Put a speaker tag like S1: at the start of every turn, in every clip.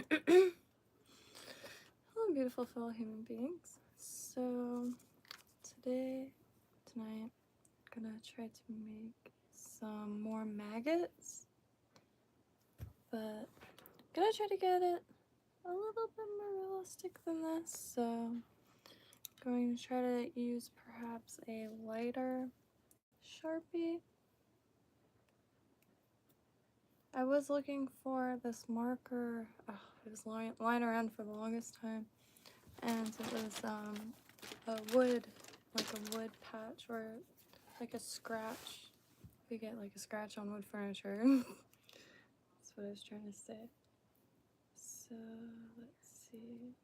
S1: Hello, beautiful fellow human beings. So, tonight, I'm gonna try to make some more maggots, but I'm gonna try to get it a little bit more realistic than this. So, I'm going to try to use perhaps a lighter Sharpie. I was looking for this marker. It was lying around for the longest time, and it was a wood patch, or like a scratch. You get like a scratch on wood furniture. That's what I was trying to say. So let's see.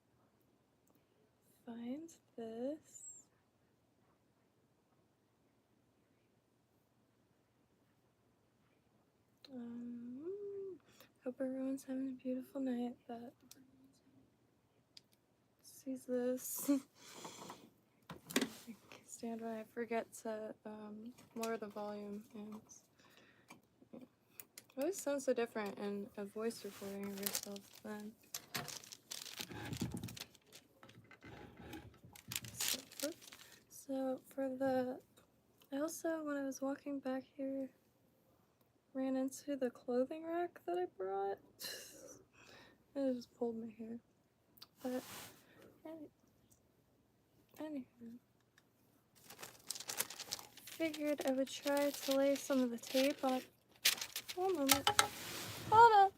S1: Find this. Hope everyone's having a beautiful night that sees this. Stand by, I forget to lower the volume, and it always sounds so different in a voice recording of yourself then. So for the, I also, when I was walking back here, ran into the clothing rack that I brought. I just pulled my hair. But anywho, figured I would try to lay some of the tape on it. One moment. Hold up.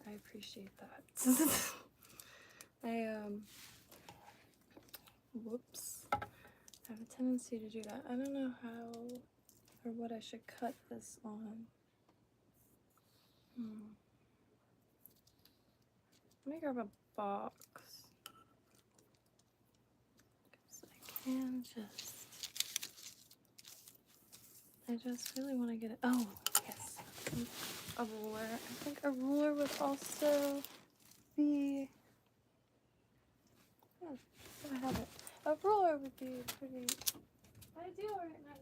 S1: I appreciate that. Whoops. I have a tendency to do that. I don't know how or what I should cut this on. Let me grab a box. Because I just really want to get it. Oh, yes. A ruler. I think a ruler would also be. I have it. A ruler would be pretty ideal right now.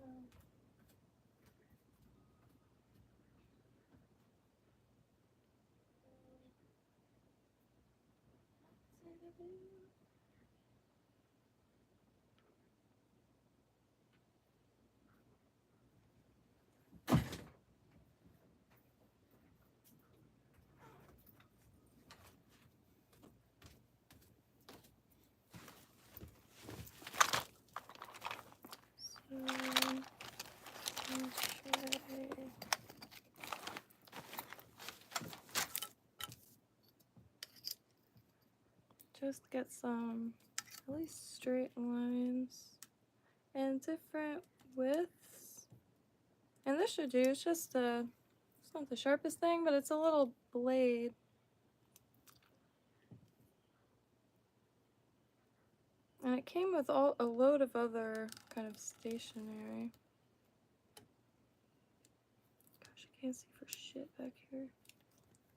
S1: Just get some at least straight lines and different widths. And this should do, it's just it's not the sharpest thing, but it's a little blade. And it came with a load of other kind of stationery. Gosh, I can't see for shit back here.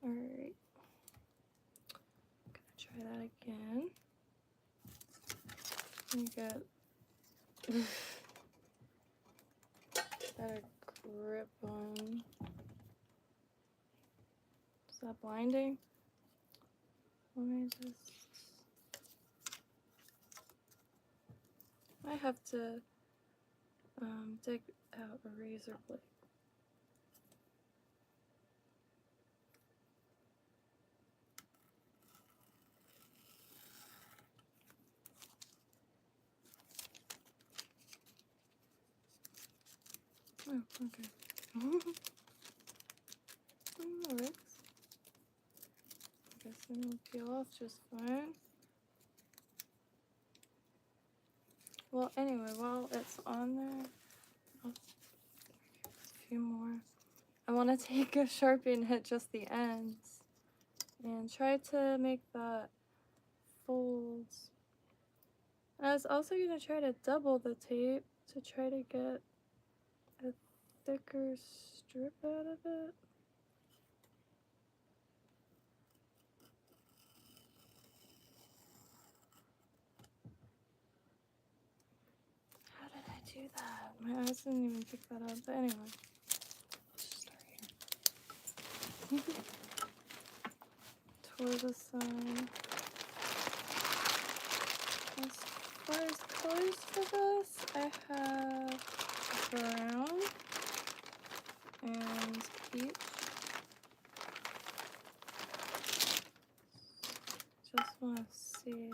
S1: Alright. Gonna try that again. You get better grip on. Is that blinding? Let me just. I have to dig out a razor blade. Oh, okay. That works. I guess it'll peel off just fine. Well, anyway, while it's on there, I'll a few more. I want to take a Sharpie and hit just the ends and try to make that folds. And I was also going to try to double the tape to try to get a thicker strip out of it. How did I do that? My eyes didn't even pick that up, but anyway. Let's just start here. Toward the side. As far as colors for this, I have brown and peach. Just want to see.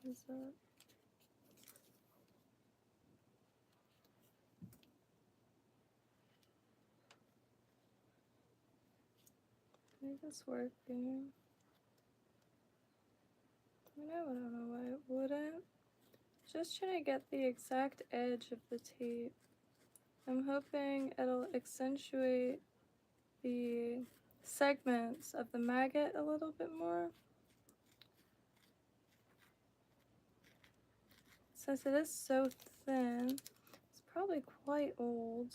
S1: Is that? Is this working? I don't know why it wouldn't. Just trying to get the exact edge of the tape. I'm hoping it'll accentuate the segments of the maggot a little bit more. Since it is so thin, it's probably quite old.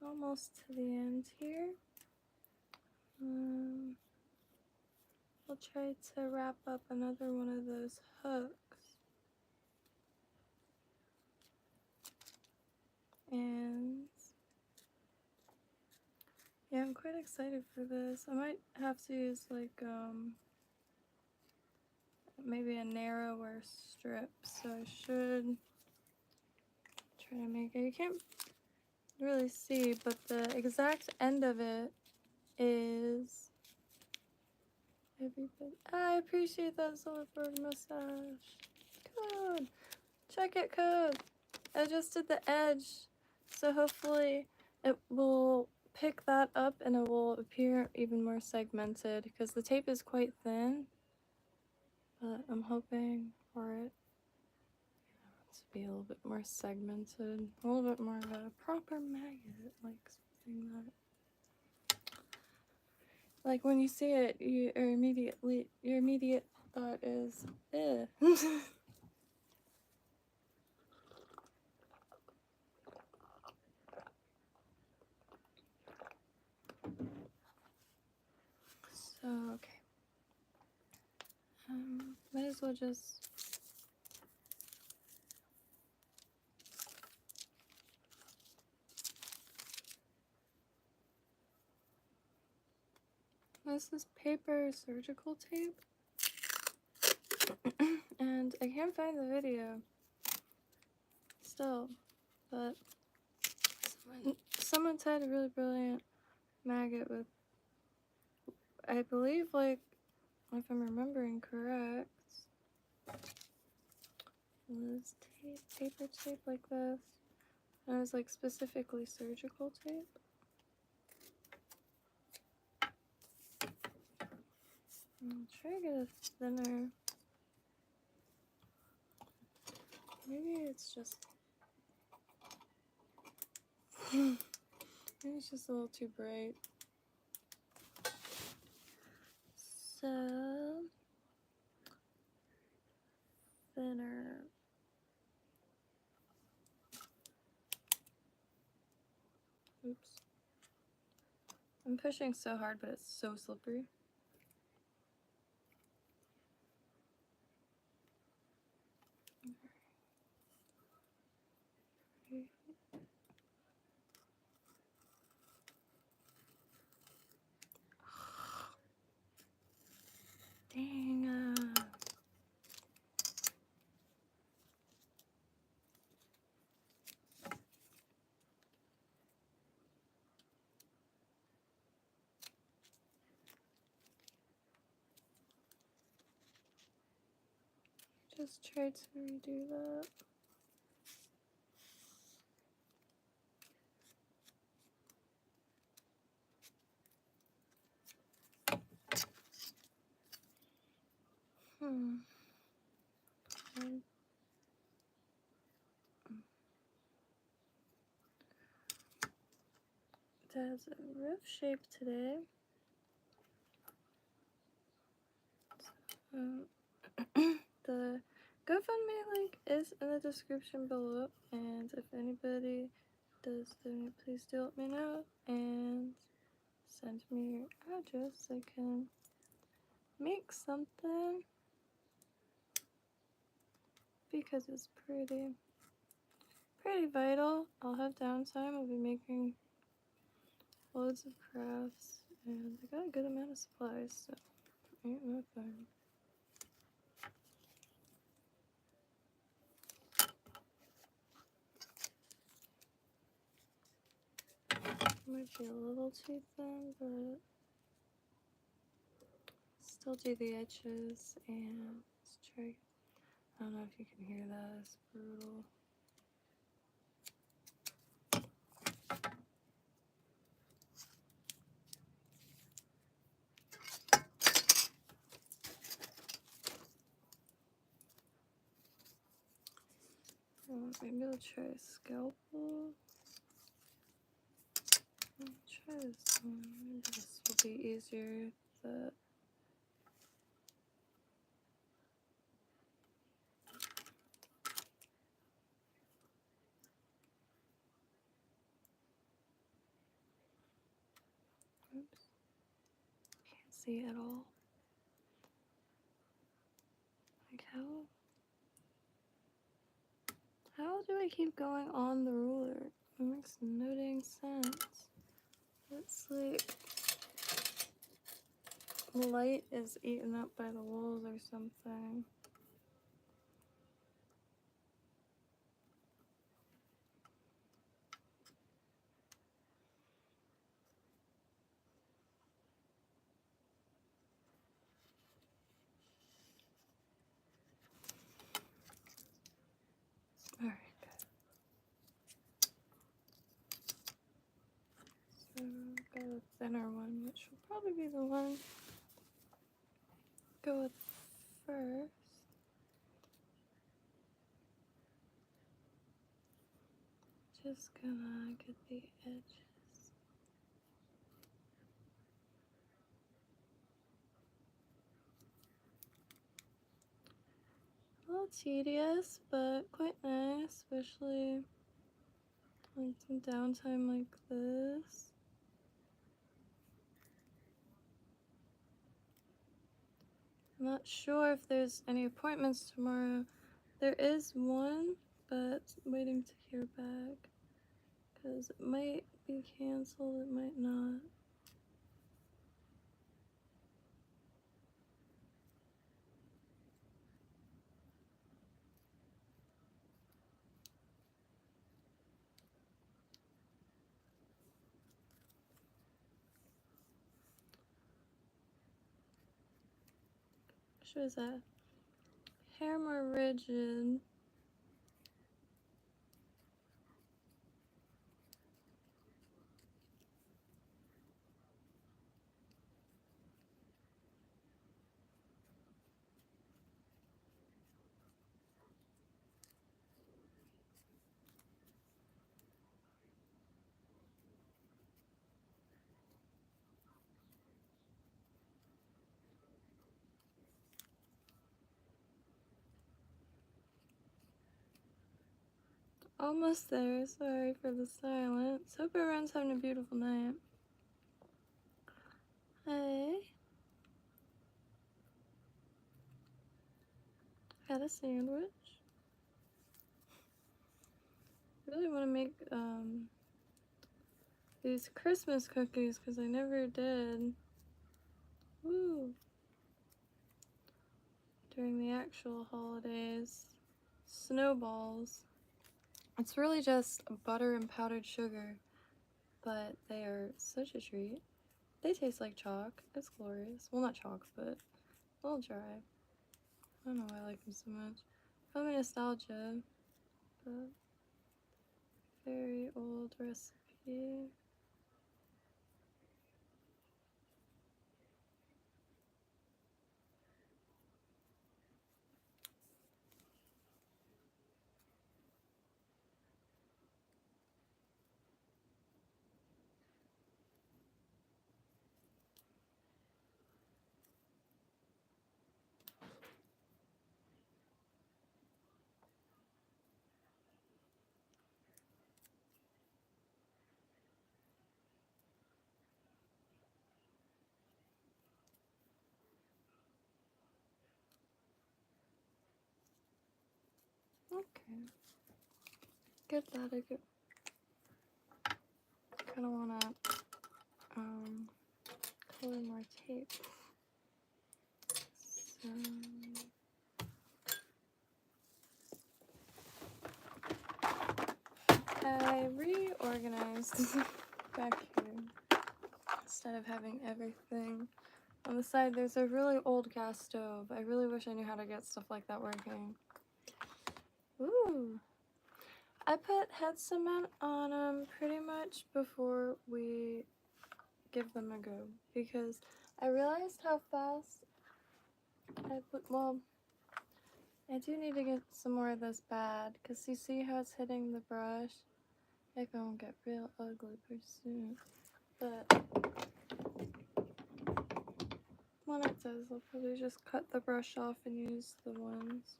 S1: Almost to the end here. I'll try to wrap up another one of those hooks. And yeah, I'm quite excited for this. I might have to use like maybe a narrower strip, so I should try to make it. You can't really see, but the exact end of it is everything. I appreciate that Silverboard mustache. Code. Check it, code. I just did the edge, so hopefully it will pick that up and it will appear even more segmented because the tape is quite thin, but I'm hoping for it to be a little bit more segmented, a little bit more of a proper maggot, like something that, like when you see it, your immediate thought is, eh. well just this is paper surgical tape. And I can't find the video still, but someone said a really brilliant maggot with, I believe, like, if I'm remembering correct, was tape, paper tape like this. And it was like specifically surgical tape. I'll try to get a thinner. Maybe it's just maybe it's just a little too bright. So thinner. Oops. I'm pushing so hard, but it's so slippery. Dang. Just tried to redo that. It has a rough shape today. The GoFundMe link is in the description below, and if anybody does donate, please do let me know and send me your address so I can make something, because it's pretty vital. I'll have downtime. I'll be making loads of crafts, and I got a good amount of supplies, so ain't no fun. Might be a little too thin, but still do the edges, and let's try. I don't know if you can hear that. It's brutal. Maybe I'll try a scalpel. I'll try this one. Maybe this will be easier. But oops, can't see at all. Like how do I keep going on the ruler? It makes no dang sense. It's like light is eaten up by the walls or something. Alright, so I've got a thinner one, which will probably be the one go with first. Just gonna get the edges. A little tedious, but quite nice, especially on some downtime like this. I'm not sure if there's any appointments tomorrow. There is one, but waiting to hear back. Because it might be canceled, it might not. What was that? Hair more rigid. Almost there. Sorry for the silence. Hope everyone's having a beautiful night. Hey. Had a sandwich. I really want to make these Christmas cookies because I never did. Woo. During the actual holidays. Snowballs. It's really just butter and powdered sugar, but they are such a treat. They taste like chalk. It's glorious. Well, not chalk, but a little dry. I don't know why I like them so much. Probably nostalgia, but very old recipe. Okay. Get that. I kind of want to color more tape. So I reorganized back here instead of having everything on the side. There's a really old gas stove. I really wish I knew how to get stuff like that working. Ooh. I put head cement on them pretty much before we give them a go because I realized how fast I put, well, I do need to get some more of this bad because you see how it's hitting the brush? It gonna get real ugly pretty soon. But when it does, I'll probably just cut the brush off and use the ones.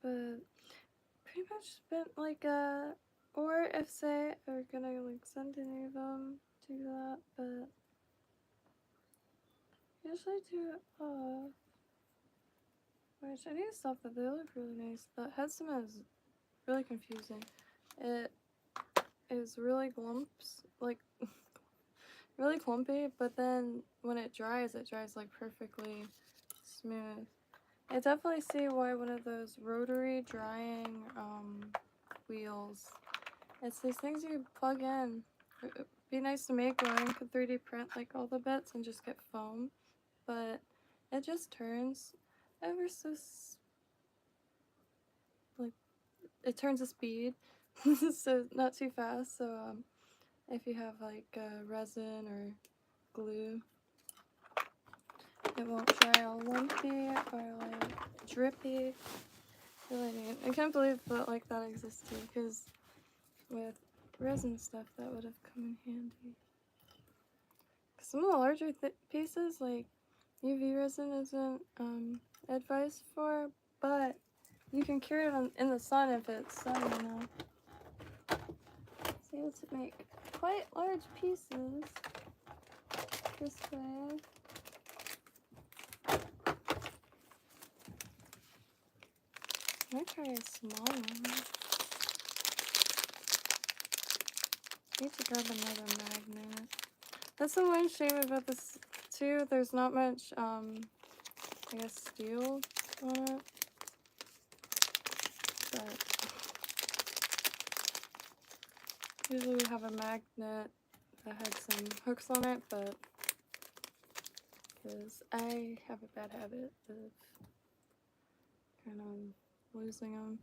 S1: But pretty much spent like or if say are gonna like send any of them, do that, but usually do it off. Which I need to stop that. They look really nice. The head cement is really confusing. It is really glumps, like really clumpy, but then when it dries like perfectly smooth. I definitely see why one of those rotary drying wheels. It's these things you plug in. It'd be nice to make one. You could 3D print like all the bits and just get foam, but it just turns ever so like it turns a speed, so not too fast. So if you have like resin or glue, it won't dry all lumpy or like drippy. Really neat. I can't believe that like that existed because with resin stuff that would have come in handy. Some of the larger pieces like UV resin isn't advised for, but you can cure it in the sun if it's sunny enough. See, what's it make? quite large pieces this way. I might try a small one. Need to grab another magnet. That's the one shame about this too. There's not much, I guess, steel on it. But usually we have a magnet that had some hooks on it, but because I have a bad habit of kind of losing them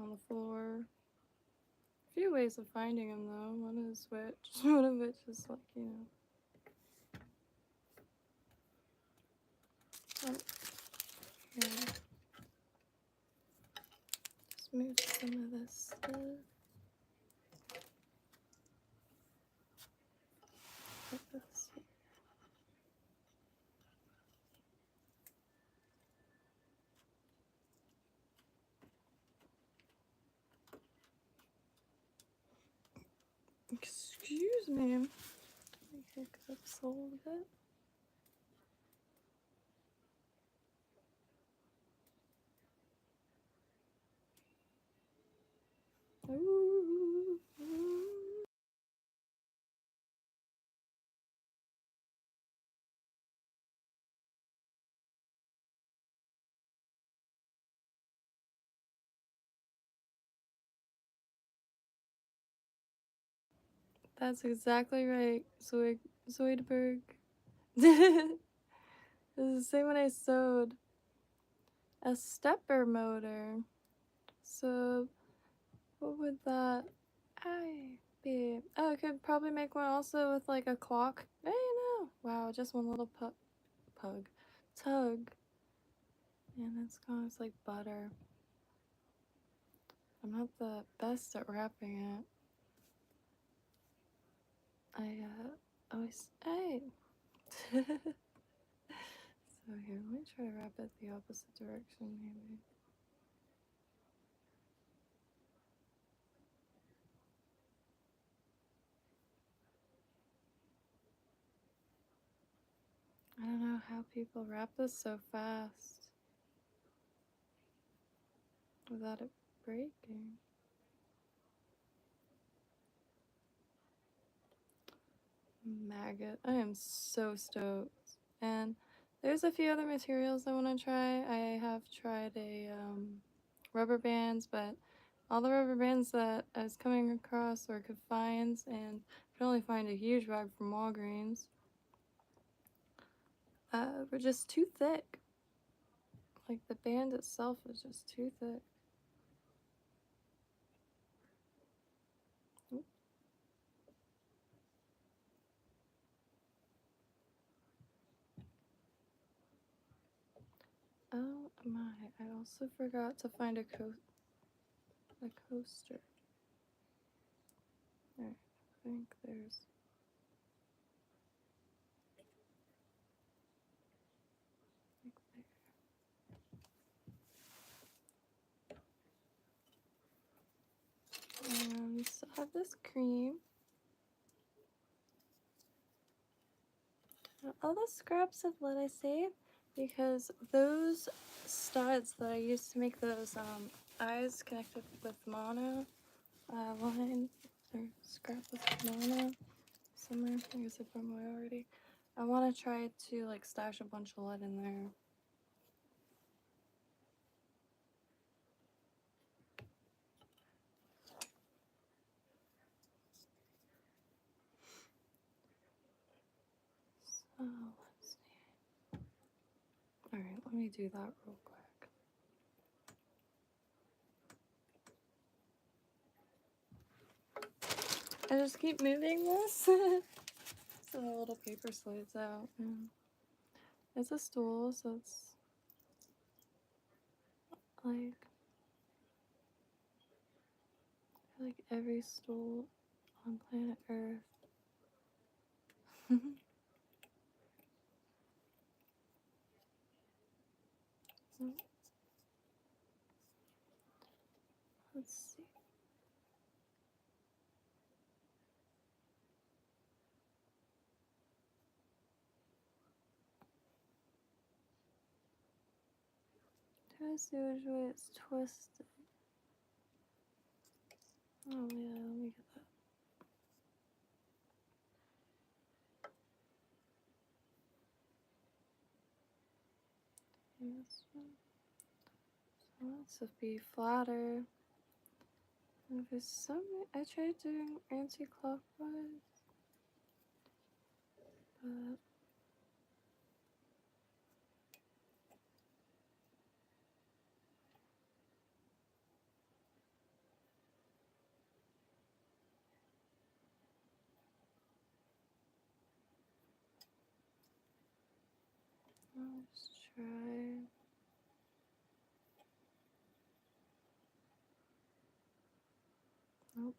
S1: on the floor. A few ways of finding them though. One is which, one of which is like, you know. Oh, here. Just move some of this stuff. Put this here. Excuse me. Let me hiccups a little bit. Ooh. That's exactly right, Zoidberg. This is the same one I sewed. A stepper motor. So, what would that be? Oh, I could probably make one also with like a clock. Hey, no. Wow, just one little tug. And it's kind of like butter. I'm not the best at wrapping it. I always, hey. So here, let me try to wrap it the opposite direction maybe. I don't know how people wrap this so fast without it breaking. Maggot. I am so stoked. And there's a few other materials I want to try. I have tried a rubber bands, but all the rubber bands that I was coming across or could find, and could only find a huge bag from Walgreens, were just too thick. Like the band itself was just too thick. Oop. Oh my, I also forgot to find a coaster. There, I think there's... We still have this cream. All the scraps of lead I saved because those studs that I used to make those eyes connected with mono line or scrap with mono somewhere. I guess I put them away already. I want to try to like stash a bunch of lead in there. So let's see. All right, let me do that real quick. I just keep moving this so the little paper slides out. It's a stool, so it's like every stool on planet Earth. Let's see. Try to see which way it's twisted. Oh yeah, let me get that. This one. So let's be flatter. And for some reason, I tried doing anti-clockwise, but let's try. Nope.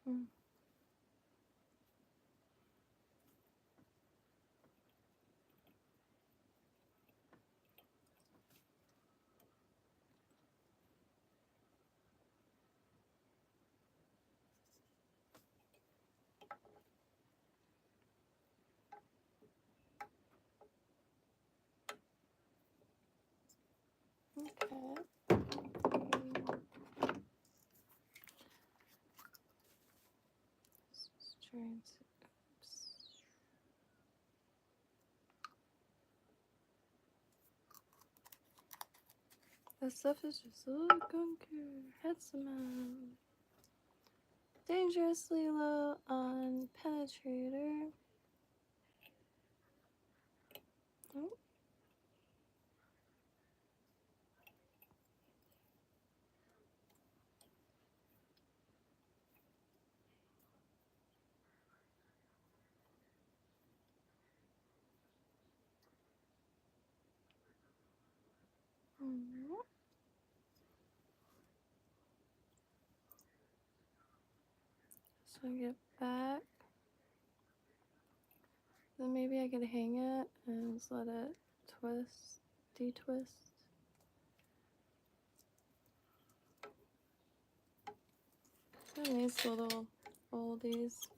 S1: Mm. Okay. Just trying to. Oops. That stuff is just a little gunker. Headsman. Dangerously low on penetrator. Oh. So I get back. Then maybe I could hang it and just let it twist, de-twist. And these little oldies.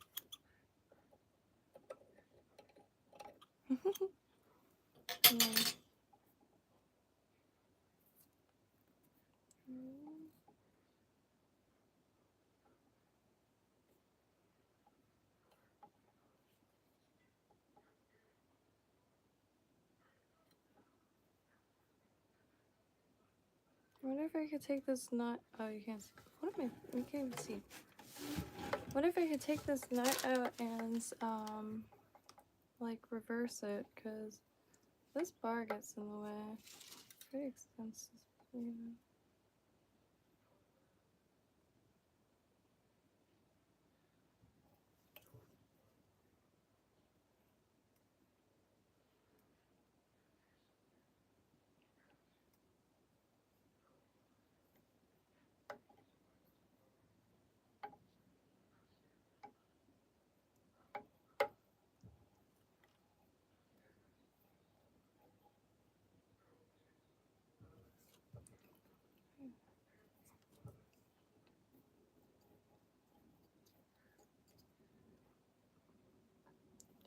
S1: I wonder if I could take this nut. Oh, you can't see. What am I? You can't even see. What if I could take this nut out and like reverse it? Cause this bar gets in the way. It's pretty expensive, you know.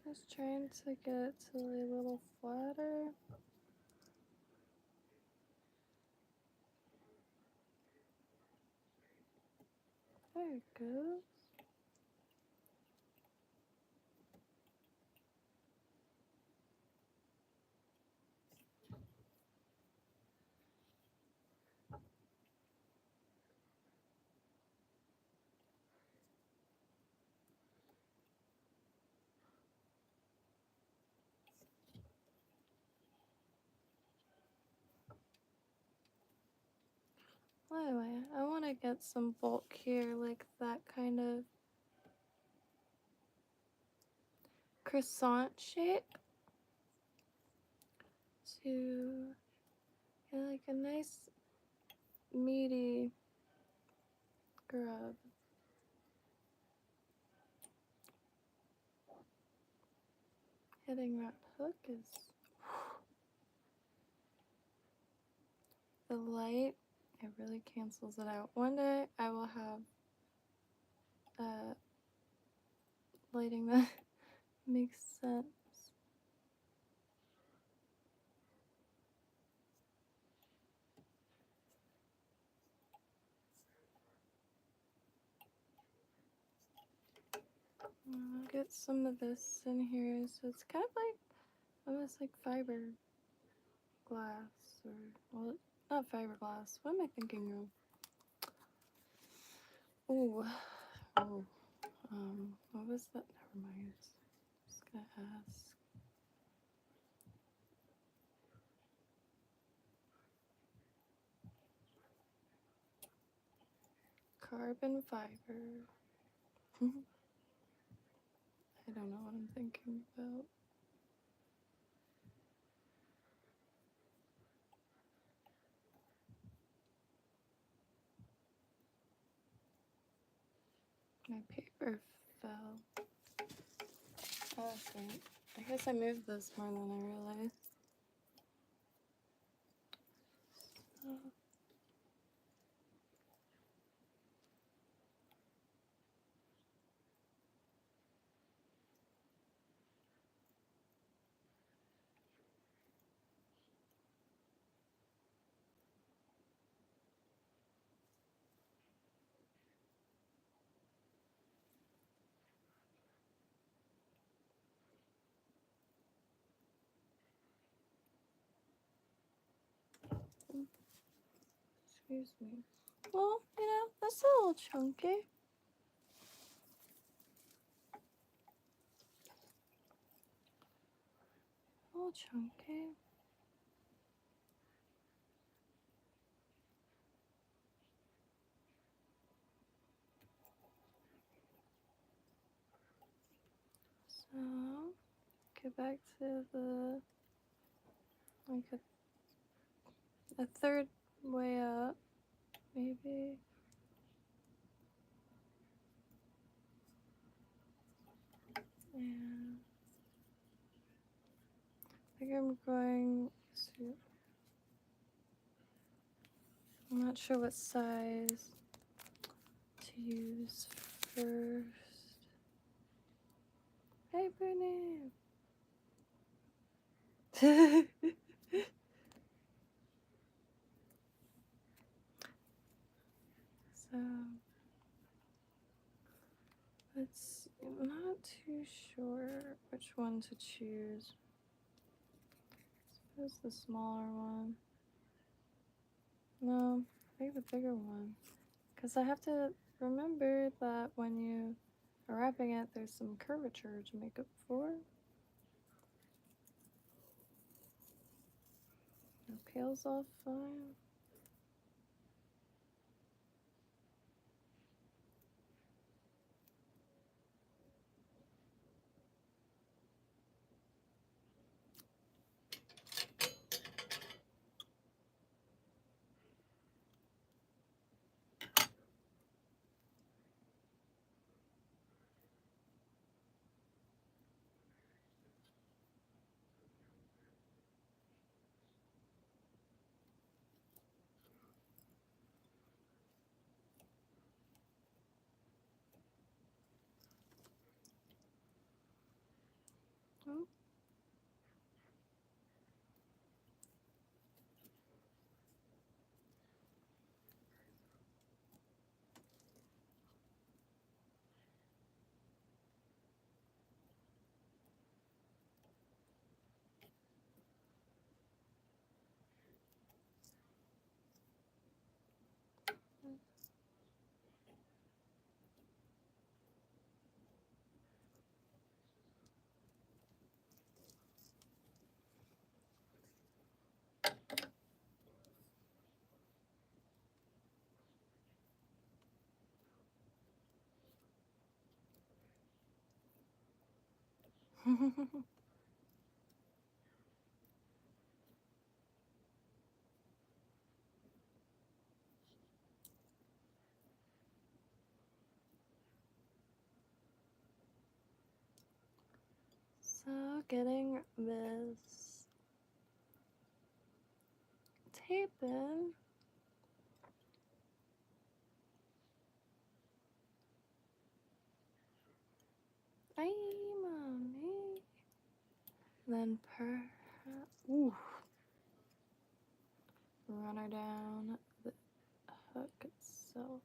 S1: Just trying to get it to a little flatter. There it goes. Well, anyway, I want to get some bulk here, like that kind of croissant shape to get like a nice meaty grub. Hitting that hook is the light. It really cancels it out. One day I will have lighting that makes sense. I'll get some of this in here, so it's kind of like almost like fiberglass, or well, not fiberglass. What am I thinking of? Oh, what was that? Never mind. Just gonna ask. Carbon fiber. I don't know what I'm thinking about. My paper fell. Oh, great. I guess I moved this more than I realized. Excuse me. Well, you know, that's a little chunky. A little chunky. So, get back to the, like a third way up, maybe. And I think I'm going to, I'm not sure what size to use first. Hey, Brittany! So, I'm not too sure which one to choose. I suppose the smaller one. No, I think the bigger one. Because I have to remember that when you are wrapping it, there's some curvature to make up for. It peels off fine. So getting this tape in. Ay, mommy. Then ooh, run her down the hook itself.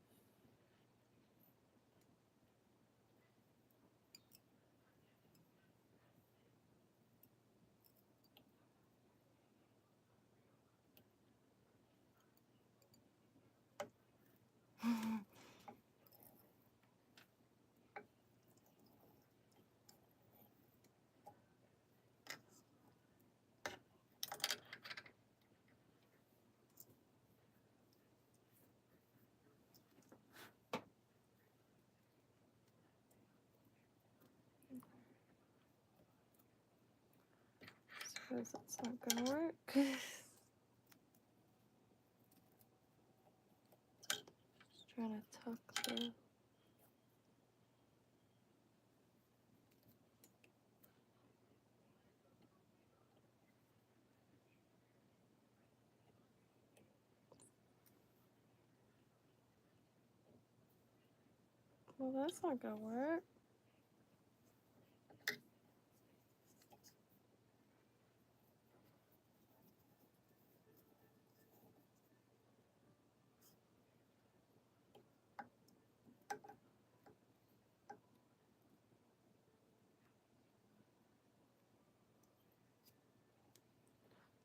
S1: Suppose that's not gonna work. Just trying to tuck the. Well, that's not gonna work.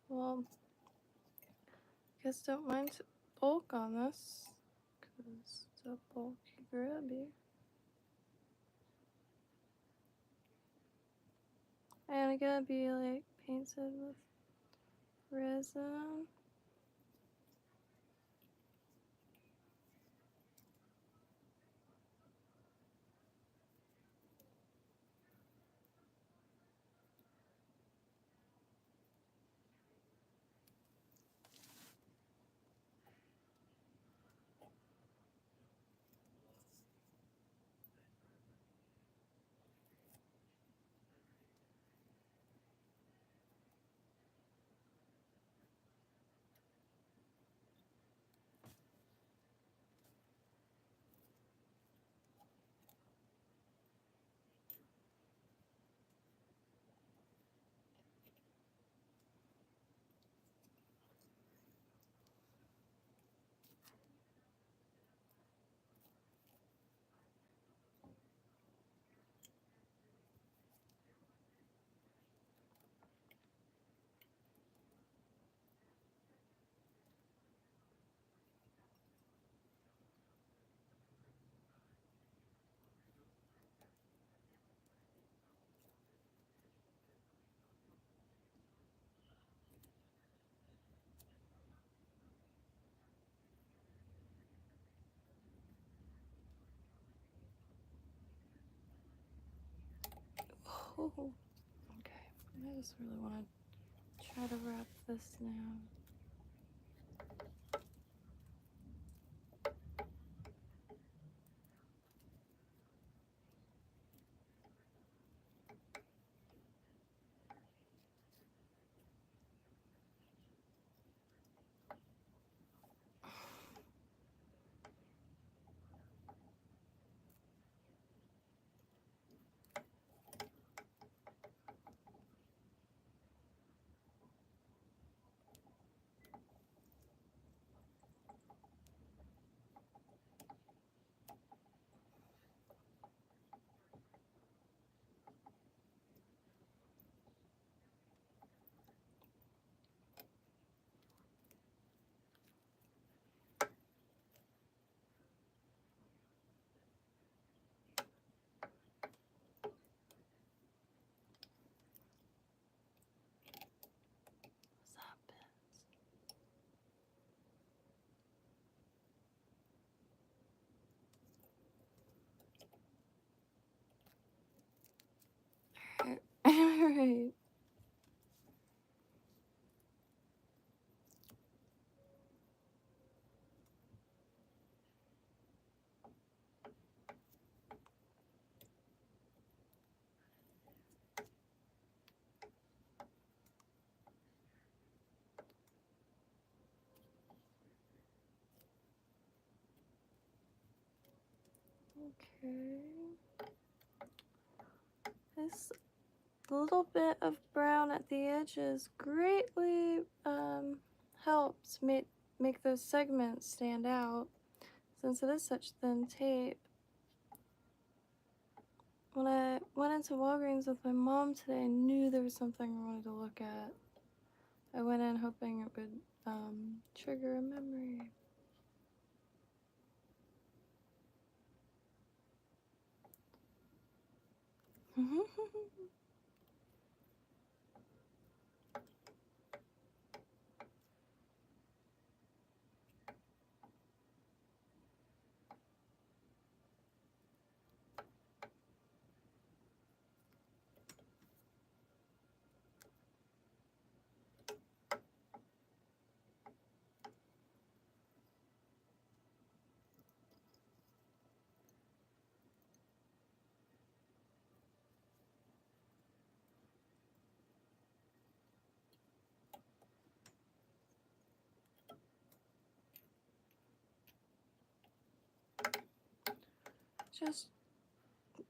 S1: Well, guess don't mind bulk on this, because it's a bulky grabby. And it gotta be like painted with resin. Oh, okay. I just really want to try to wrap this now. Right. Okay. This little bit of brown at the edges greatly helps make those segments stand out, since it is such thin tape. When I went into Walgreens with my mom today, I knew there was something I wanted to look at. I went in hoping it would trigger a memory. Just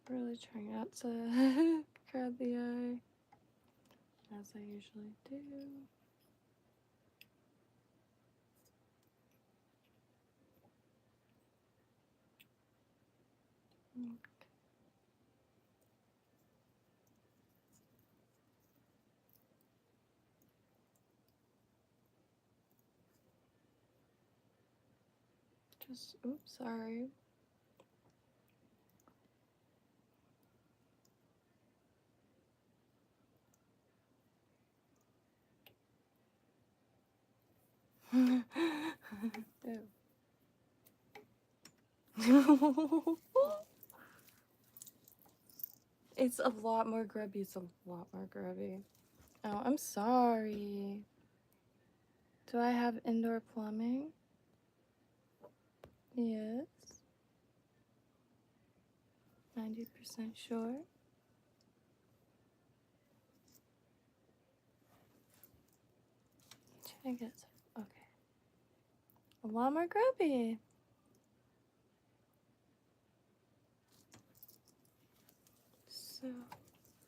S1: really trying not to grab the eye, as I usually do. Just, oops, sorry. Ew. It's a lot more grubby. It's a lot more grubby. Oh, I'm sorry. Do I have indoor plumbing? Yes. 90% sure. Trying to get some, okay. A lot more grubby. So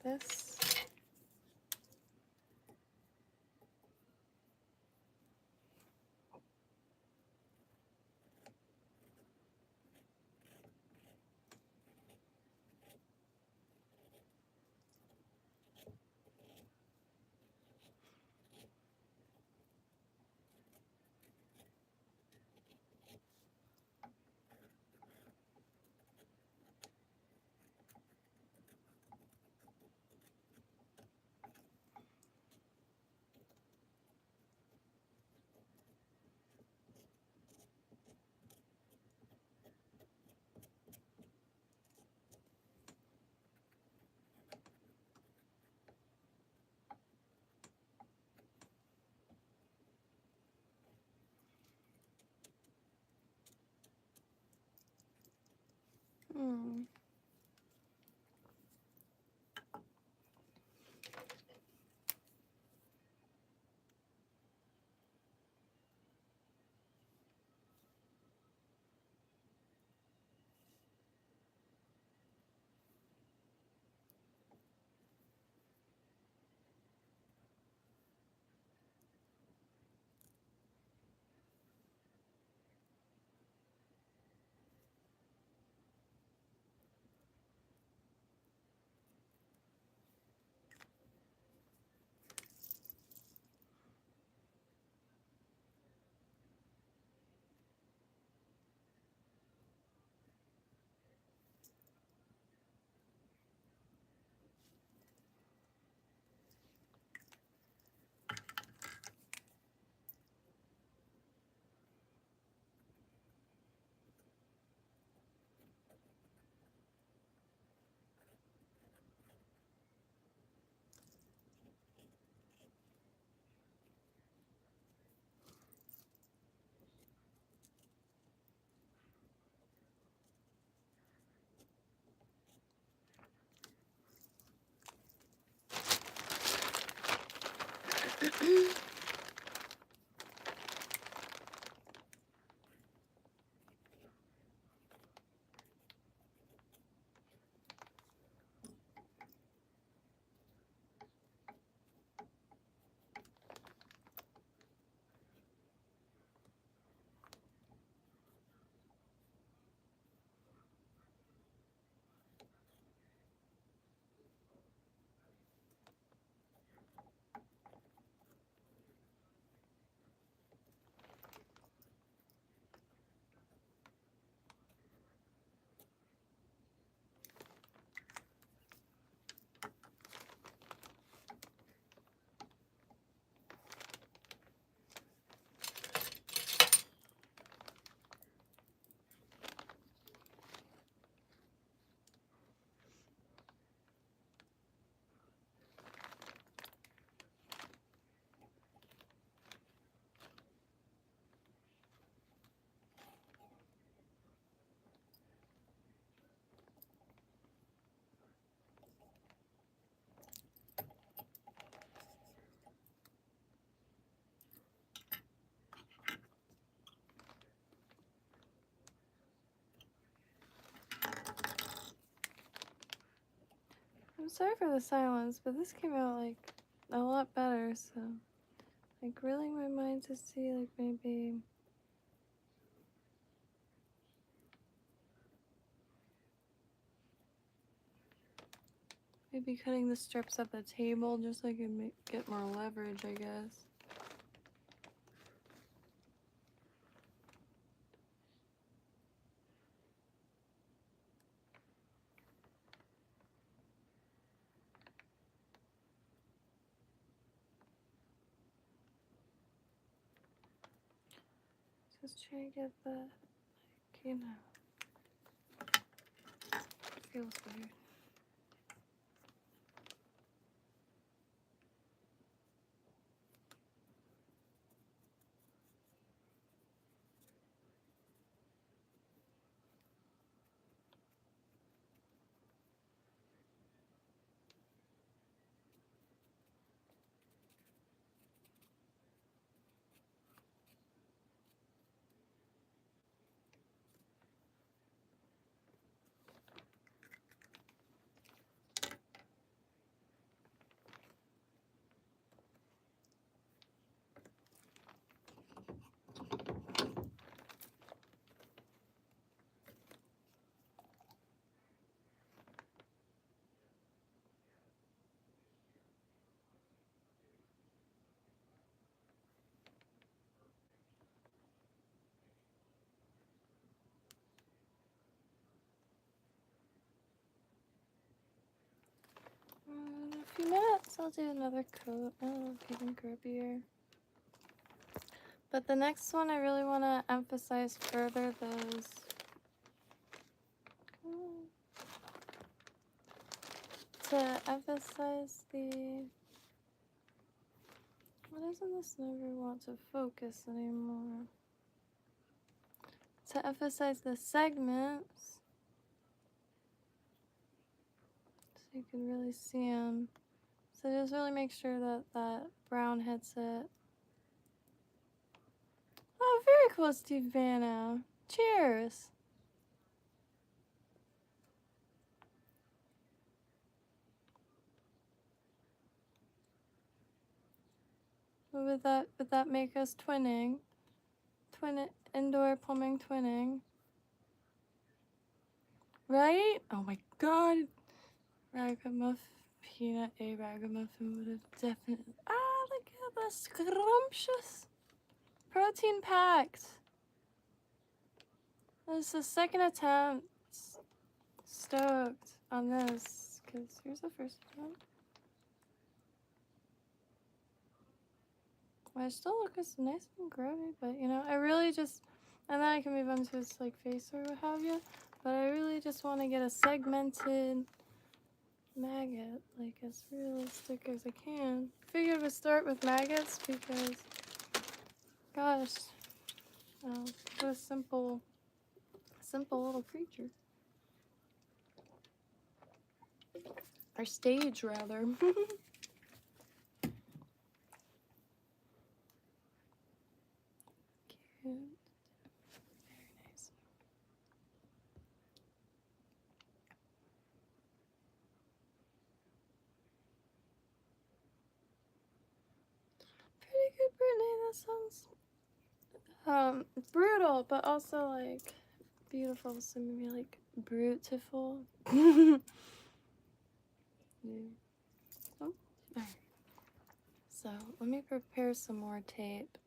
S1: this. I'm sorry for the silence, but this came out like a lot better, so like grilling my mind to see like maybe cutting the strips at the table just so I can get more leverage, I guess. Just try to get that, like, you know, feels weird. In a few minutes, I'll do another coat. Oh, getting grippier. But the next one, I really want to emphasize further those. To emphasize the. Why doesn't this never want to focus anymore? To emphasize the segments. So you can really see them. So just really make sure that that brown hits it. Oh, very cool, Steve Vanna. Cheers. Would that make us twinning? Indoor plumbing twinning. Right? Oh my god. Ragamuffin, peanut a ragamuffin would have definitely. Ah, look at the scrumptious protein packed. This is the second attempt. Stoked on this because here's the first attempt. I still look as nice and grody, but you know, I really just, and then I can move on to his like face or what have you. But I really just want to get a segmented maggot, like as realistic as I can. Figured we'd start with maggots because, gosh, what a simple little creature. Or stage rather. that sounds brutal, but also like beautiful. So maybe like beautiful. Yeah. Oh, alright. So let me prepare some more tape.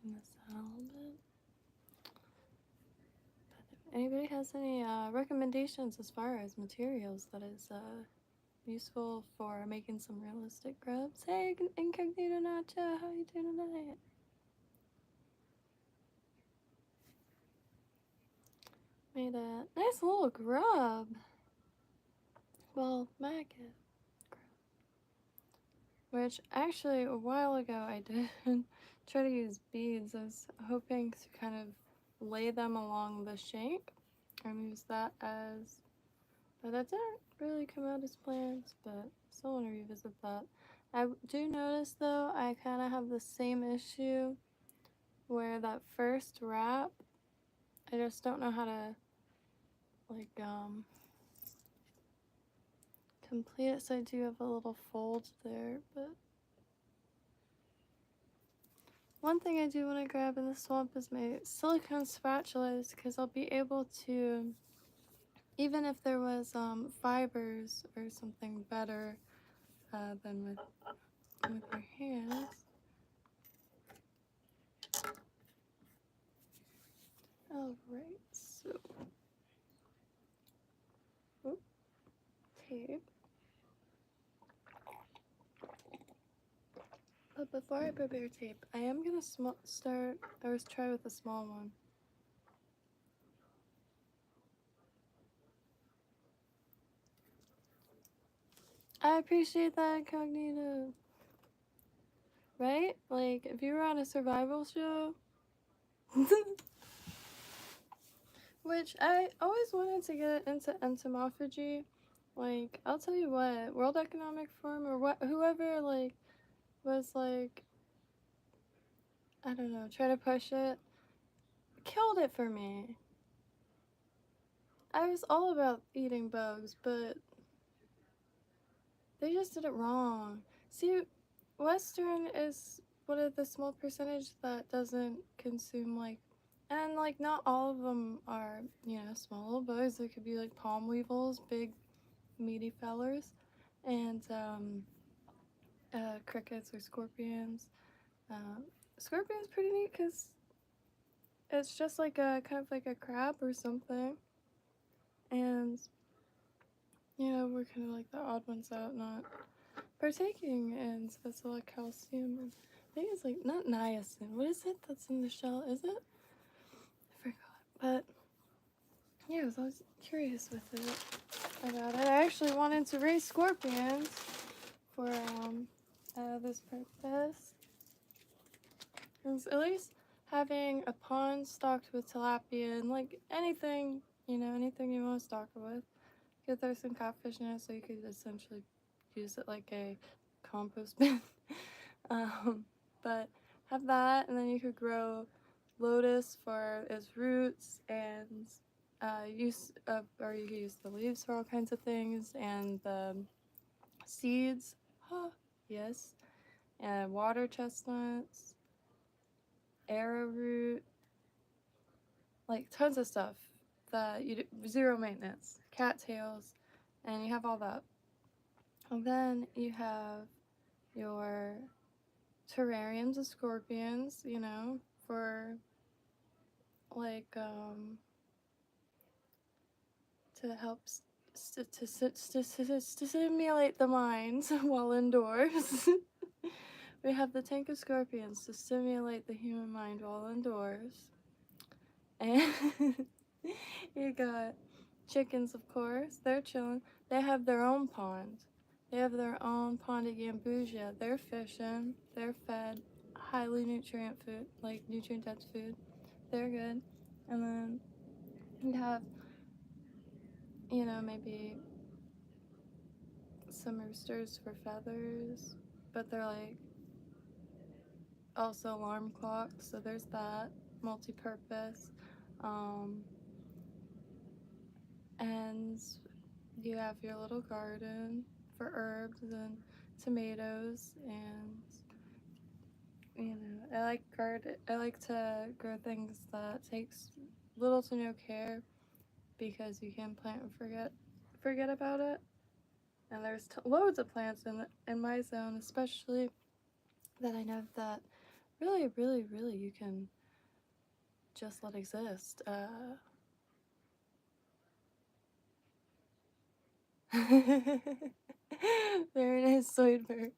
S1: This out a little bit. But if anybody has any recommendations as far as materials that is useful for making some realistic grubs, hey, Incognito Nacha, how you doing tonight? Made a nice little grub. Well, maggot. Which actually a while ago I did try to use beads. I was hoping to kind of lay them along the shank and use that as, but that didn't really come out as planned, but still want to revisit that. I do notice though, I kind of have the same issue where that first wrap, I just don't know how to like complete it. So I do have a little fold there, but one thing I do want to grab in the swamp is my silicone spatulas, because I'll be able to, even if there was fibers or something better than with your hands. Alright, so tape. But before I prepare tape, I am gonna start or try with a small one. I appreciate that, Incognito. Right? Like, if you were on a survival show, which I always wanted to get into entomophagy. Like, I'll tell you what, World Economic Forum or whoever, like, was like, I don't know, trying to push it, killed it for me. I was all about eating bugs, but they just did it wrong. See, Western is one of the small percentage that doesn't consume, like, and like not all of them are, you know, small little bugs. There could be like palm weevils, big meaty fellers, and crickets or scorpions. Scorpion's pretty neat because it's just like a kind of like a crab or something, and you know, we're kind of like the odd ones out not partaking, and so that's a lot of calcium. And I think it's like not niacin. What is it that's in the shell? Is it? I forgot. But yeah, I was always curious with it about it. I actually wanted to raise scorpions for this purpose. Because at least having a pond stocked with tilapia and like anything, you know, anything you want to stock it with. Could throw some catfish in it so you could essentially use it like a compost bin. But have that, and then you could grow lotus for its roots, and or you could use the leaves for all kinds of things, and the seeds, yes, and water chestnuts, arrowroot, like tons of stuff that you do, zero maintenance, cattails, and you have all that. And then you have your terrariums of scorpions, you know, for like to help to stimulate the mind while indoors. We have the tank of scorpions to stimulate the human mind while indoors. And you got chickens, of course. They're chilling. They have their own pond. They have their own pond at Gambusia. They're fishing. They're fed highly nutrient food, like nutrient-dense food. They're good. And then you have, you know, maybe some roosters for feathers, but they're like also alarm clocks. So there's that, multi-purpose. And you have your little garden for herbs and tomatoes and you know, I like to grow things that takes little to no care because you can plant and forget about it. And there's loads of plants in my zone, especially that I know that really, really, really you can just let exist. Very nice, Zoidberg.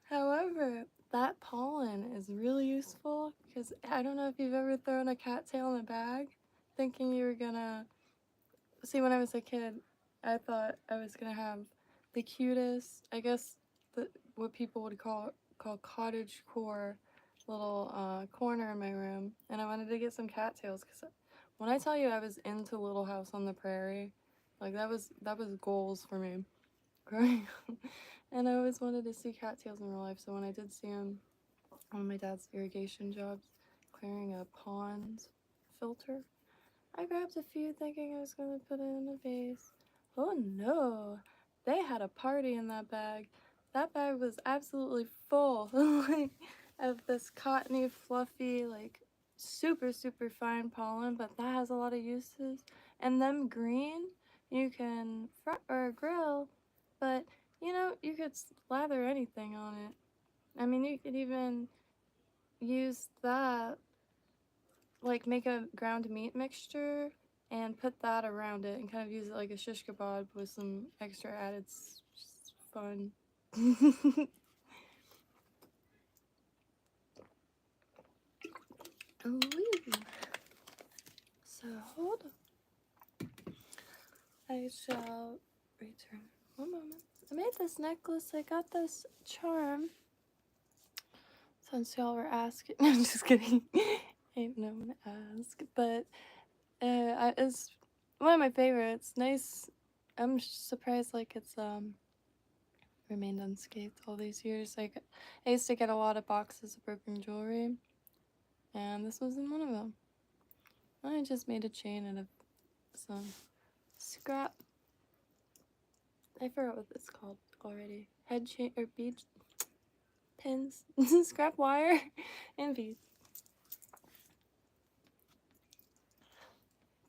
S1: However, that pollen is really useful because I don't know if you've ever thrown a cattail in a bag thinking you were gonna. See, when I was a kid, I thought I was gonna have the cutest, I guess, what people would call cottage core little corner in my room, and I wanted to get some cattails because when I tell you I was into Little House on the Prairie, like that was goals for me growing up. And I always wanted to see cattails in real life, so when I did see them on my dad's irrigation jobs, clearing a pond filter, I grabbed a few thinking I was going to put it in a vase. Oh no, they had a party in that bag. That bag was absolutely full like, of this cottony, fluffy, like super, super fine pollen, but that has a lot of uses. And them green, you can fry or grill, but you know, you could lather anything on it. I mean, you could even use that, like make a ground meat mixture and put that around it and kind of use it like a shish kebab with some extra added fun. Ooh. So hold on. I shall return. One moment. I made this necklace. I got this charm. Since y'all were asking, I'm just kidding. Ain't no one to ask, but it's one of my favorites. Nice. I'm surprised like it's remained unscathed all these years. Like I used to get a lot of boxes of broken jewelry, and this wasn't one of them. I just made a chain out of some scrap. I forgot what it's called already. Head chain or bead pins, scrap wire, and beads.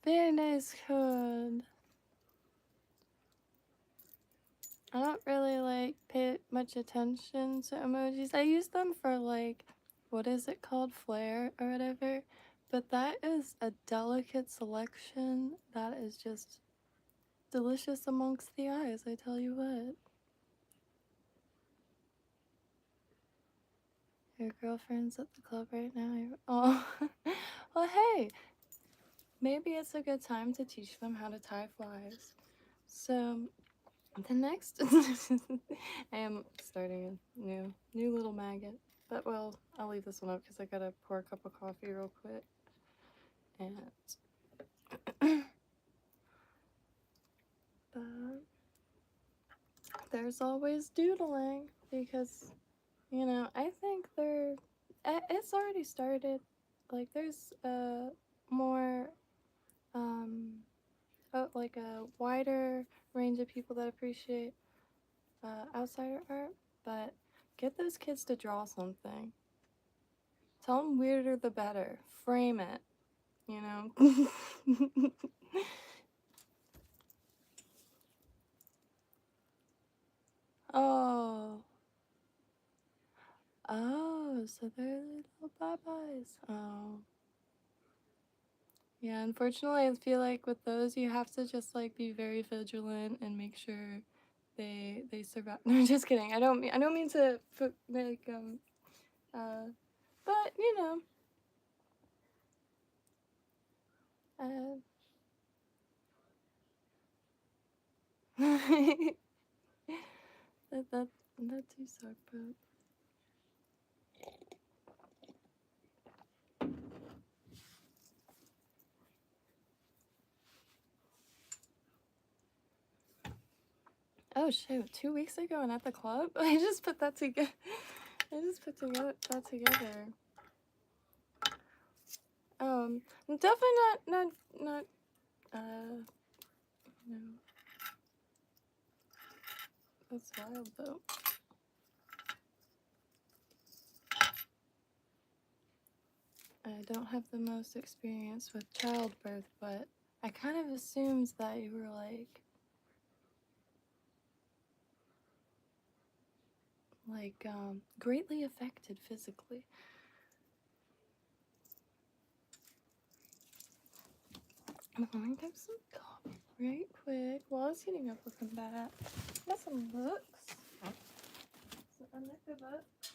S1: Very nice code. I don't really like pay much attention to emojis. I use them for like, what is it called, flair or whatever. But that is a delicate selection that is just delicious amongst the eyes, I tell you what. Your girlfriend's at the club right now. Oh, well, hey, maybe it's a good time to teach them how to tie flies. So, the next, I am starting a new little maggot. But, well, I'll leave this one up because I gotta pour a cup of coffee real quick. And, but, there's always doodling because, you know, I think it's already started. Like, there's more, like a wider range of people that appreciate outsider art, but get those kids to draw something. Tell them weirder the better. Frame it, you know? Oh. Oh, so they're little bye-byes. Oh. Yeah, unfortunately, I feel like with those, you have to just, like, be very vigilant and make sure they survive. No, just kidding. I don't mean to put, like, but, you know, that do suck, but oh shoot, 2 weeks ago and at the club? I just put that together. I just put that together. Definitely not, no. That's wild though. I don't have the most experience with childbirth, but I kind of assumed that you were greatly affected physically. I'm going to have some coffee right quick while I was heating up. We'll come back. Got some books. Some other books.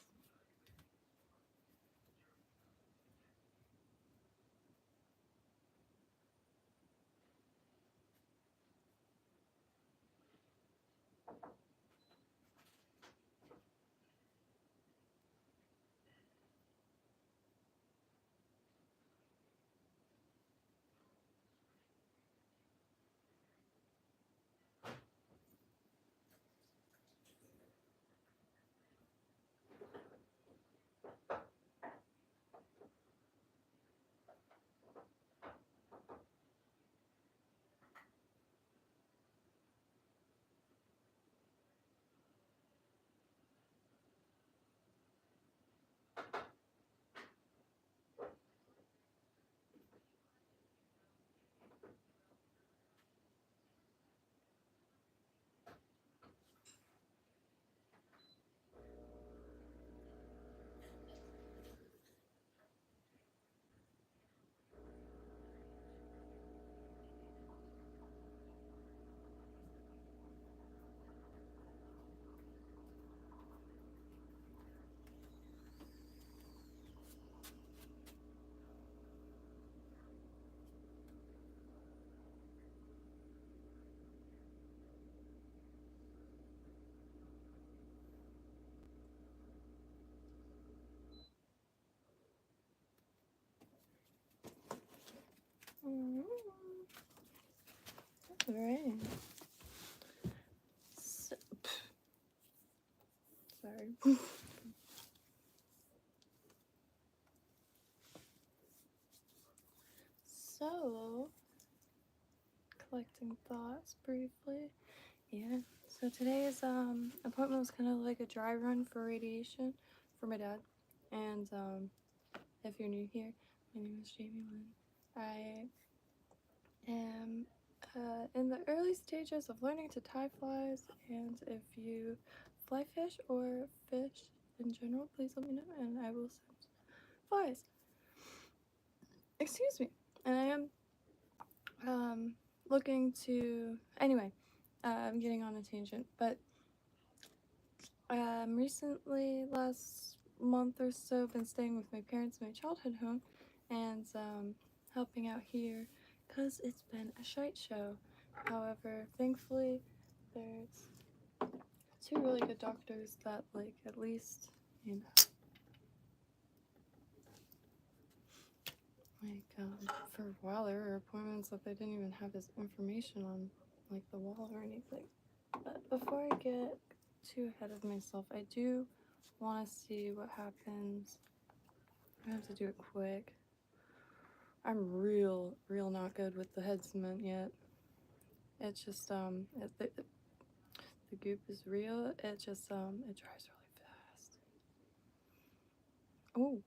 S1: Alright. So, sorry. So, collecting thoughts briefly. Yeah. So today's appointment was kind of like a dry run for radiation for my dad. And if you're new here, my name is Jaime Lyn. I am in the early stages of learning to tie flies, and if you fly fish or fish in general, please let me know and I will send flies. Excuse me. And I am looking to, anyway, I'm getting on a tangent, but recently, last month or so, been staying with my parents in my childhood home and helping out here because it's been a shite show. However, thankfully, there's two really good doctors that, at least, for a while there were appointments that they didn't even have his information on, the wall or anything. But before I get too ahead of myself, I do want to see what happens. I have to do it quick. I'm real not good with the head cement yet. It's just, the goop is real. It just, it dries really fast. Oh.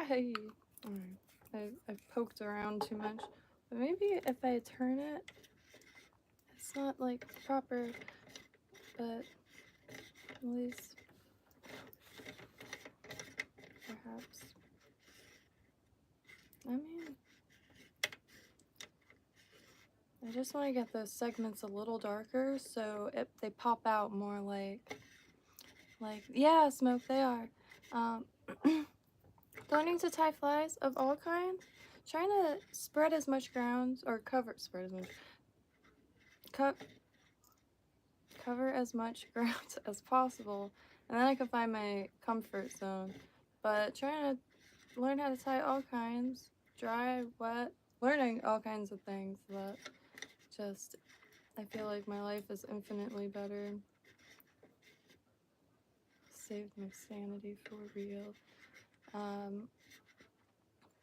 S1: Alright. I've poked around too much. But maybe if I turn it, it's not, proper, but at least, perhaps. I mean, I just want to get those segments a little darker so they pop out more yeah, smoke, they are. Learning to tie flies of all kinds, trying to spread as much ground, or spread as much, cover as much ground as possible, and then I can find my comfort zone. But trying to learn how to tie all kinds, dry, wet, learning all kinds of things that just, I feel like my life is infinitely better. Saved my sanity for real.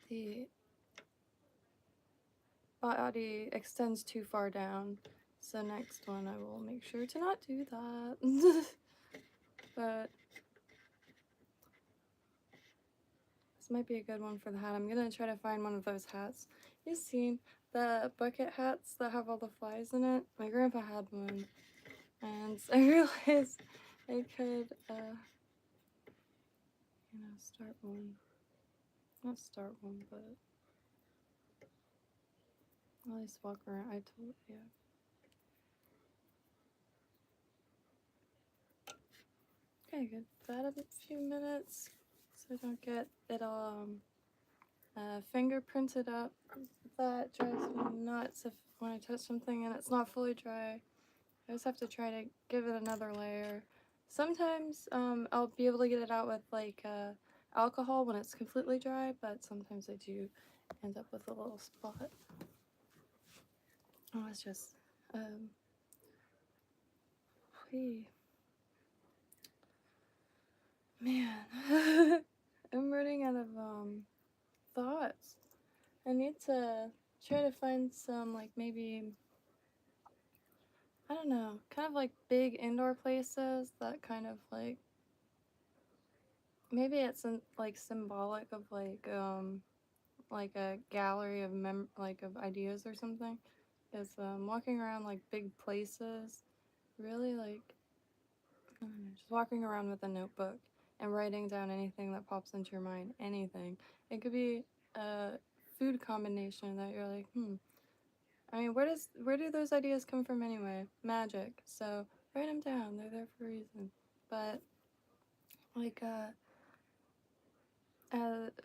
S1: the body extends too far down. So next one I will make sure to not do that. But this might be a good one for the hat. I'm gonna try to find one of those hats. You've seen the bucket hats that have all the flies in it? My grandpa had one. And I realized I could, start one. Not start one, but at least walk around. Yeah. Okay, good. That a few minutes so I don't get it all fingerprinted up. That drives me nuts if when I touch something and it's not fully dry. I just have to try to give it another layer. Sometimes I'll be able to get it out with like alcohol when it's completely dry, but sometimes I do end up with a little spot. Oh, it's just man, I'm running out of thoughts. I need to try to find some like maybe, I don't know, kind of like big indoor places that kind of like, maybe it's like symbolic of like a gallery of of ideas or something. Is walking around like big places, really like, I don't know, just walking around with a notebook and writing down anything that pops into your mind. Anything. It could be a food combination that you're like, I mean, where do those ideas come from anyway? Magic. So write them down. They're there for a reason. But like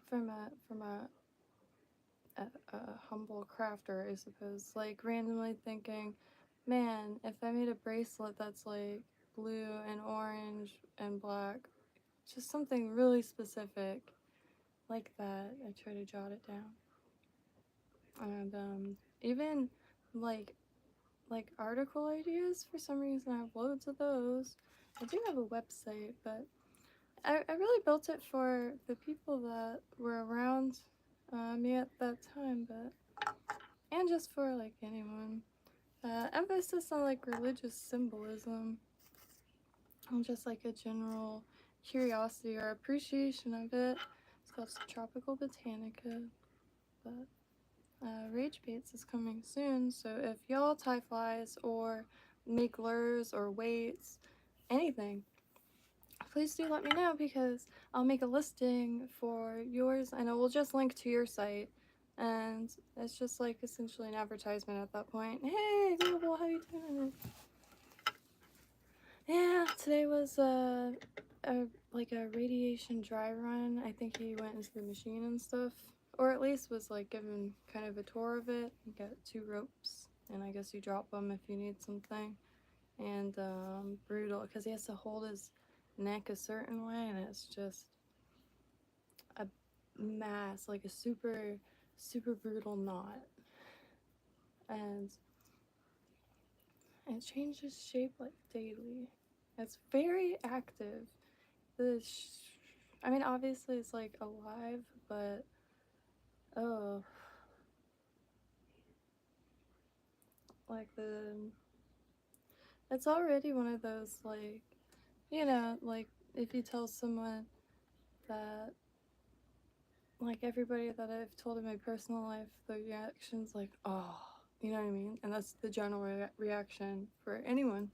S1: from a humble crafter, I suppose, like randomly thinking, man, if I made a bracelet that's like blue and orange and black, just something really specific like that, I try to jot it down. And even like article ideas, for some reason I have loads of those. I do have a website, but I really built it for the people that were around me at that time, and just for like anyone. Emphasis on like religious symbolism, and just like a general curiosity or appreciation of it. It's called Tropical Botanica, but Rage Baits is coming soon, so if y'all tie flies or make lures or weights, anything, please do let me know, because I'll make a listing for yours and it will just link to your site, and it's just like essentially an advertisement at that point. Hey, Global, how you doing? Yeah, today was like a radiation dry run. I think he went into the machine and stuff, or at least was like given kind of a tour of it. You got 2 ropes, and I guess you drop them if you need something. And brutal, because he has to hold his neck a certain way, and it's just a mass, like a super brutal knot, and it changes shape like daily. It's very active. I mean, obviously it's like alive, but oh, like it's already one of those, like, like if you tell someone that, like everybody that I've told in my personal life, the reaction's like, oh, you know what I mean? And that's the general reaction for anyone.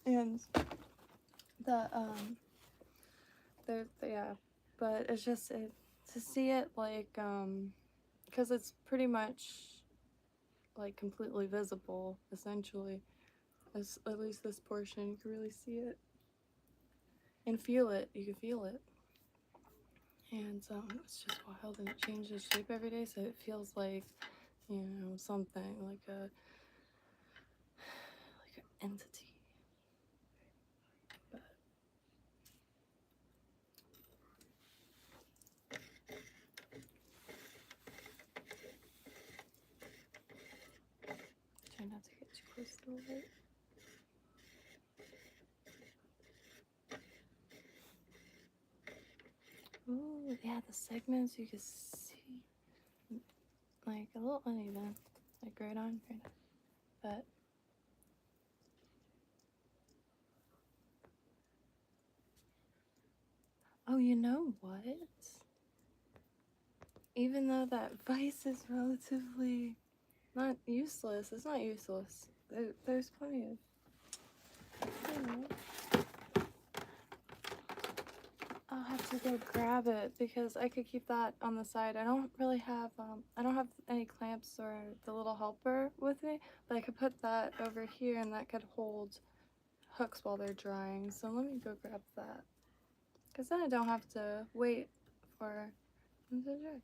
S1: And yeah, but it's just to see it like, because it's pretty much like completely visible, essentially. At least this portion, you can really see it and feel it. You can feel it, and it's just wild, and it changes shape every day, so it feels like, something like an entity. But try not to get too close to the light. Ooh. the segments you can see like a little uneven, like right on, but oh, you know what? Even though that vice is relatively not useless, it's not useless. There's plenty of, you know. I'll have to go grab it because I could keep that on the side. I don't really have, I don't have any clamps or the little helper with me, but I could put that over here and that could hold hooks while they're drying. So let me go grab that. Because then I don't have to wait for them to dry.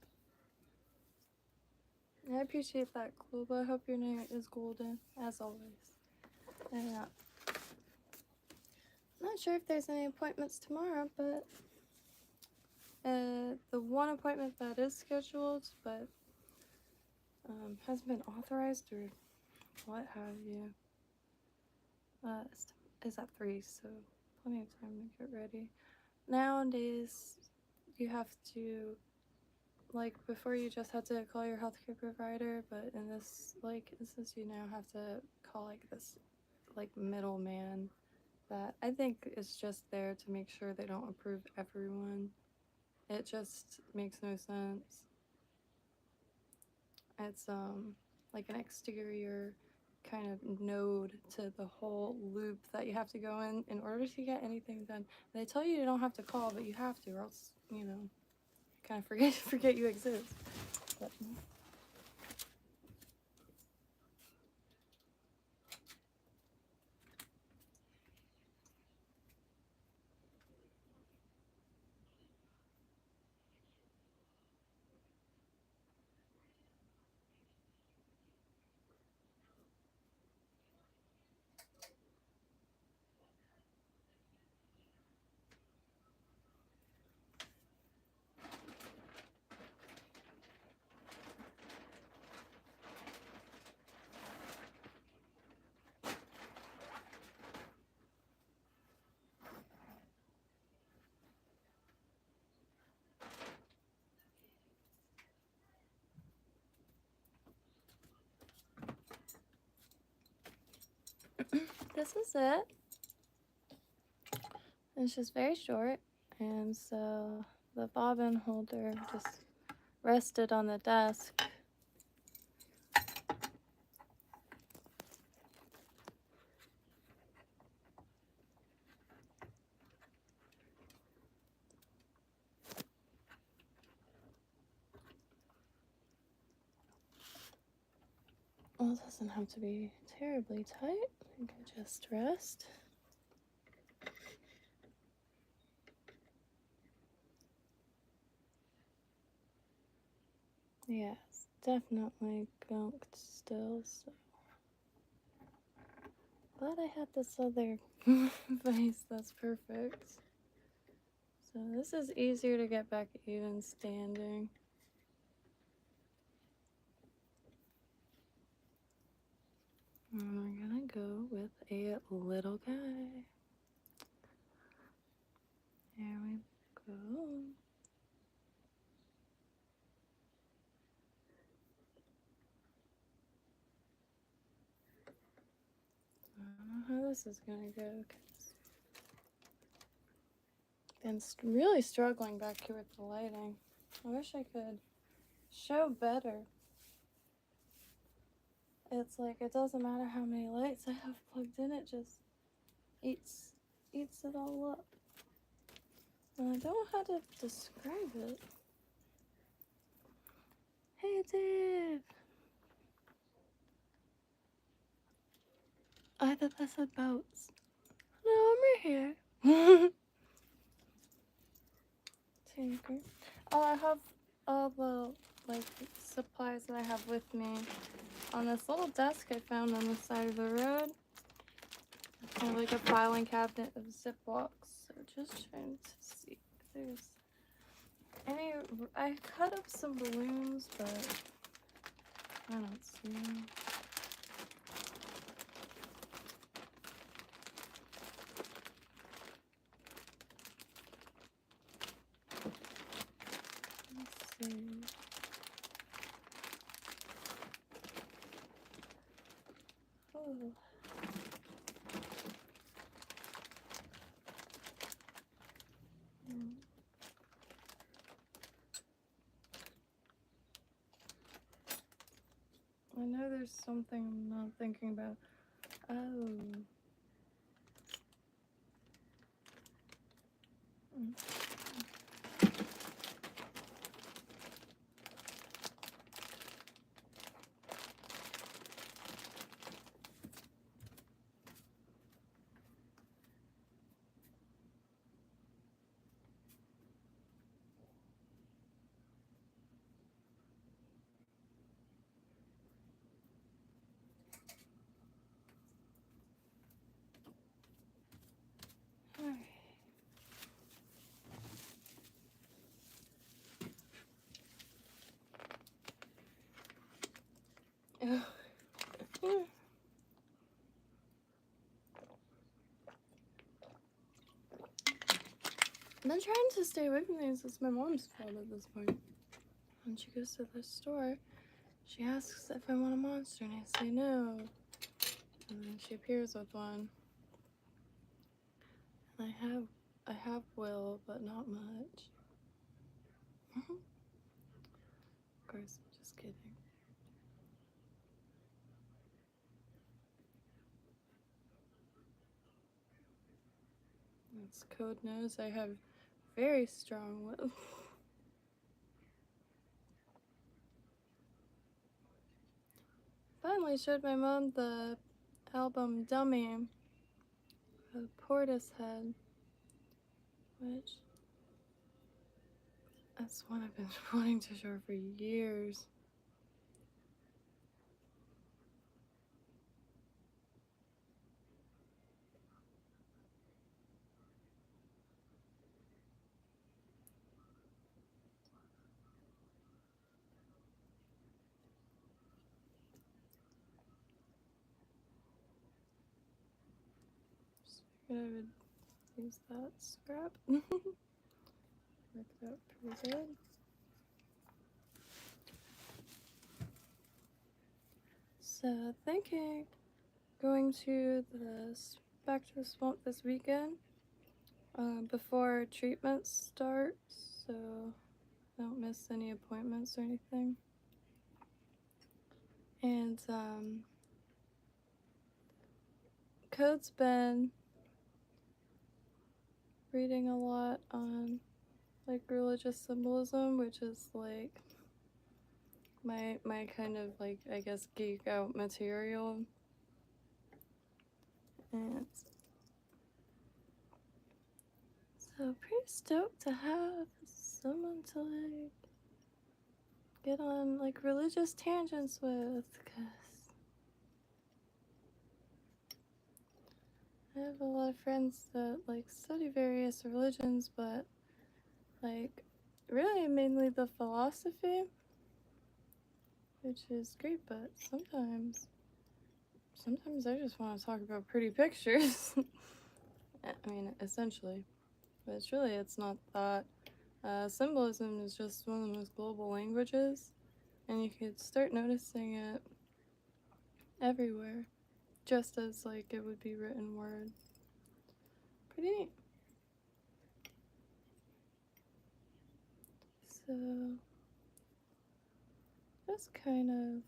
S1: I appreciate that, Kluba. I hope your night is golden, as always. And I'm not sure if there's any appointments tomorrow, but the one appointment that is scheduled, but hasn't been authorized or what have you, is at 3, so plenty of time to get ready. Nowadays, you have to, like, before you just had to call your healthcare provider, but in this, like, instance, you now have to call, like, this, like, middleman that I think is just there to make sure they don't approve everyone. It just makes no sense. It's, like an exterior kind of node to the whole loop that you have to go in order to get anything done. And they tell you don't have to call, but you have to, or else, you know, kind of forget you exist. But, this is it. It's just very short, and so the bobbin holder just rested on the desk. Well, it doesn't have to be terribly tight. You can just rest. Yes, definitely gunked still, so. Glad I had this other vise that's perfect. So this is easier to get back even standing. And we're gonna go with a little guy. There we go. I don't know how this is gonna go, because I've been really struggling back here with the lighting. I wish I could show better. It's like it doesn't matter how many lights I have plugged in, it just eats it all up. And I don't know how to describe it. Hey, Dave! I thought that said boats. No, I'm right here. Tinker. Oh, I have all the, like, supplies that I have with me on this little desk I found on the side of the road. Kind of like a filing cabinet of Ziplocs. So just trying to see if there's any. I cut up some balloons, but I don't see them. Oh. I know there's something I'm not thinking about. Oh. Alright. I've been trying to stay away from these. It's my mom's fault at this point. When she goes to the store, she asks if I want a monster, and I say no. And then she appears with one. And I have will, but not much. Of course, I'm just kidding. It's code knows I have very strong will. Finally showed my mom the album Dummy of Portishead, which that's one I've been wanting to show her for years. Just figured I would use that scrap. Worked out pretty good. So thinking going to back to the swamp this weekend before treatment starts, so I don't miss any appointments or anything. And Code's been reading a lot on like religious symbolism, which is like my kind of like, I guess, geek out material. And so pretty stoked to have someone to like get on like religious tangents with, because I have a lot of friends that like study various religions, but like really mainly the philosophy, which is great, but sometimes I just want to talk about pretty pictures. I mean, essentially, but it's not that. Symbolism is just one of the most global languages, and you could start noticing it everywhere, just as like it would be written word. Pretty neat. So just kind of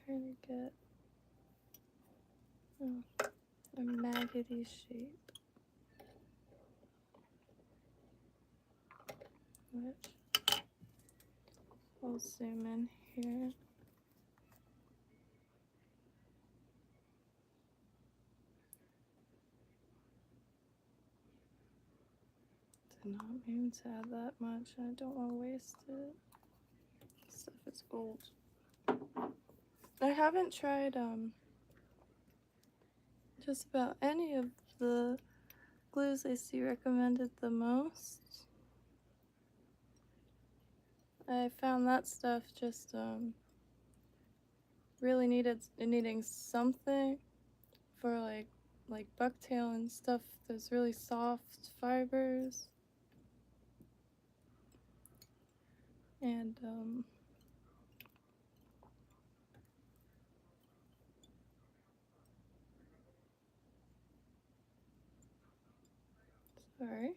S1: trying to get a maggoty shape, which I'll zoom in here. Did not mean to add that much, and I don't want to waste it. Stuff is gold. I haven't tried just about any of the glues I see recommended the most. I found that stuff just really needing something for like bucktail and stuff. There's really soft fibers, and Sorry.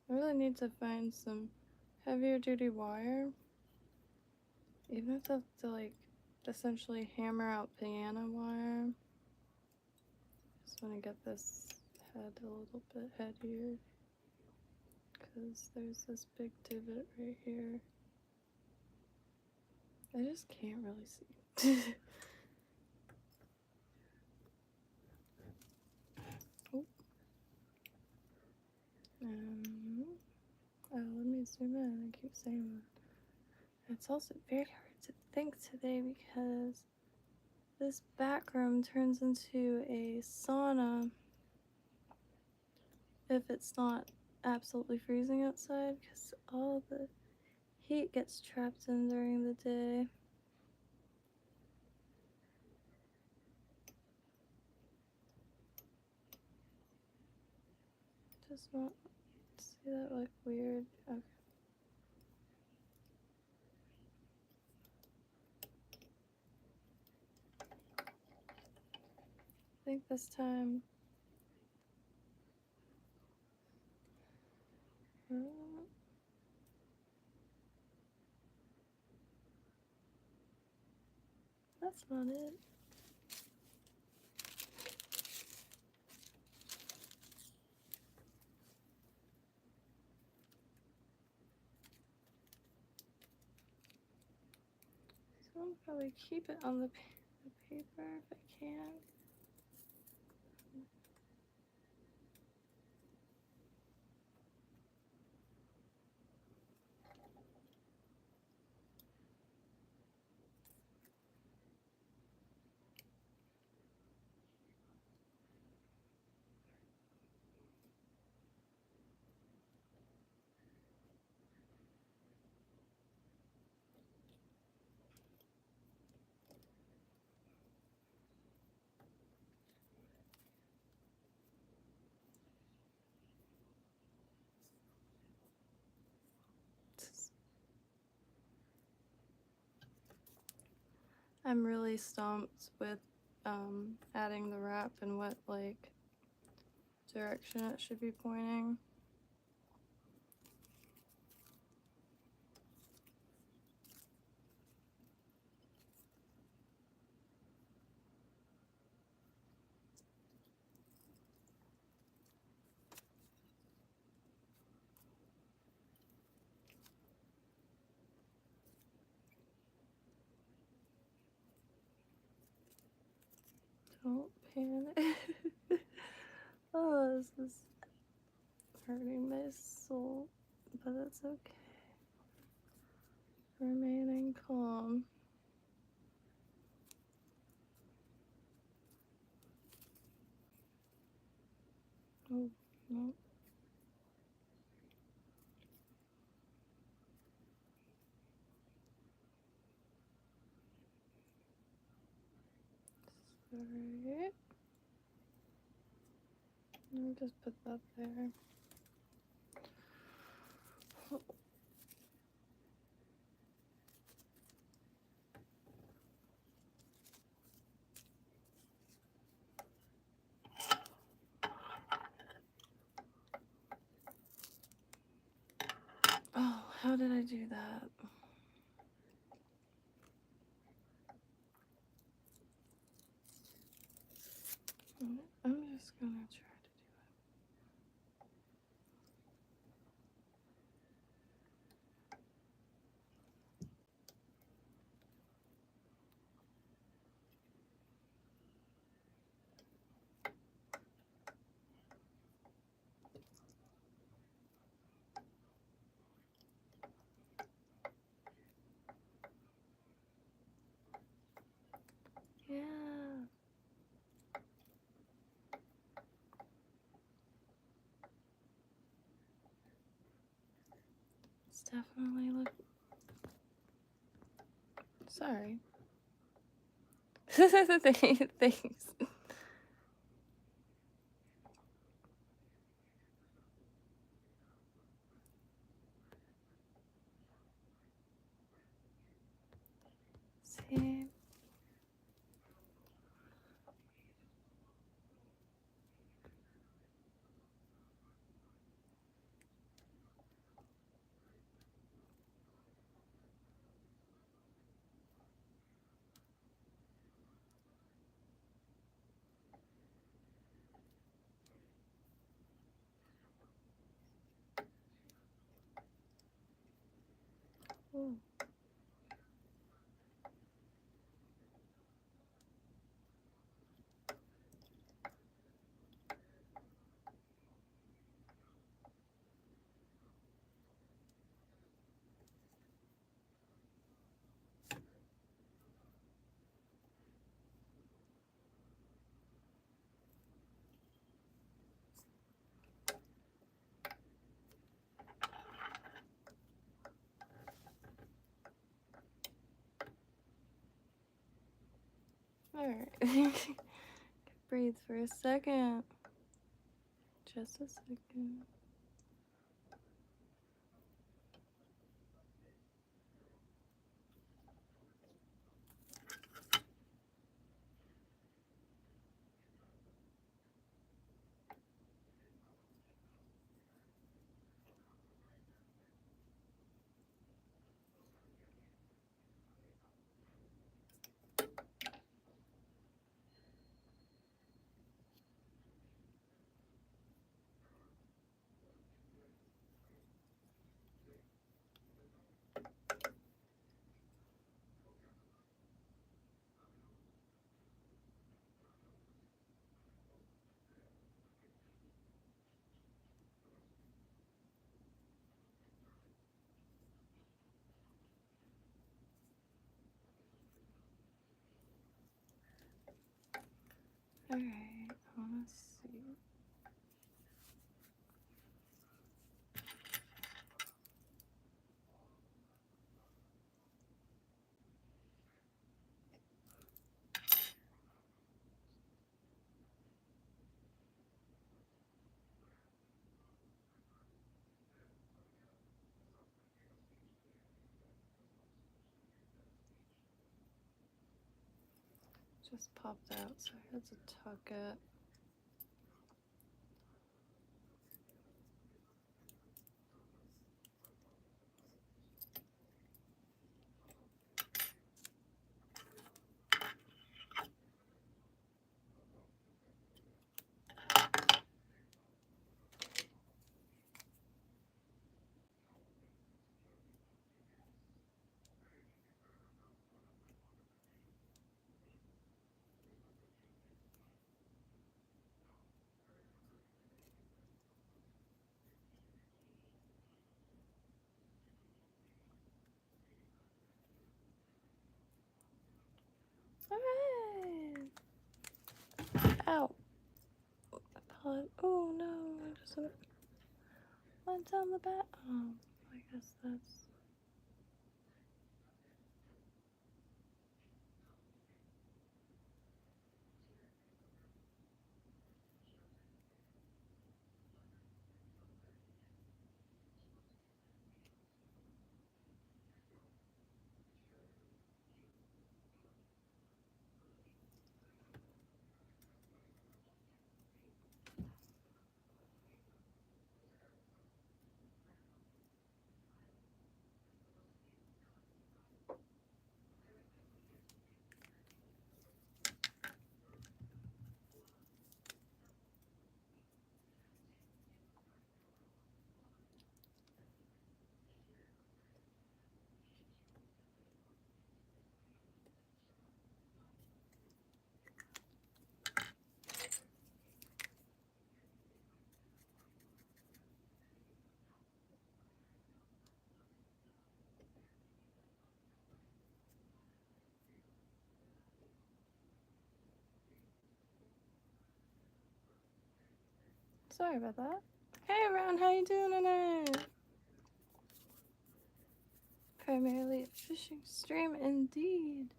S1: I really need to find some heavier duty wire. Even if I have to like essentially hammer out piano wire. Just want to get this head a little bit heavier. Because there's this big divot right here. I just can't really see. Oh. Oh, let me zoom in. I keep saying that. It's also very hard to think today because this back room turns into a sauna if it's not absolutely freezing outside because all the heat gets trapped in during the day. Just not see that look weird. Okay. I think this time. That's not it. So I'll probably keep it on the paper if I can. I'm really stumped with adding the wrap and what like direction it should be pointing. Don't panic. Oh, this is hurting my soul, but it's okay. Remaining calm. Oh, no. Sorry. I'll just put that there. Oh, how did I do that? I'm just gonna try to do it. Yeah. It's definitely look. Sorry. Thanks. Alright. Breathe for a second. Just a second. Alright, I wanna see. Just popped out, so I had to tuck it. Alright! Ow! Oh no, I just went down the back. Oh, I guess that's. Sorry about that. Hey, Ron, how you doing tonight? Primarily a fishing stream, indeed.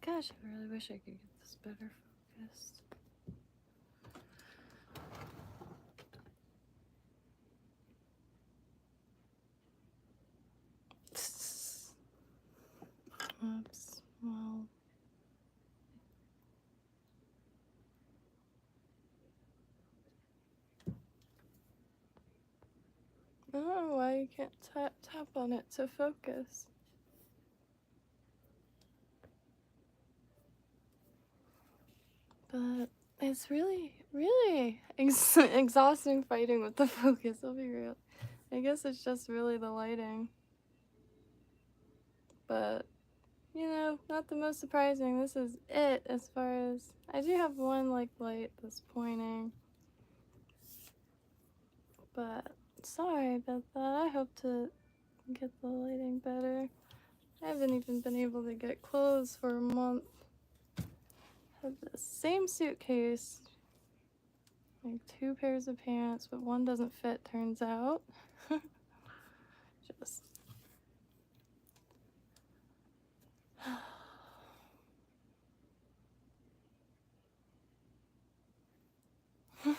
S1: Gosh, I really wish I could get this better focused. Oops. Well. I don't know why you can't tap on it to focus. But it's really, really exhausting fighting with the focus, I'll be real. I guess it's just really the lighting. But, you know, not the most surprising. This is it as far as... I do have one, like, light that's pointing. But, sorry about that. I hope to get the lighting better. I haven't even been able to get clothes for a month. I have the same suitcase. Like 2 pairs of pants, but one doesn't fit, turns out. Just... So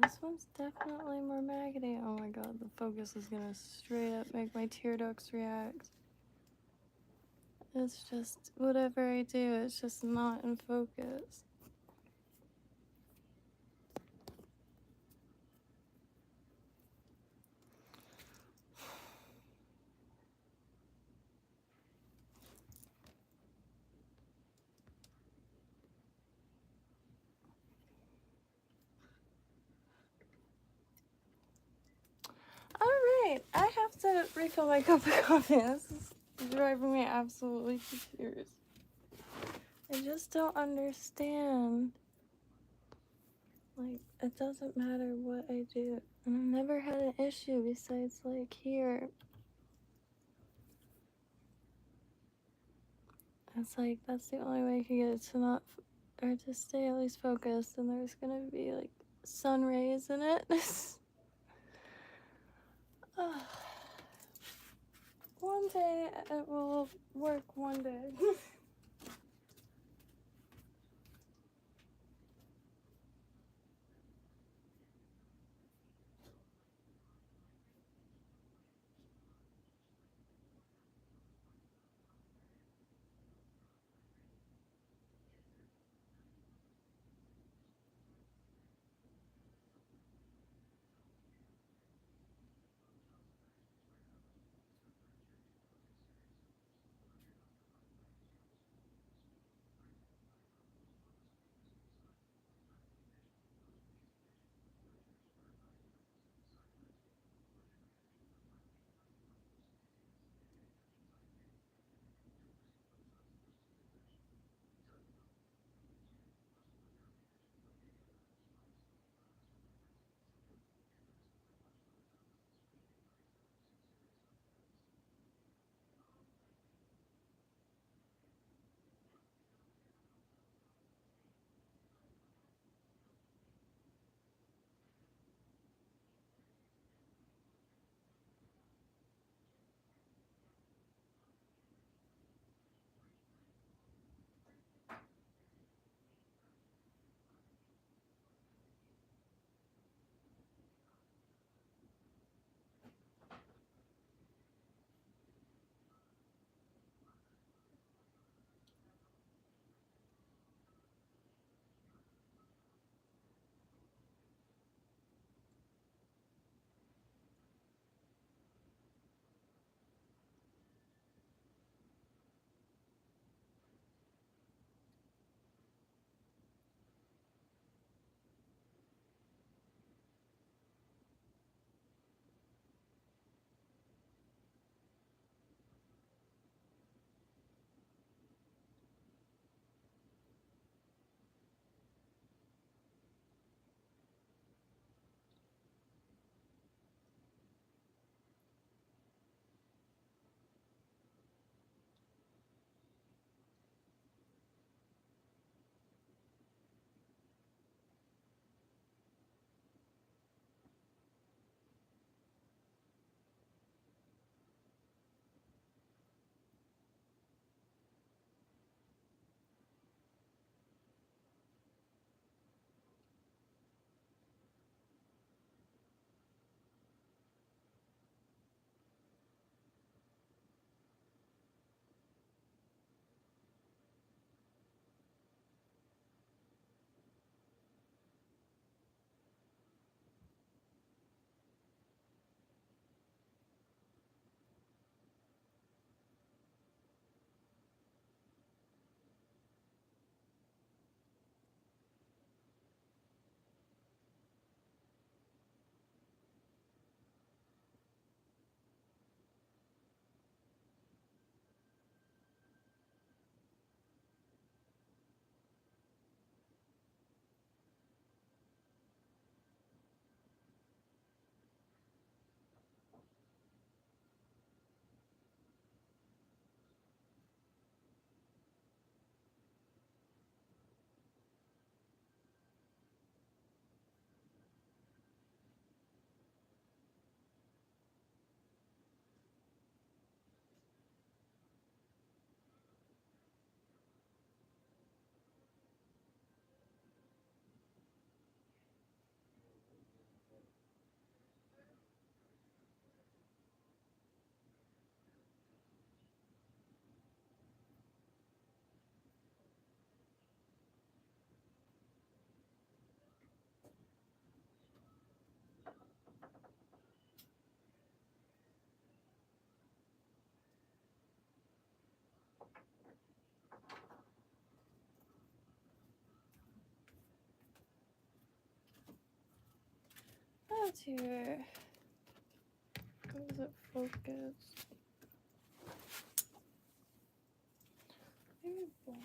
S1: this one's definitely more maggoty. Oh my god, the focus is gonna straight up make my tear ducts react. It's just, whatever I do, it's just not in focus. Alright, I have to refill my cup of coffee. This is driving me absolutely to tears. I just don't understand. Like, it doesn't matter what I do. And I've never had an issue besides, like, here. It's like, that's the only way I can get it to not, or to stay at least focused, and there's gonna be, like, sun rays in it. One day it will work, one day. got here? How does it focus? Maybe water.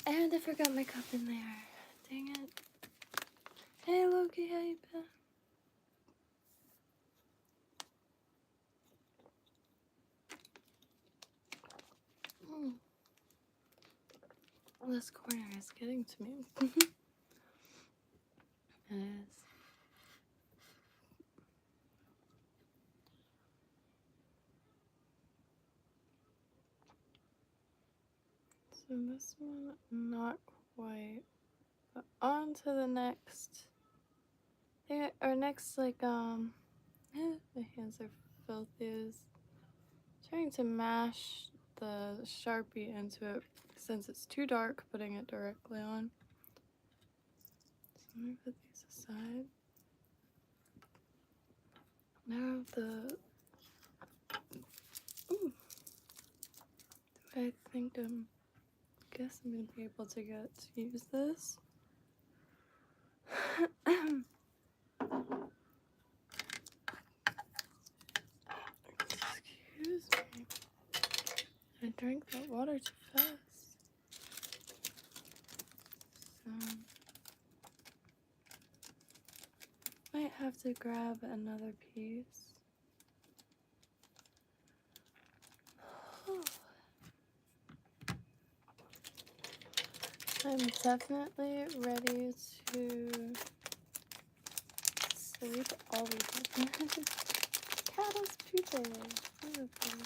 S1: And I forgot my cup in there. Dang it. Hey Loki, how you been? This corner is getting to me. It is. So this one, not quite. But on to the next. Our next, like, my hands are filthy. Trying to mash the Sharpie into it since it's too dark, putting it directly on. So let me put these aside. Now I think guess I'm gonna be able to get to use this. Excuse me. I drank that water too fast. So might have to grab another piece. I'm definitely ready to sleep all weekend. Cat is pooping. Wonderful.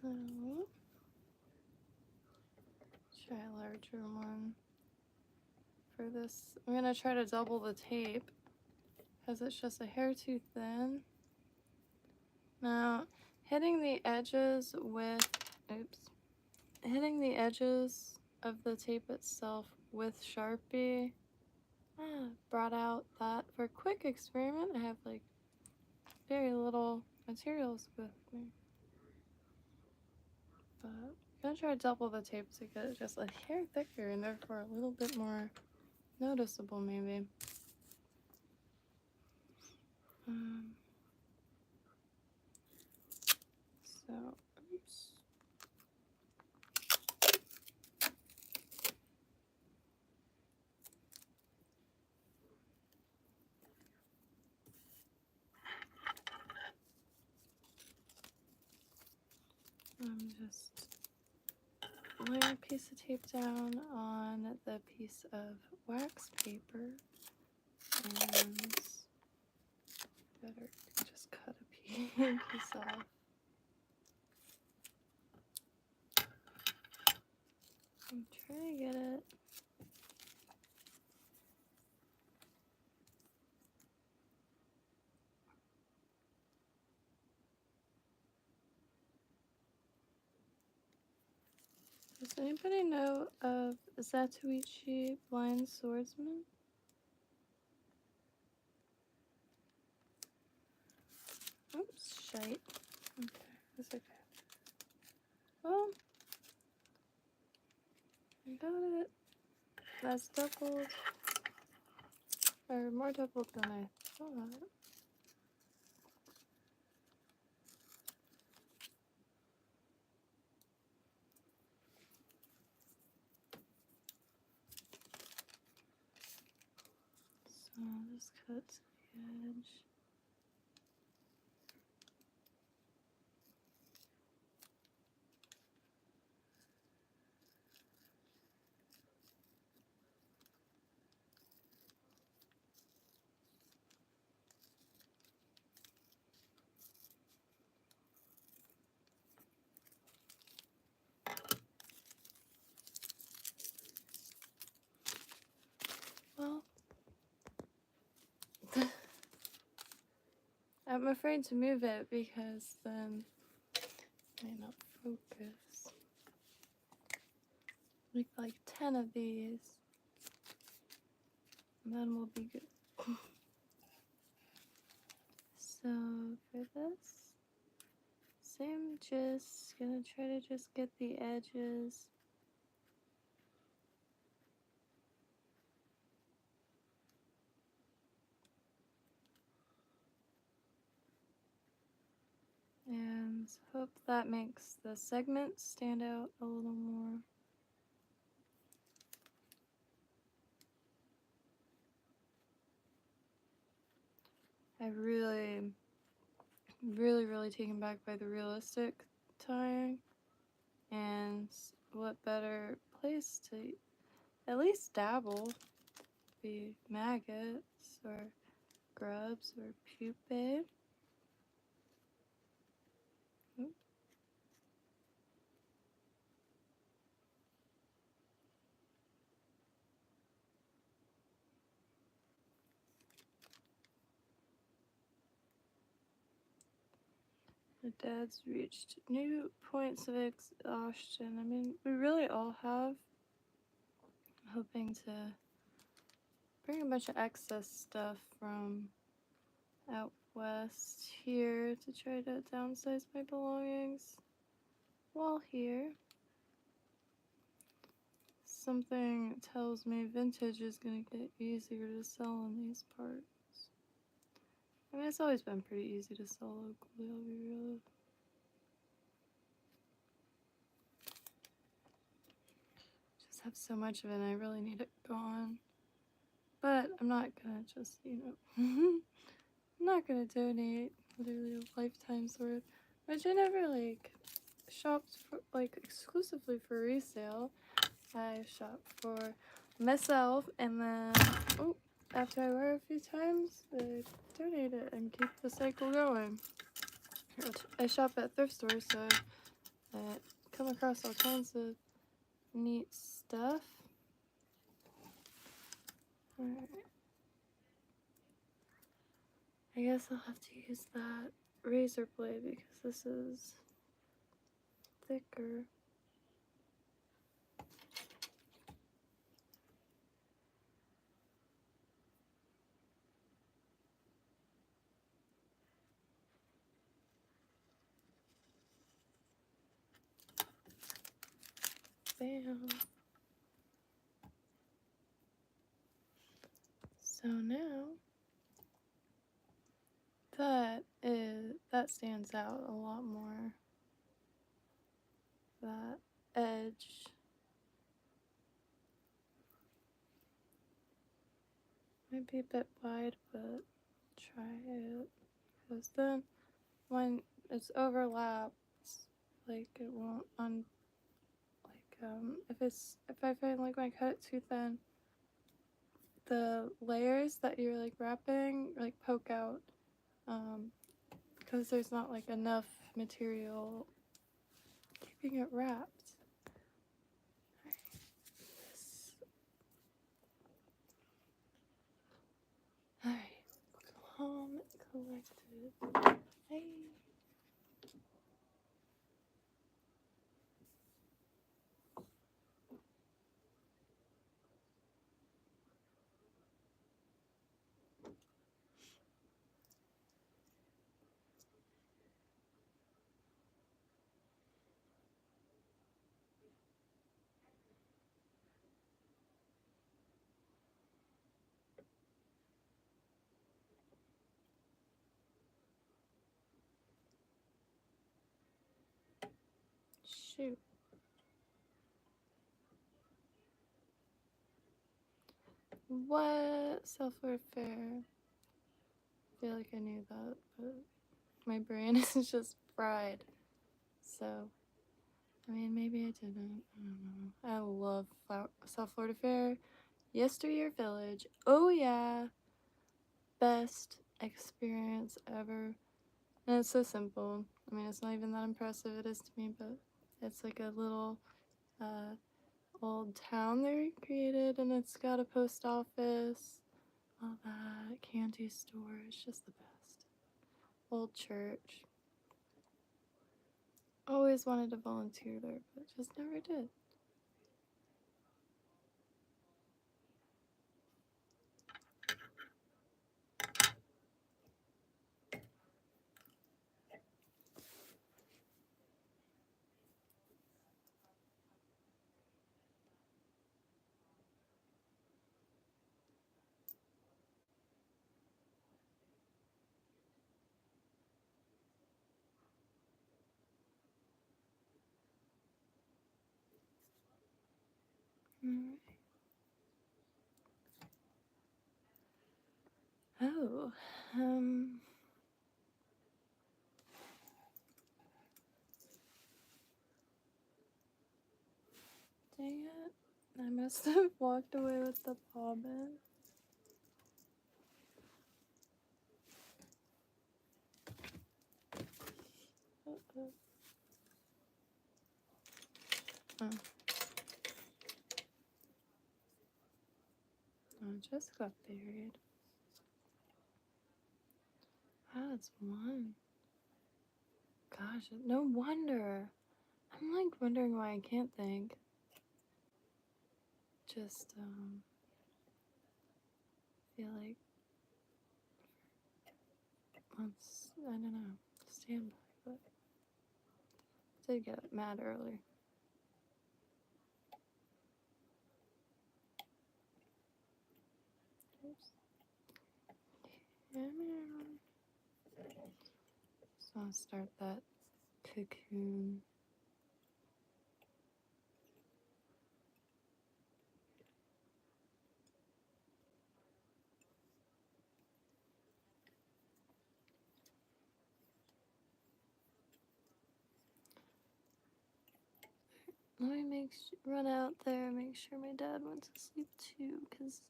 S1: So, try a larger one. For this, I'm gonna try to double the tape because it's just a hair too thin. Now, hitting the edges of the tape itself with Sharpie brought out that for a quick experiment, I have like very little materials with me. But I'm gonna try to double the tape to get it just a hair thicker and therefore a little bit more noticeable maybe. So, oops. I'm just laying a piece of tape down on the piece of wax paper and better just cut a piece off. I'm trying to get it. Does anybody know of Zatoichi Blind Swordsman? Oops, shite. Okay, that's okay. Well, I got it. That's doubled. Or more doubled than I thought. So I'll just cut to the edge. Well, I'm afraid to move it because then it may not focus. Make like 10 of these, and then we'll be good. So for this, same gist, gonna try to just get the edges. And hope that makes the segments stand out a little more. I really taken back by the realistic tying, and what better place to at least dabble, be maggots or grubs or pupae. Oop. The dad's reached new points of exhaustion. I mean, we really all have. Hoping to bring a bunch of excess stuff from out west here to try to downsize my belongings while here. Something tells me vintage is gonna get easier to sell in these parts. I mean, it's always been pretty easy to sell locally, I'll be real. Just have so much of it and I really need it gone. But I'm not gonna just, I'm not gonna donate literally a lifetime's worth, which I never like shopped for, like exclusively for resale. I shop for myself, and then after I wear it a few times, I donate it and keep the cycle going. I shop at thrift stores, so I come across all kinds of neat stuff. Alright. I guess I'll have to use that razor blade because this is thicker. Bam. So now that stands out a lot more. That edge might be a bit wide, but try it. Because then when it's overlapped, like it won't if I find like when I cut it too thin, the layers that you're like wrapping like poke out, because there's not like enough material keeping it wrapped. Alright, calm, collected. Hey. Shoot. What? Self-worth fair. I feel like I knew that, but my brain is just fried. So, I mean, maybe I didn't. I don't know. I love South Florida Fair. Yesteryear Village. Oh yeah. Best experience ever. And it's so simple. I mean, it's not even that impressive. It is to me, but it's like a little old town they recreated, and it's got a post office, all that, candy store. It's just the best. old church. Always wanted to volunteer there, but just never did. Alright. Oh, dang it. I must have walked away with the bobbin. Uh-oh. Oh. Oh, it just got buried. Ah, it's one. Gosh, no wonder. I'm like wondering why I can't think. Just, feel like once, I don't know, standby, but I did get mad earlier. Oops. So I'll start that cocoon. Let me run out there and make sure my dad went to sleep too, because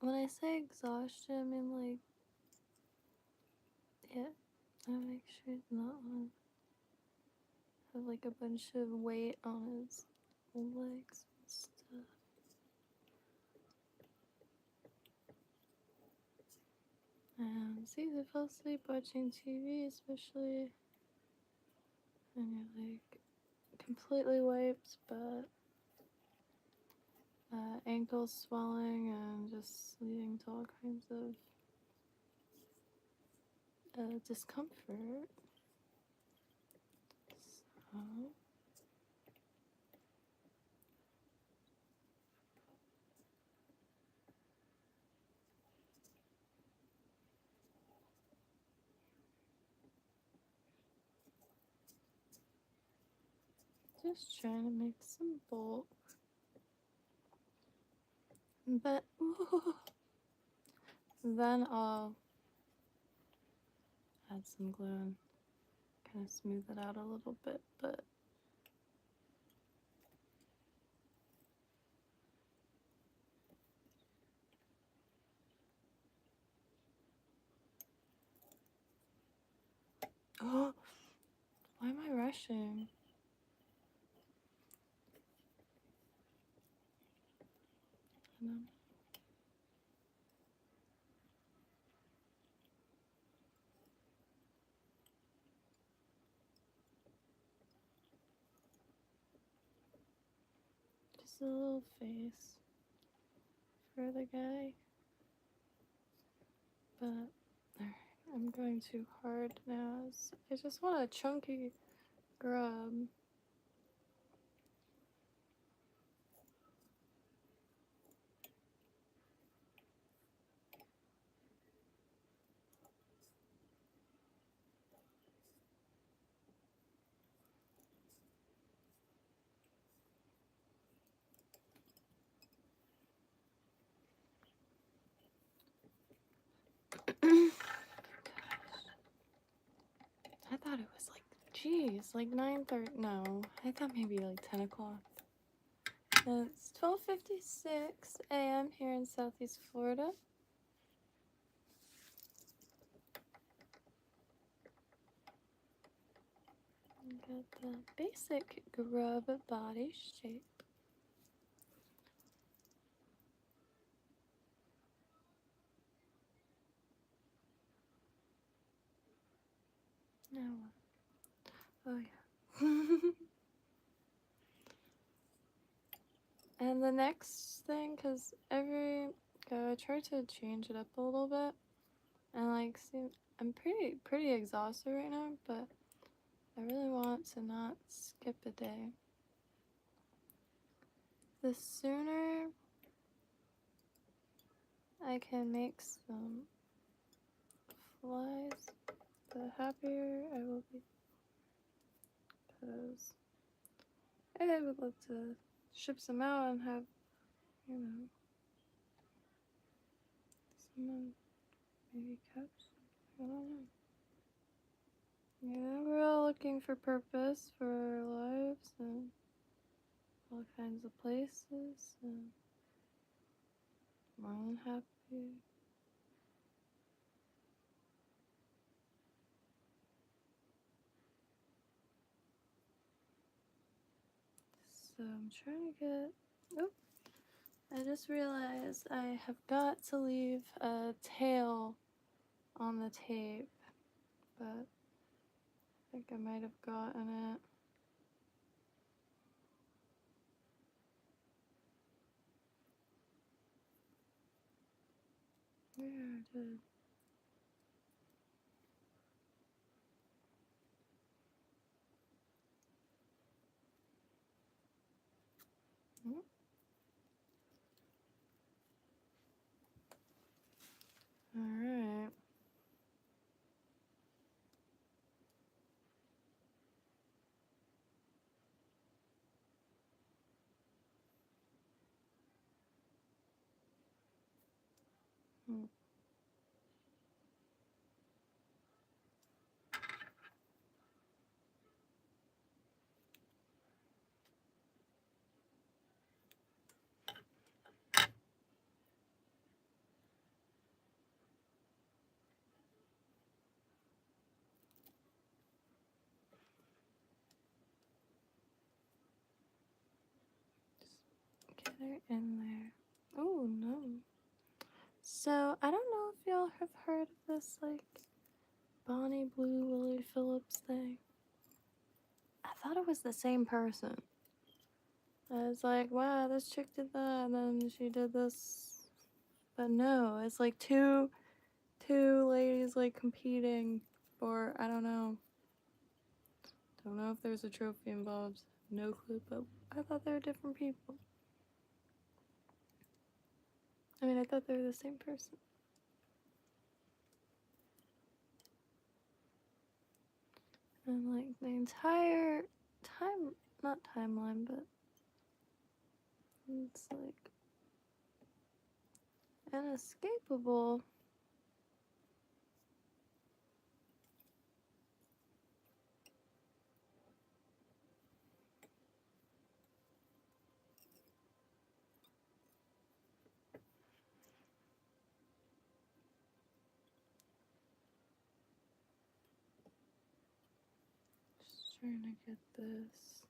S1: when I say exhaustion, I mean like, yeah, I make sure he's not on, have like a bunch of weight on his legs and stuff. It's easy to fall asleep watching TV, especially when you're like completely wiped, but ankles swelling and just leading to all kinds of discomfort. So just trying to make some bulk. But then I'll add some glue and kind of smooth it out a little bit, but oh, why am I rushing? I don't know. Just a little face for the guy. But alright, I'm going too hard now. I just want a chunky grub. I thought it was like, geez, like 9:30. No, I thought maybe like 10 o'clock. It's 12:56 a.m. here in Southeast Florida. Got the basic grub body shape. Now what? Oh yeah. And the next thing, cause I try to change it up a little bit, and like, see, I'm pretty exhausted right now, but I really want to not skip a day. The sooner I can make some flies, the happier I will be. Because I would love to ship some out and have, you know, someone maybe catch. I don't know. Yeah, we're all looking for purpose for our lives and all kinds of places, and more than happy. So I'm trying to get. Oh, I just realized I have got to leave a tail on the tape, but I think I might have gotten it. Yeah, I did. Mm. All right. Mm. Get her in there. Oh no. So I don't know if y'all have heard of this like Bonnie Blue Willie Phillips thing. I thought it was the same person. I was like, wow, this chick did that, and then she did this. But no, it's like two ladies like competing for, I don't know. Don't know if there's a trophy involved. No clue, but I thought they were different people. I mean, I thought they were the same person. And like the entire not timeline, but it's like inescapable. Just trying to get this.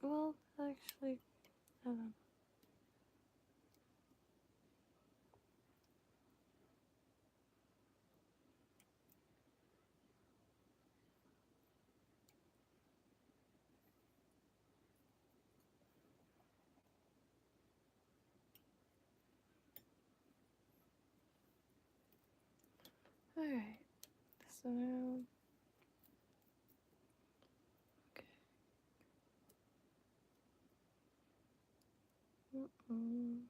S1: Well, actually, I don't know. Alright, so now. Okay.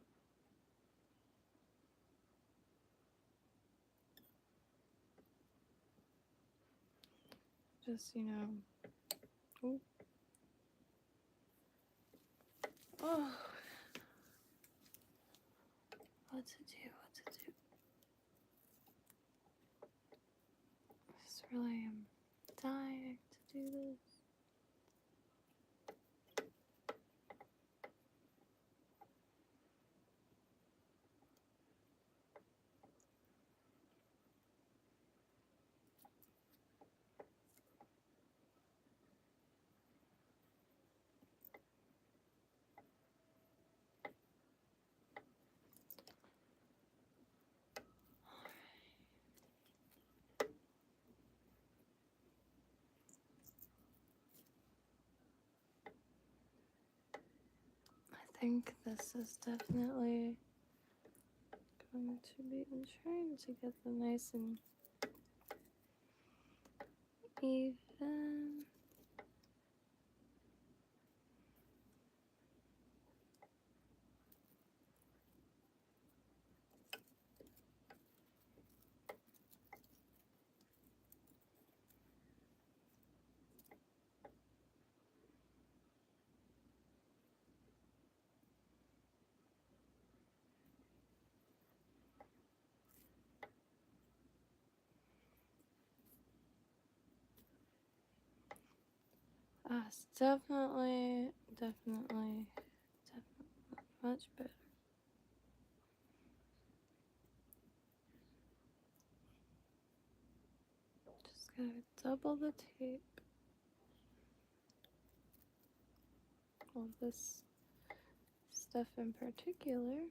S1: Just, you know. Ooh. Oh. What to do, I just really am dying to do this. I think this is definitely going to be, I'm trying to get them nice and even. It's definitely much better. Just gotta double the tape. All this stuff in particular.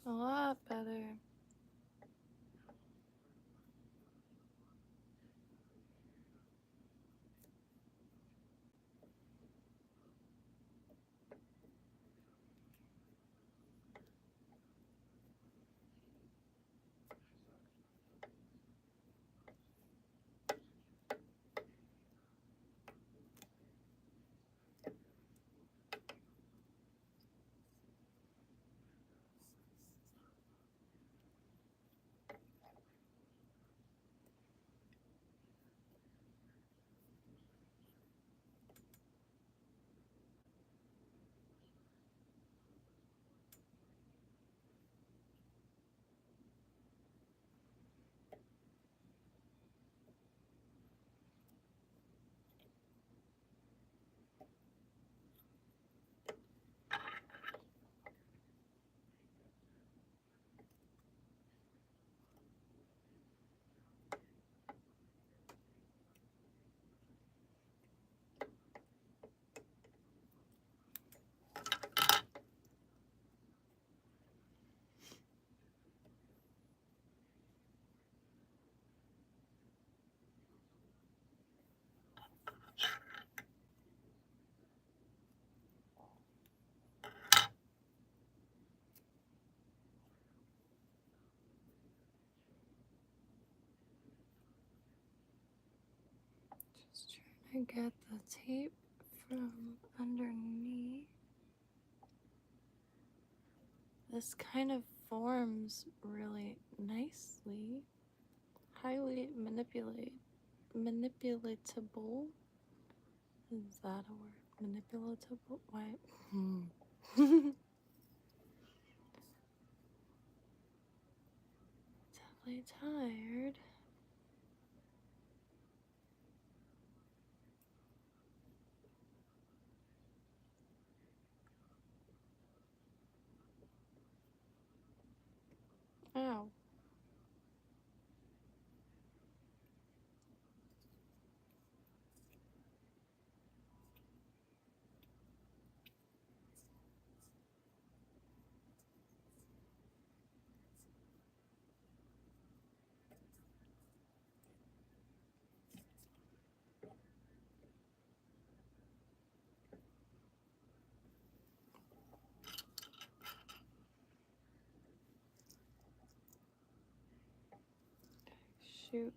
S1: A lot better. Just trying to get the tape from underneath. This kind of forms really nicely. Highly manipulatable. Is that a word? Manipulatable? Why? Definitely tired. Ow. shoot.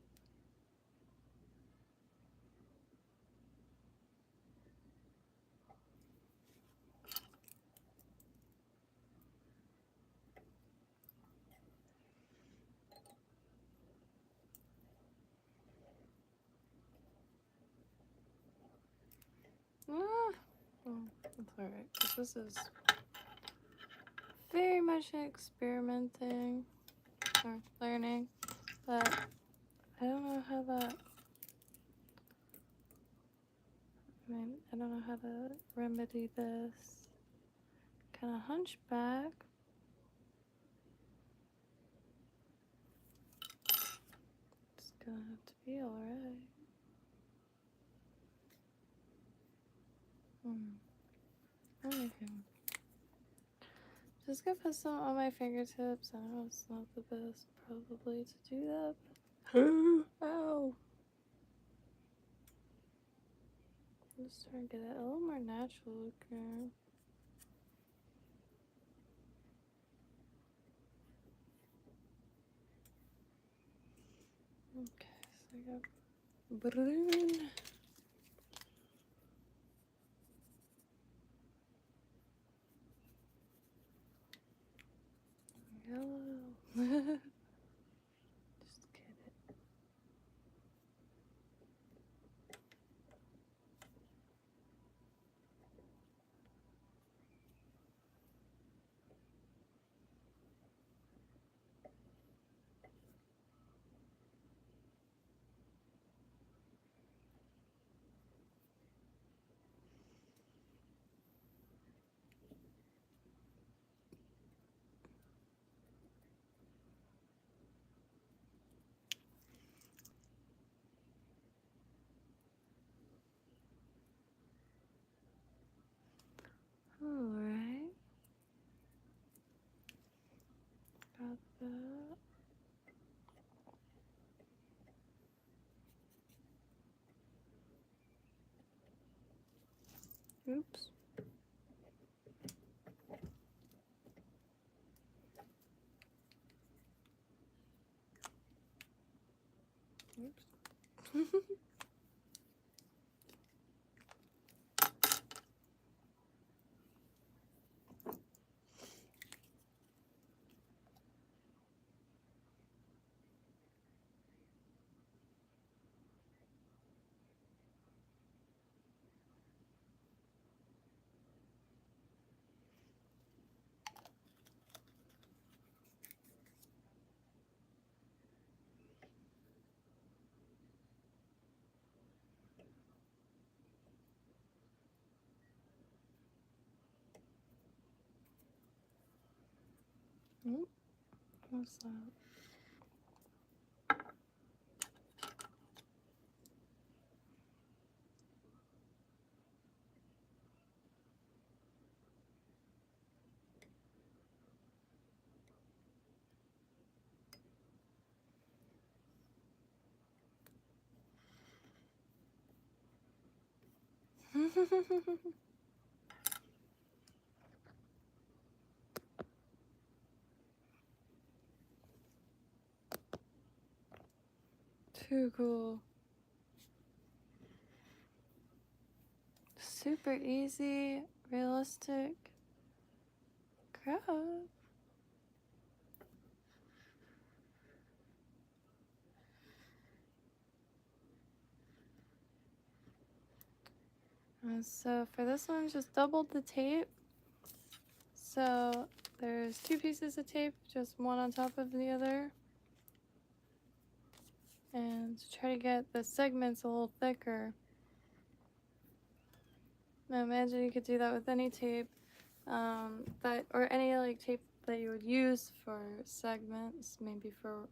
S1: Ah, well, that's alright, because this is very much experimenting or learning, but I don't know how that, I don't know how to remedy this kind of hunchback. It's gonna have to be alright. Okay. Just gonna put some on my fingertips. I know it's not the best probably to do that, but ow. I'm just trying to get it a little more natural looking. Okay, so I got balloon. Yellow. Just get it. Alright. Got that. Oops. Oops. Oop. What's that? Too cool. Super easy, realistic craft. So for this one, just doubled the tape. So there's two pieces of tape, just one on top of the other. And to try to get the segments a little thicker. Now imagine you could do that with any tape, or any like tape that you would use for segments, maybe for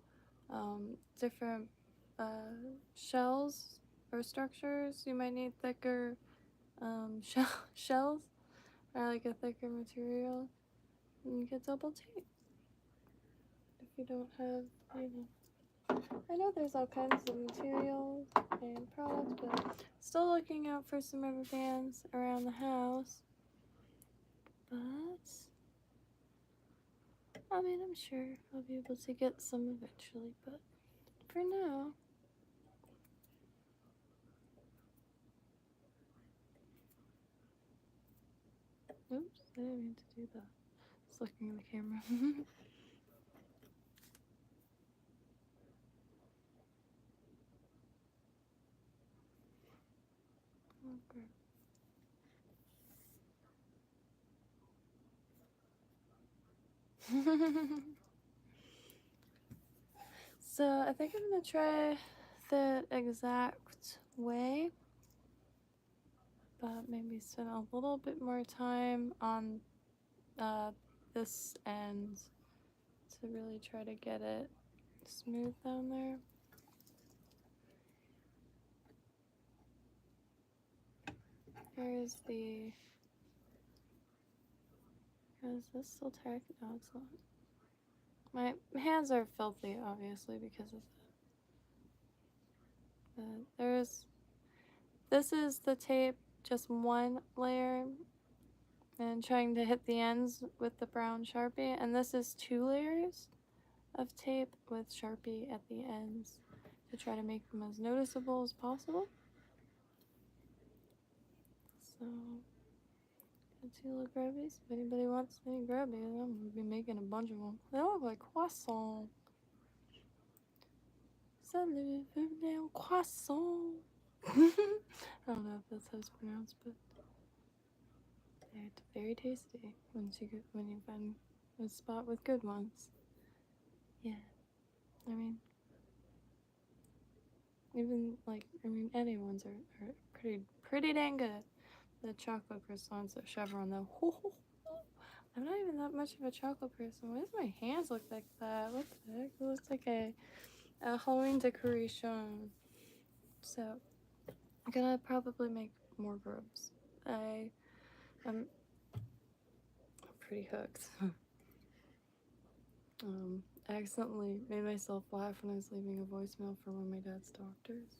S1: different shells or structures. You might need thicker shells or like a thicker material. And you get double tape if you don't have, I know there's all kinds of materials and products, but still looking out for some rubber bands around the house. But I'm sure I'll be able to get some eventually, but for now. Oops, I didn't mean to do that. Just looking at the camera. Okay. So I think I'm gonna try the exact way, but maybe spend a little bit more time on this end to really try to get it smooth down there. Here's the... Is this still tacky? No, it's not. My hands are filthy, obviously, because of that. But there's... This is the tape, just one layer, and trying to hit the ends with the brown Sharpie. And this is 2 layers of tape with Sharpie at the ends to try to make them as noticeable as possible. So, got 2 little grubbies. If anybody wants any grubbies, I'm gonna be making a bunch of them. They look like croissant. Salut, bienvenue au croissant. I don't know if that's how it's pronounced, but they're very tasty when you find a spot with good ones. Yeah, I mean, even like any ones are pretty dang good. The chocolate croissants at Chevron though. I'm not even that much of a chocolate person. Why does my hands look like that? What the heck? It looks like a Halloween decoration. So I'm gonna probably make more grubs. I'm pretty hooked. I accidentally made myself laugh when I was leaving a voicemail for one of my dad's doctors.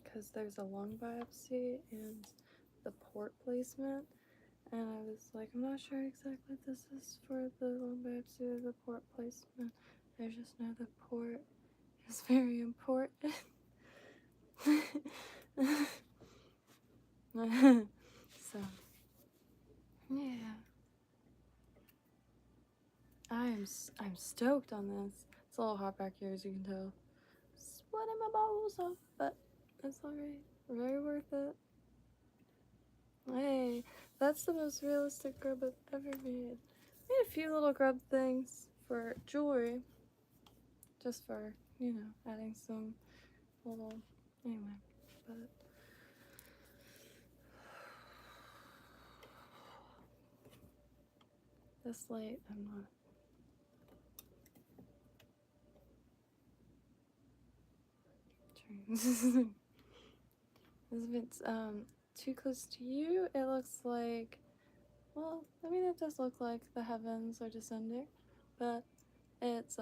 S1: Because there's a lung biopsy and the port placement, and I was like, I'm not sure exactly if this is for the lung biopsy or the port placement. I just know the port is very important. So, yeah. I'm stoked on this. It's a little hot back here, as you can tell. Sweating my balls off, but it's alright. Very worth it. Hey, that's the most realistic grub I've ever made. I made a few little grub things for jewelry. Just for, you know, adding some little... Anyway, but... This light, I'm not... If it's too close to you, it looks like, well, I mean, it does look like the heavens are descending, but it's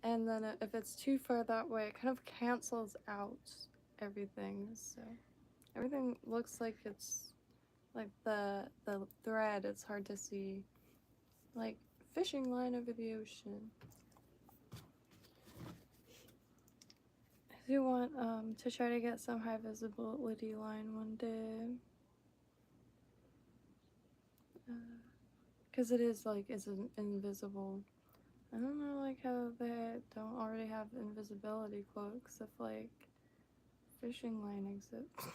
S1: and then if it's too far that way, it kind of cancels out everything. So everything looks like it's like the thread. It's hard to see, like fishing line over the ocean. I do want to try to get some high visibility line one day, because it is like it's invisible. I don't know like how they don't already have invisibility cloaks if like fishing line exits.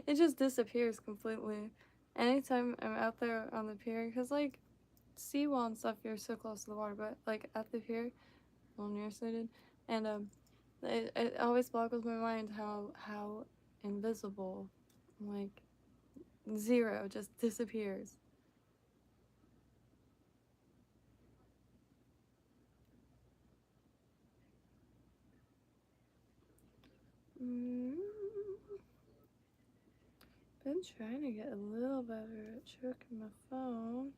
S1: It just disappears completely anytime I'm out there on the pier, because like seawall and stuff, you're so close to the water, but like at the pier, well, nearsighted, and it always boggles my mind how invisible, like zero just disappears. Been trying to get a little better at choking my phone.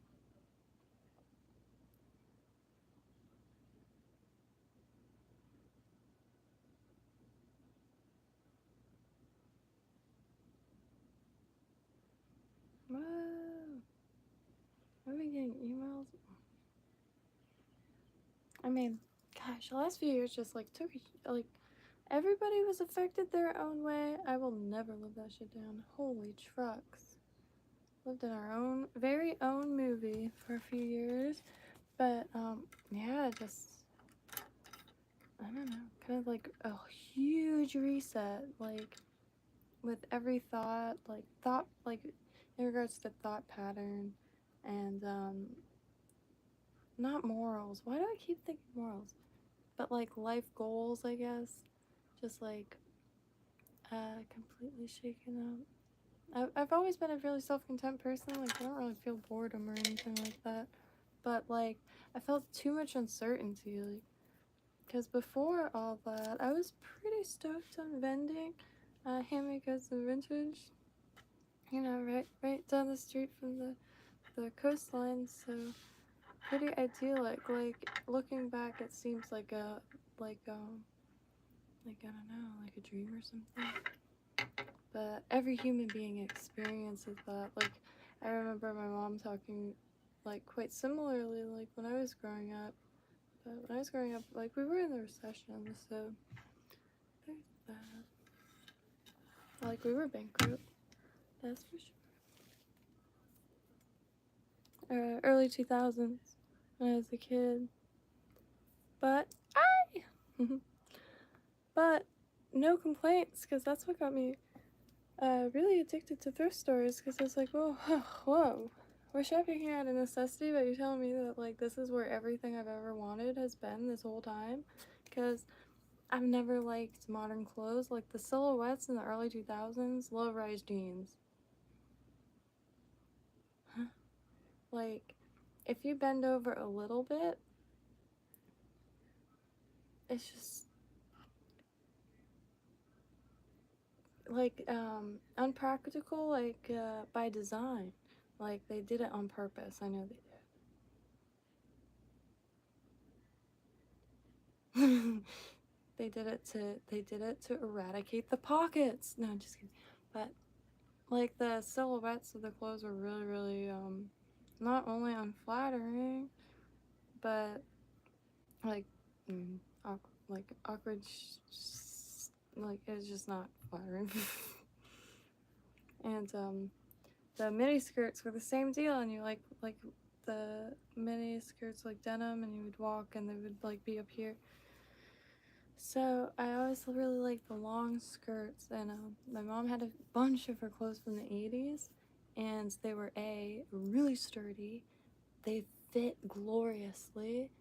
S1: Whoa. Are we getting emails? I mean, God, gosh, the last few years just like took like everybody was affected their own way. I will never live that shit down. Holy trucks. Lived in our own very own movie for a few years. But yeah, just I don't know, kind of like a huge reset, like with every thought, like in regards to thought pattern and not morals. Why do I keep thinking morals? But like life goals, I guess. Just like completely shaken up. I've always been a really self-content person. Like I don't really feel boredom or anything like that. But like I felt too much uncertainty. Like because before all that, I was pretty stoked on vending handmade goods and vintage. You know, right down the street from the coastline. So pretty idyllic. Like looking back, it seems like like I don't know, like a dream or something. But every human being experiences that. Like I remember my mom talking like quite similarly like when I was growing up. But when I was growing up, like we were in the recession, so there's that. Like we were bankrupt, that's for sure. Early 2000s when I was a kid. But but no complaints, because that's what got me really addicted to thrift stores, because I was like, whoa, whoa, we're shopping here at a necessity, but you're telling me that like this is where everything I've ever wanted has been this whole time? Because I've never liked modern clothes. Like the silhouettes in the early 2000s, low-rise jeans. Like, if you bend over a little bit, it's just like unpractical, like by design. Like they did it on purpose. I know they did. They did it to eradicate the pockets. No, I'm just kidding. But like the silhouettes of the clothes were really not only unflattering, but like like awkward like it's just not flattering. And the mini skirts were the same deal, and you like the mini skirts like denim, and you would walk and they would like be up here. So I always really liked the long skirts, and my mom had a bunch of her clothes from the 80s, and they were really sturdy, they fit gloriously,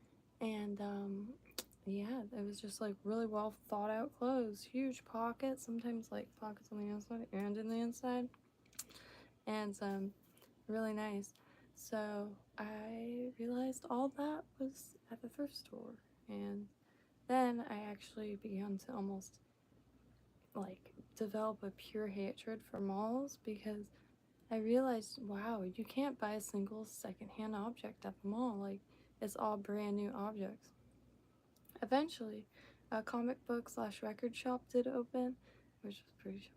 S1: and yeah, it was just like really well thought out clothes, huge pockets, sometimes like pockets on the outside and in the inside, and really nice. So I realized all that was at the thrift store, and then I actually began to almost like develop a pure hatred for malls, because I realized, wow, you can't buy a single secondhand object at the mall. Like it's all brand new objects. Eventually, a comic book / record shop did open, which was pretty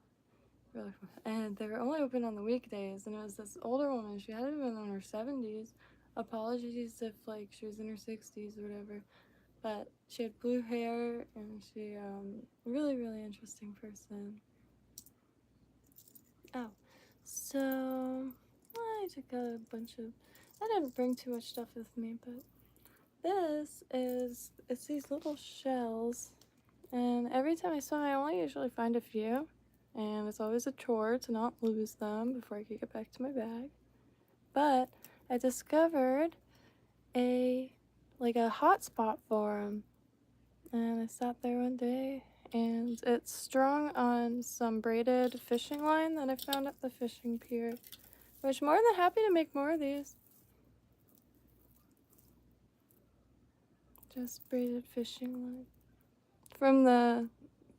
S1: really fun. And they were only open on the weekdays, and it was this older woman. She had to have been in her 70s. Apologies if like she was in her 60s or whatever. But she had blue hair, and she really interesting person. Oh, so I took a bunch of. I didn't bring too much stuff with me, but it's these little shells, and every time I swim, I only usually find a few, and it's always a chore to not lose them before I can get back to my bag. But I discovered a hotspot for them, and I sat there one day, and it's strung on some braided fishing line that I found at the fishing pier, which more than happy to make more of these. Just braided fishing line from the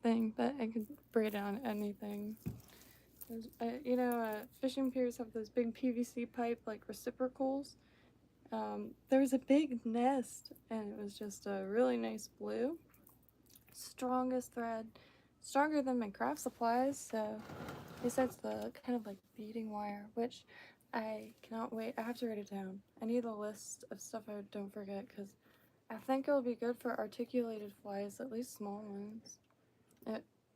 S1: thing, but I could braid on anything. You know, fishing piers have those big PVC pipe like reciprocals. There was a big nest, and it was just a really nice blue. Strongest thread, stronger than my craft supplies. So besides the kind of like beading wire, which I cannot wait. I have to write it down. I need a list of stuff I don't forget, because I think it'll be good for articulated flies, at least small ones.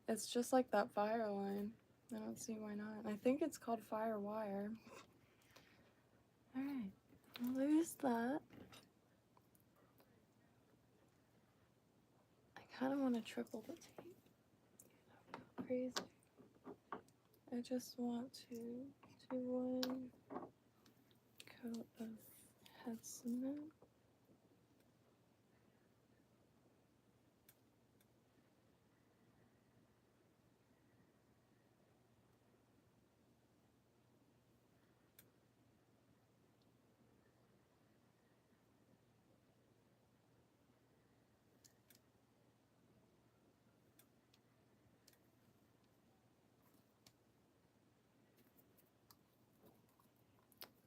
S1: It's just like that fire line. I don't see why not. I think it's called Firewire. Alright, there's that. I kind of want to triple the tape. Crazy. I just want to do one coat of head cement.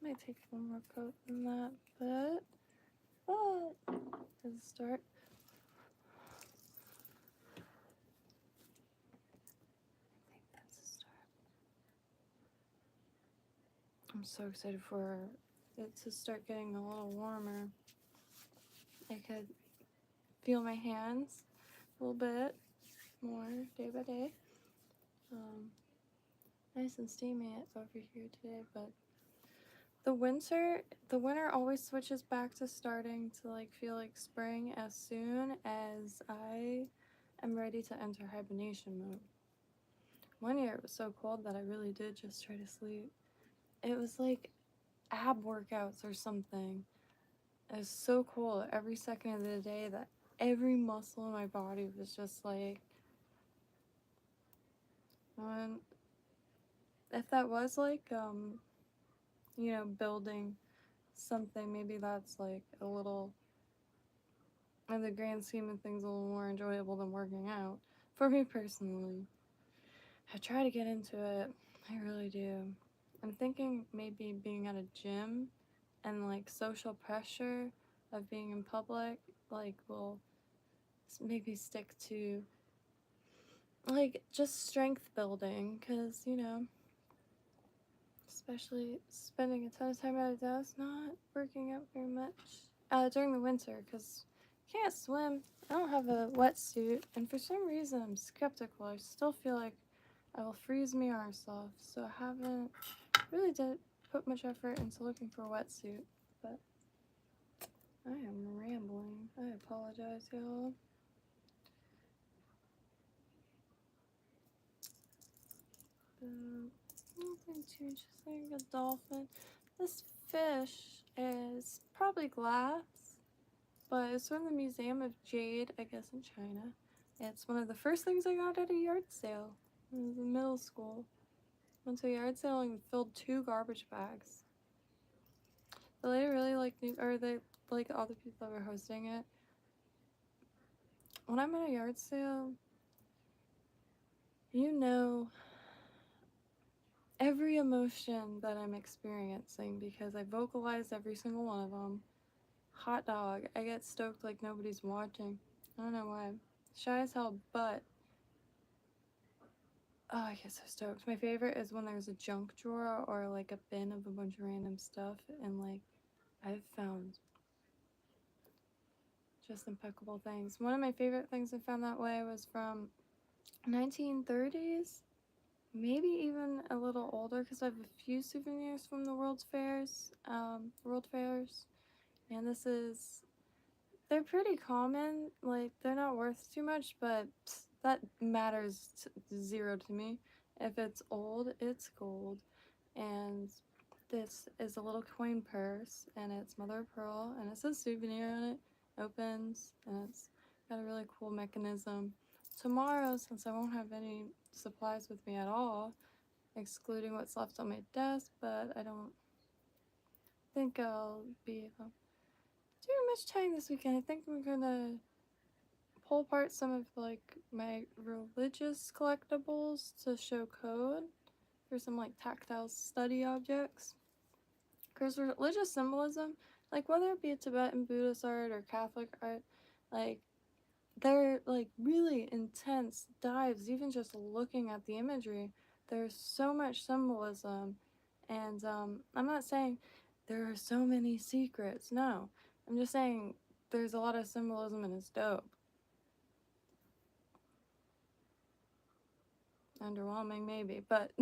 S1: Might take one more coat than that, but as a start. I think that's a start. I'm so excited for it to start getting a little warmer. I could feel my hands a little bit more day by day. Nice and steamy over here today, but the winter always switches back to starting to like feel like spring as soon as I am ready to enter hibernation mode. One year it was so cold that I really did just try to sleep. It was like ab workouts or something. It was so cold every second of the day that every muscle in my body was just like, if that was like, you know, building something, maybe that's like a little, in the grand scheme of things, a little more enjoyable than working out. For me personally, I try to get into it. I really do. I'm thinking maybe being at a gym and like social pressure of being in public, like, will maybe stick to like just strength building, because, you know, especially spending a ton of time at a desk, not working out very much during the winter, because I can't swim. I don't have a wetsuit, and for some reason I'm skeptical. I still feel like I will freeze my arse off, so I haven't really put much effort into looking for a wetsuit, but I am rambling. I apologize, y'all. Nothing too interesting. A dolphin. This fish is probably glass, but it's from the Museum of Jade, I guess, in China. It's one of the first things I got at a yard sale. When I was in middle school. Went to a yard sale and filled 2 garbage bags. The lady really liked me, or they like all the people that were hosting it. When I'm at a yard sale, you know every emotion that I'm experiencing because I vocalized every single one of them. Hot dog. I get stoked like nobody's watching. I don't know why. Shy as hell, but oh, I get so stoked. My favorite is when there's a junk drawer or like a bin of a bunch of random stuff, and like I've found just impeccable things. One of my favorite things I found that way was from 1930s, maybe even a little older, because I have a few souvenirs from the World Fairs, and they're pretty common. Like, they're not worth too much, but that matters zero to me. If it's old, it's gold. And this is a little coin purse, and it's mother of pearl, and it says souvenir on it. Opens, and it's got a really cool mechanism. Tomorrow, since I won't have any supplies with me at all, excluding what's left on my desk, but I don't think I'll be doing much time this weekend. I think we're gonna pull apart some of like my religious collectibles to show code for some like tactile study objects. Because religious symbolism, like whether it be Tibetan Buddhist art or Catholic art, like they're like really intense dives. Even just looking at the imagery, there's so much symbolism, and I'm not saying there are so many secrets. No, I'm just saying there's a lot of symbolism and it's dope. Underwhelming maybe, but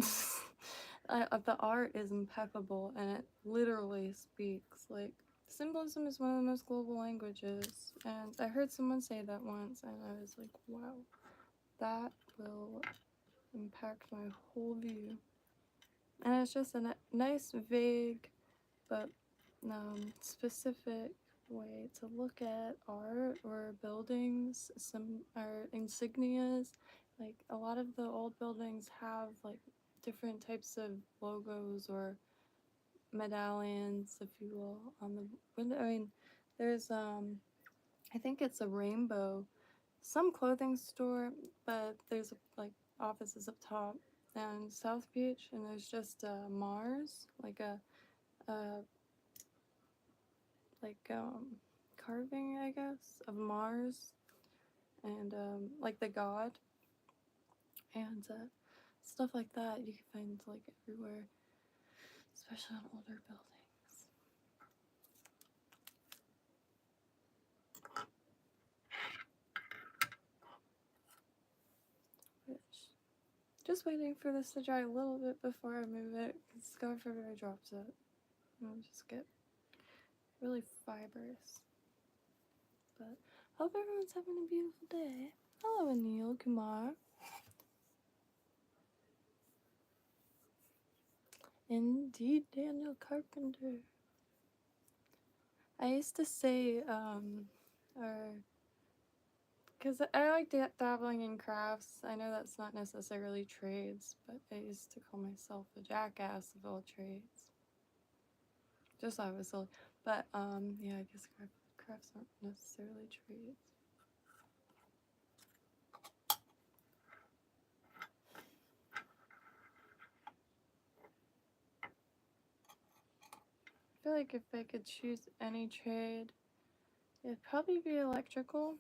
S1: the art is impeccable and it literally speaks. Like, symbolism is one of the most global languages, and I heard someone say that once and I was like, wow, that will impact my whole view. And it's just a nice, vague, but specific way to look at art or buildings, some or insignias. Like, a lot of the old buildings have like different types of logos or medallions, if you will, on the window. I mean, there's I think it's a rainbow, some clothing store, but there's like offices up top and South Beach, and there's just Mars, like a like carving, I guess, of Mars and like the god and stuff like that. You can find like everywhere, especially on older buildings. Which, just waiting for this to dry a little bit before I move it, because God forbid I drops it. It'll just get really fibrous. But hope everyone's having a beautiful day. Hello, Anil Kumar. Indeed, Daniel Carpenter. I used to say, or because I like dabbling in crafts. I know that's not necessarily trades, but I used to call myself a jackass of all trades. Just thought it was silly. But, yeah, I guess crafts aren't necessarily trades. I feel like if I could choose any trade, it'd probably be electrical,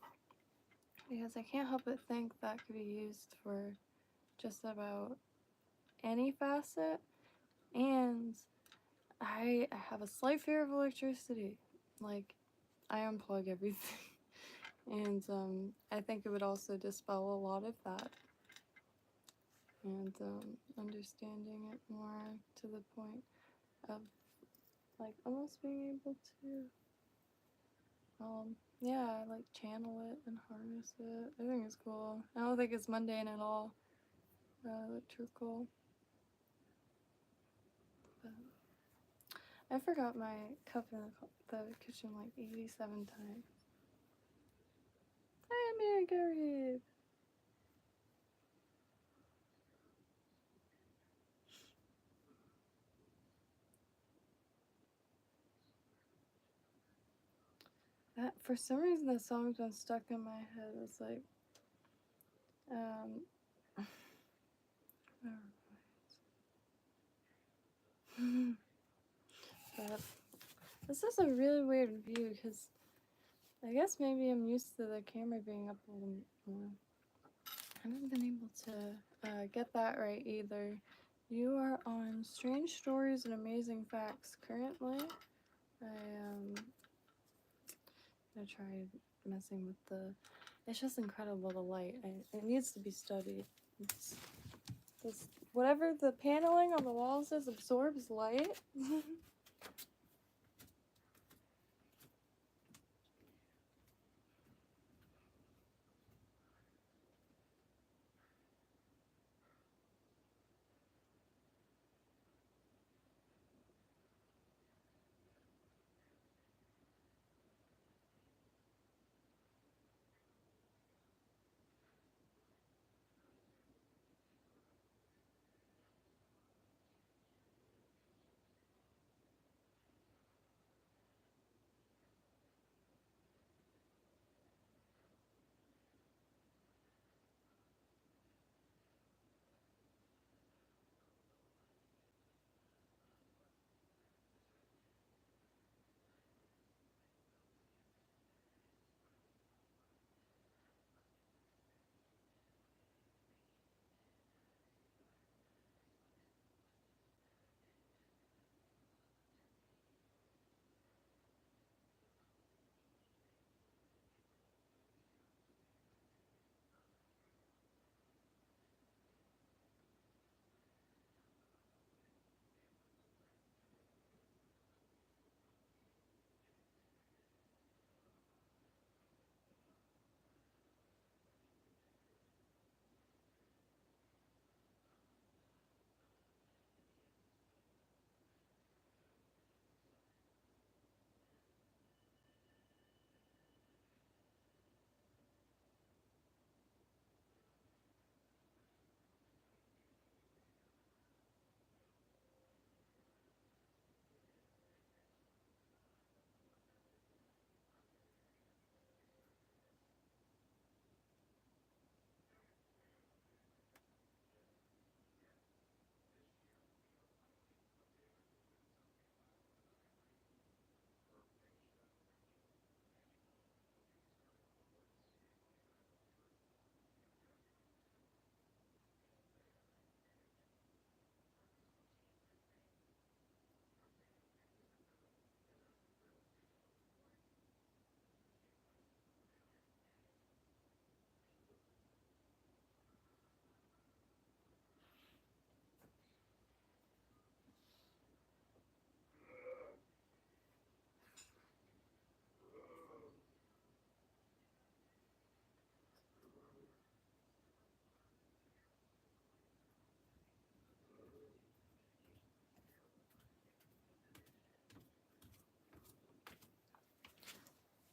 S1: because I can't help but think that could be used for just about any facet, and I have a slight fear of electricity. Like, I unplug everything, and I think it would also dispel a lot of that, and understanding it more to the point of like almost being able to yeah, like channel it and harness it. I think it's cool. I don't think it's mundane at all. Electrical. But I forgot my cup in the kitchen like 87 times. Hi, Mary Garib. For some reason, the song's been stuck in my head. It's like, but this is a really weird view because I guess maybe I'm used to the camera being up a little more. I haven't been able to get that right either. You are on Strange Stories and Amazing Facts currently. I gonna try messing with the. It's just incredible, the light. It needs to be studied. Whatever the paneling on the walls is absorbs light.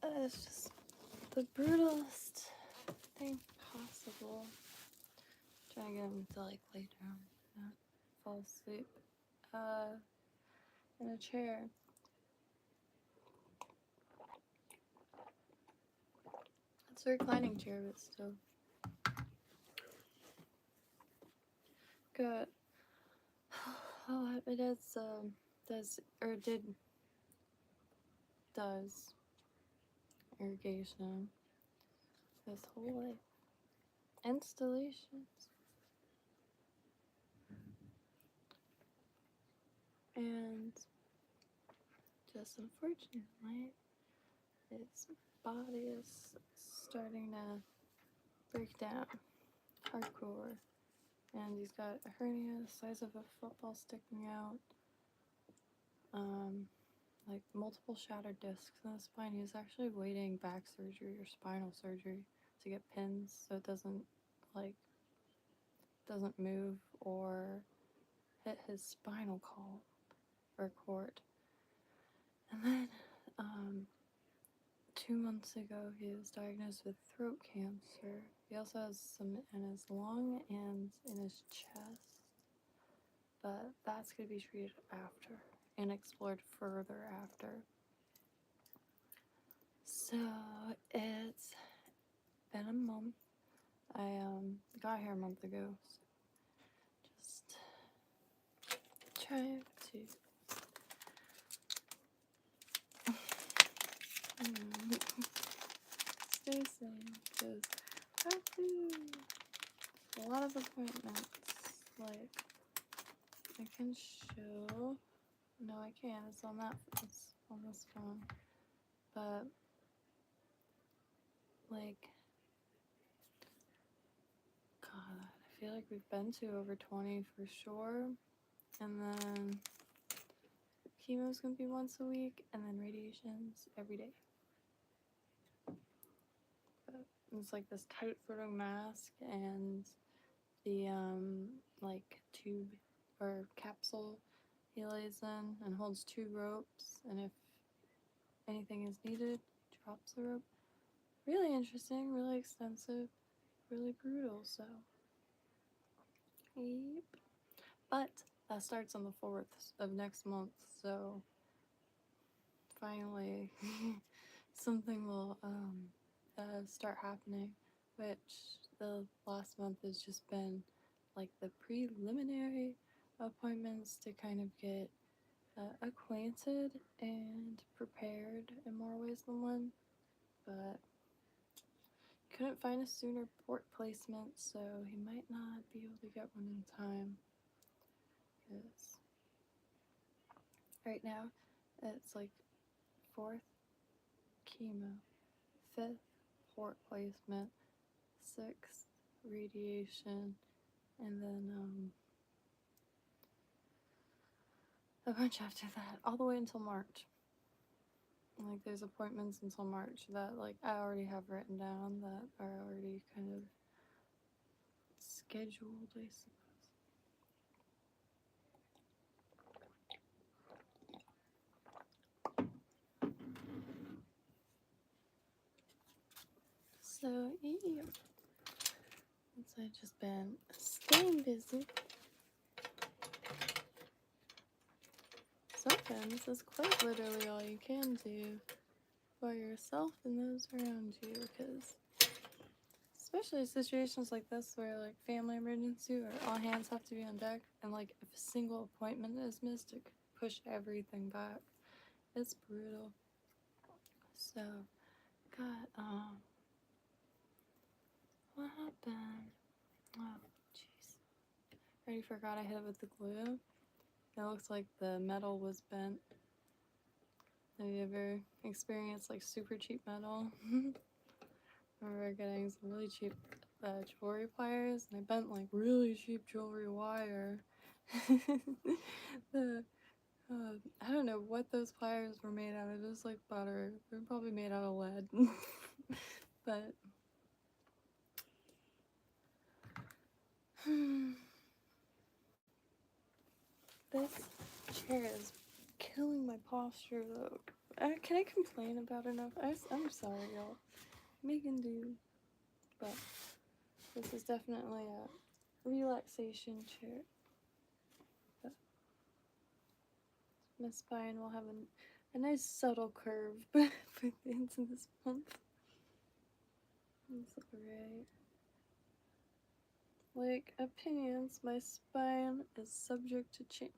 S1: It's just the brutalest thing possible. Trying to get him to like lay down, not fall asleep, in a chair. It's a reclining chair, but still. Good. Oh, it is, does irrigation this whole life. Installations. And just unfortunately, his body is starting to break down hardcore. And he's got a hernia the size of a football sticking out. Like multiple shattered discs in the spine. He's actually waiting back surgery or spinal surgery to get pins so it doesn't move or hit his spinal column or cord. And then 2 months ago he was diagnosed with throat cancer. He also has some in his lung and in his chest, but that's going to be treated after and explored further after. So it's been a month. I got here a month ago, so just trying to stay sane, because I have to a lot of appointments. Like, I can show. No, I can't. It's on that. It's on this phone. But like, God, I feel like we've been to over 20 for sure. And then chemo's gonna be once a week, and then radiations every day. But it's like this tight fitting mask, and the like tube or capsule he lays in and holds 2 ropes, and if anything is needed, he drops the rope. Really interesting, really extensive, really brutal, so yep. But that starts on the 4th of next month, so finally something will start happening, which the last month has just been like the preliminary appointments to kind of get acquainted and prepared in more ways than one, but couldn't find a sooner port placement, so he might not be able to get one in time, because right now it's like 4th chemo, 5th port placement, 6th radiation, and then a bunch after that, all the way until March. Like, there's appointments until March that like I already have written down that are already kind of scheduled, I suppose. So yeah, so I've just been staying busy. Sometimes it's quite literally all you can do for yourself and those around you, because especially situations like this where like family emergency or all hands have to be on deck, and like if a single appointment is missed, it could push everything back. It's brutal. So, God, what happened? Oh, jeez. I already forgot I hit it with the glue. It looks like the metal was bent. Have you ever experienced like super cheap metal? I remember getting some really cheap jewelry pliers, and I bent like really cheap jewelry wire. I don't know what those pliers were made out of, just like butter. They're probably made out of lead. But this chair is killing my posture though. Can I complain about enough? I'm sorry, y'all. Making do. But this is definitely a relaxation chair. But my spine will have a nice subtle curve by the end of this month. That's alright. Like opinions, my spine is subject to change.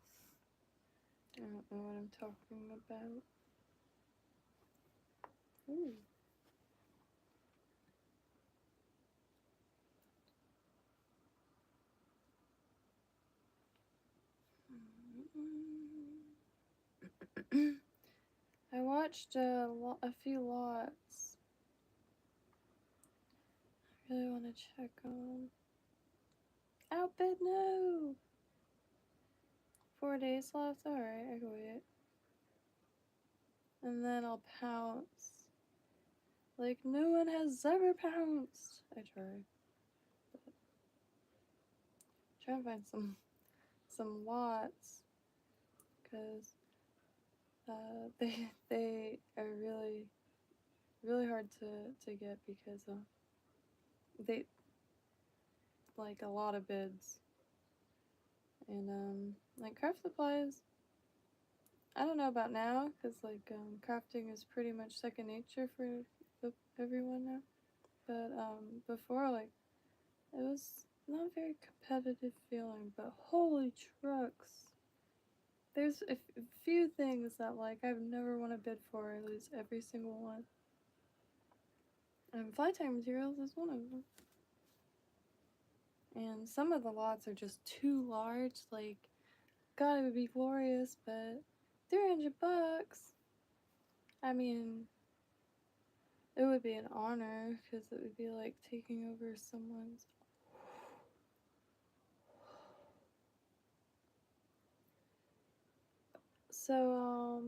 S1: I don't know what I'm talking about. Ooh. I watched a few lots. I really want to check on. Outbid, no! 4 days left? Alright, I can wait. And then I'll pounce. Like, no one has ever pounced! I try. But try and find some lots. Because they are really hard to get because they like a lot of bids. And like craft supplies, I don't know about now because like crafting is pretty much second nature for everyone now. But before, like, it was not very competitive feeling. But holy trucks, there's a few things that like I've never won a bid for. I lose every single one. And fly type materials is one of them. And some of the lots are just too large. Like, God, it would be glorious, but $300. I mean, it would be an honor because it would be like taking over someone's. So,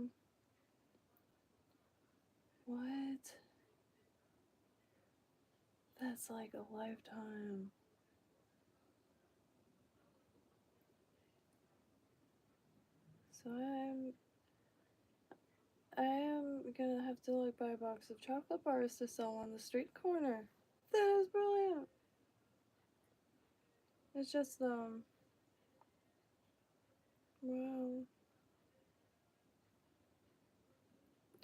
S1: what? That's like a lifetime. So I am gonna have to like buy a box of chocolate bars to sell on the street corner. That is brilliant. It's just wow.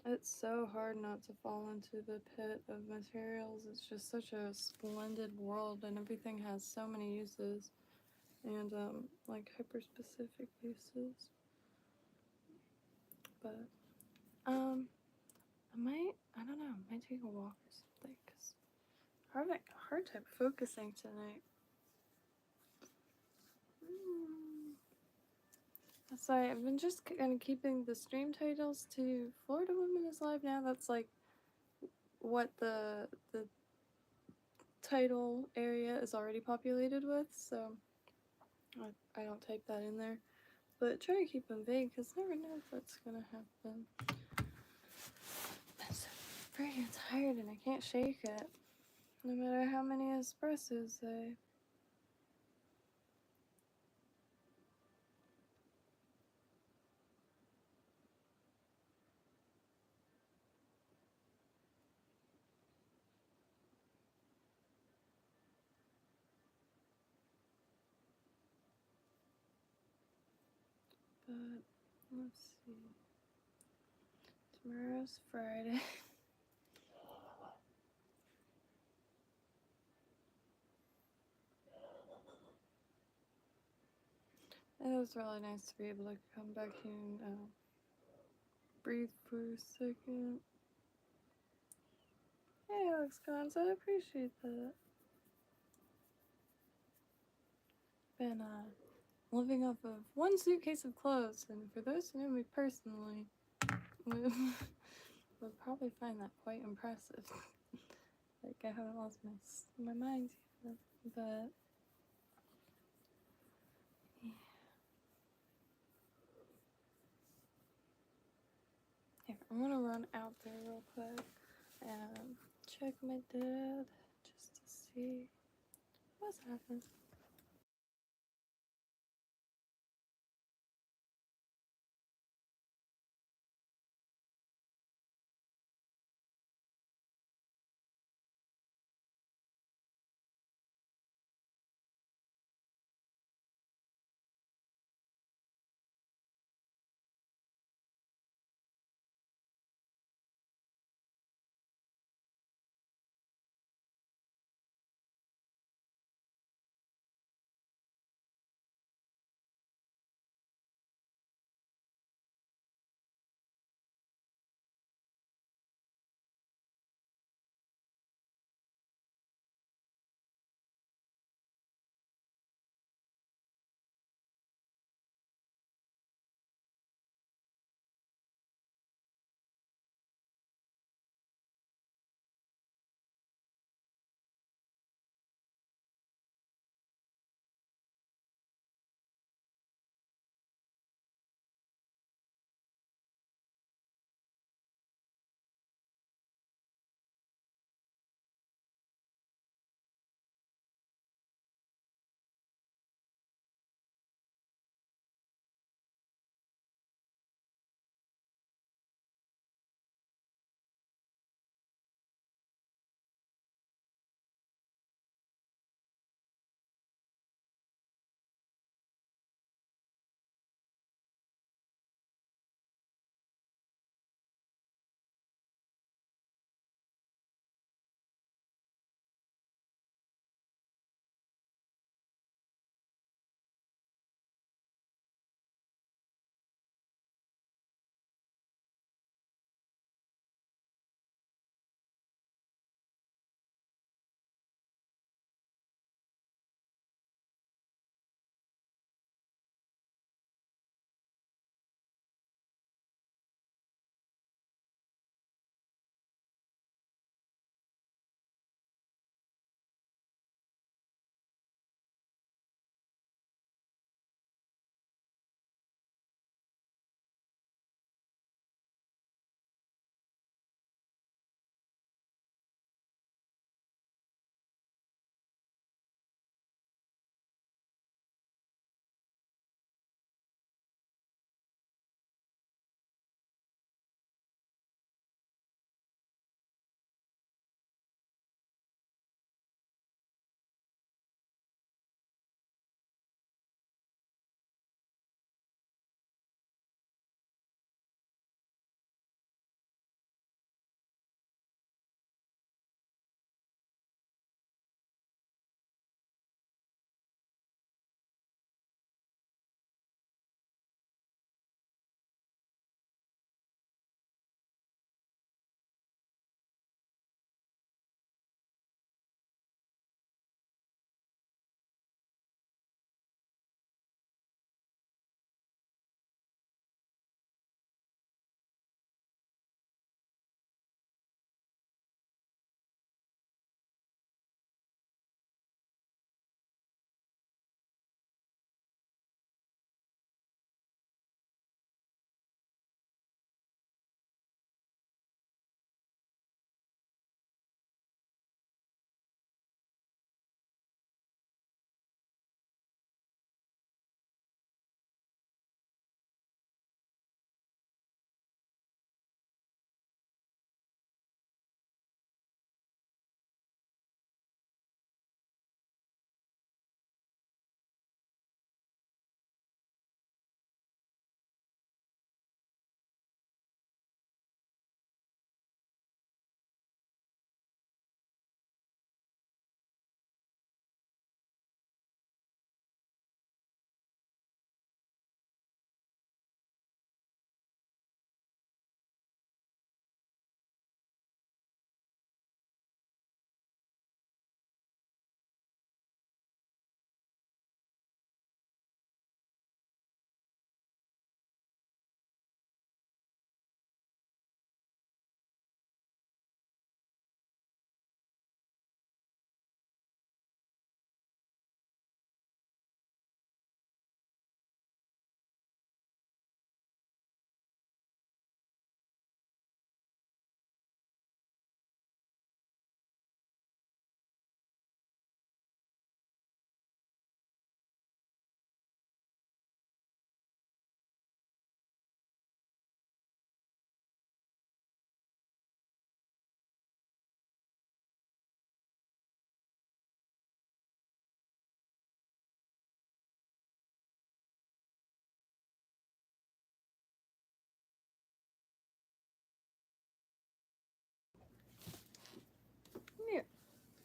S1: It's so hard not to fall into the pit of materials. It's just such a splendid world and everything has so many uses. And like hyper specific uses. But I don't know, I might take a walk or something because I'm having a hard time focusing tonight. Sorry, I've been just kind of keeping the stream titles to Florida Women is Live now. That's like what the title area is already populated with, so I don't type that in there. But try to keep them vague because I never know if that's gonna happen. I'm so freaking tired and I can't shake it. No matter how many espressos I. But let's see. Tomorrow's Friday. It was really nice to be able to come back here and breathe for a second. Hey, Alex Cons, I appreciate that. Been living off of one suitcase of clothes, and for those who know me personally, would probably find that quite impressive. Like I haven't lost my mind yet, but yeah. Here, I'm gonna run out there real quick and check my dad just to see what's happening.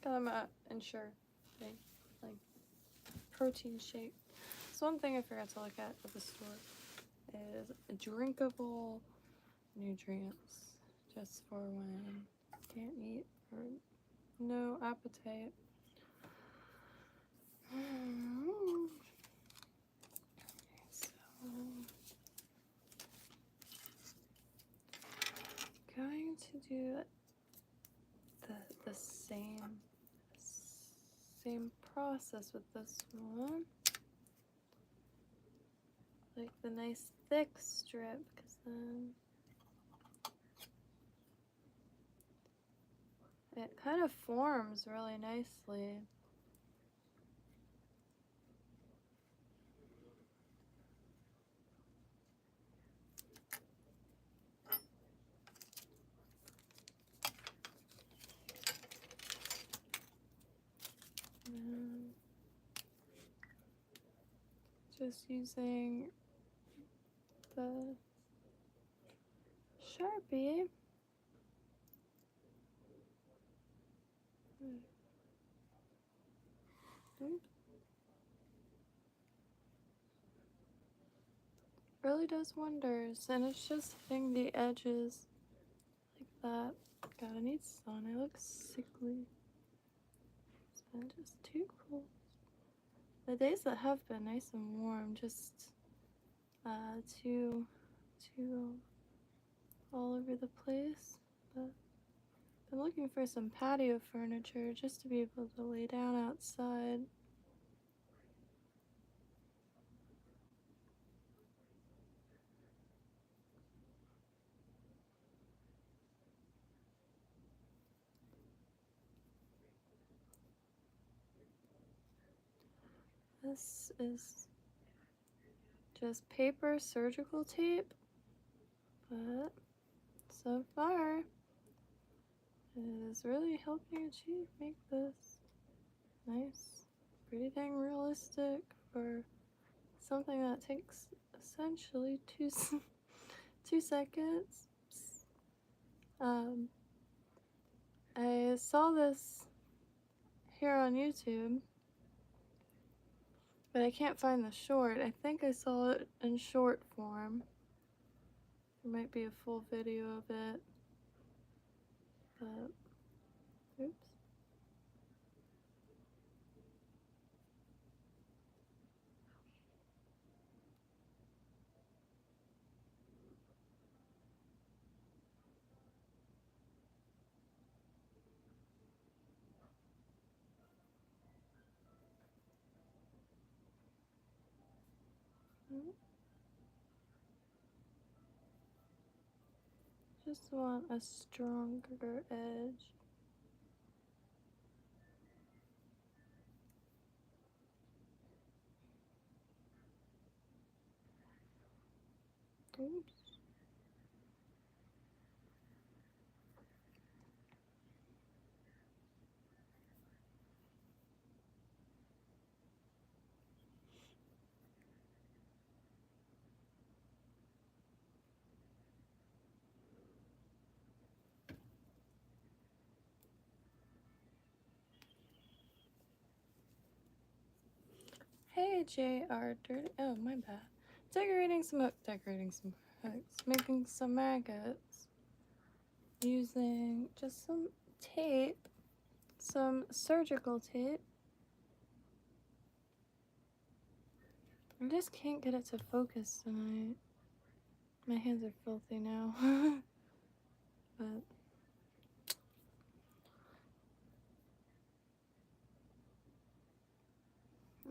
S1: tell I'm unsure. Like protein shake. So one thing I forgot to look at the store is drinkable nutrients, just for when can't eat or no appetite. So going to do the same process with this one, like the nice thick strip, because then it kind of forms really nicely. And just using the Sharpie. Oops. Really does wonders, and it's just hitting the edges like that. God, I need sun. I look sickly. It's been just too cold. The days that have been nice and warm, just too all over the place. But I'm looking for some patio furniture just to be able to lay down outside. This is just paper surgical tape, but so far it is really helping make this nice, pretty dang realistic for something that takes essentially 2 seconds. I saw this here on YouTube, but I can't find the short. I think I saw it in short form. There might be a full video of it, but oops. Just want a stronger edge. Oops. Hey JR Dirty. Oh, my bad. Decorating some hooks. Making some maggots. Using just some tape. Some surgical tape. I just can't get it to focus tonight. My hands are filthy now. But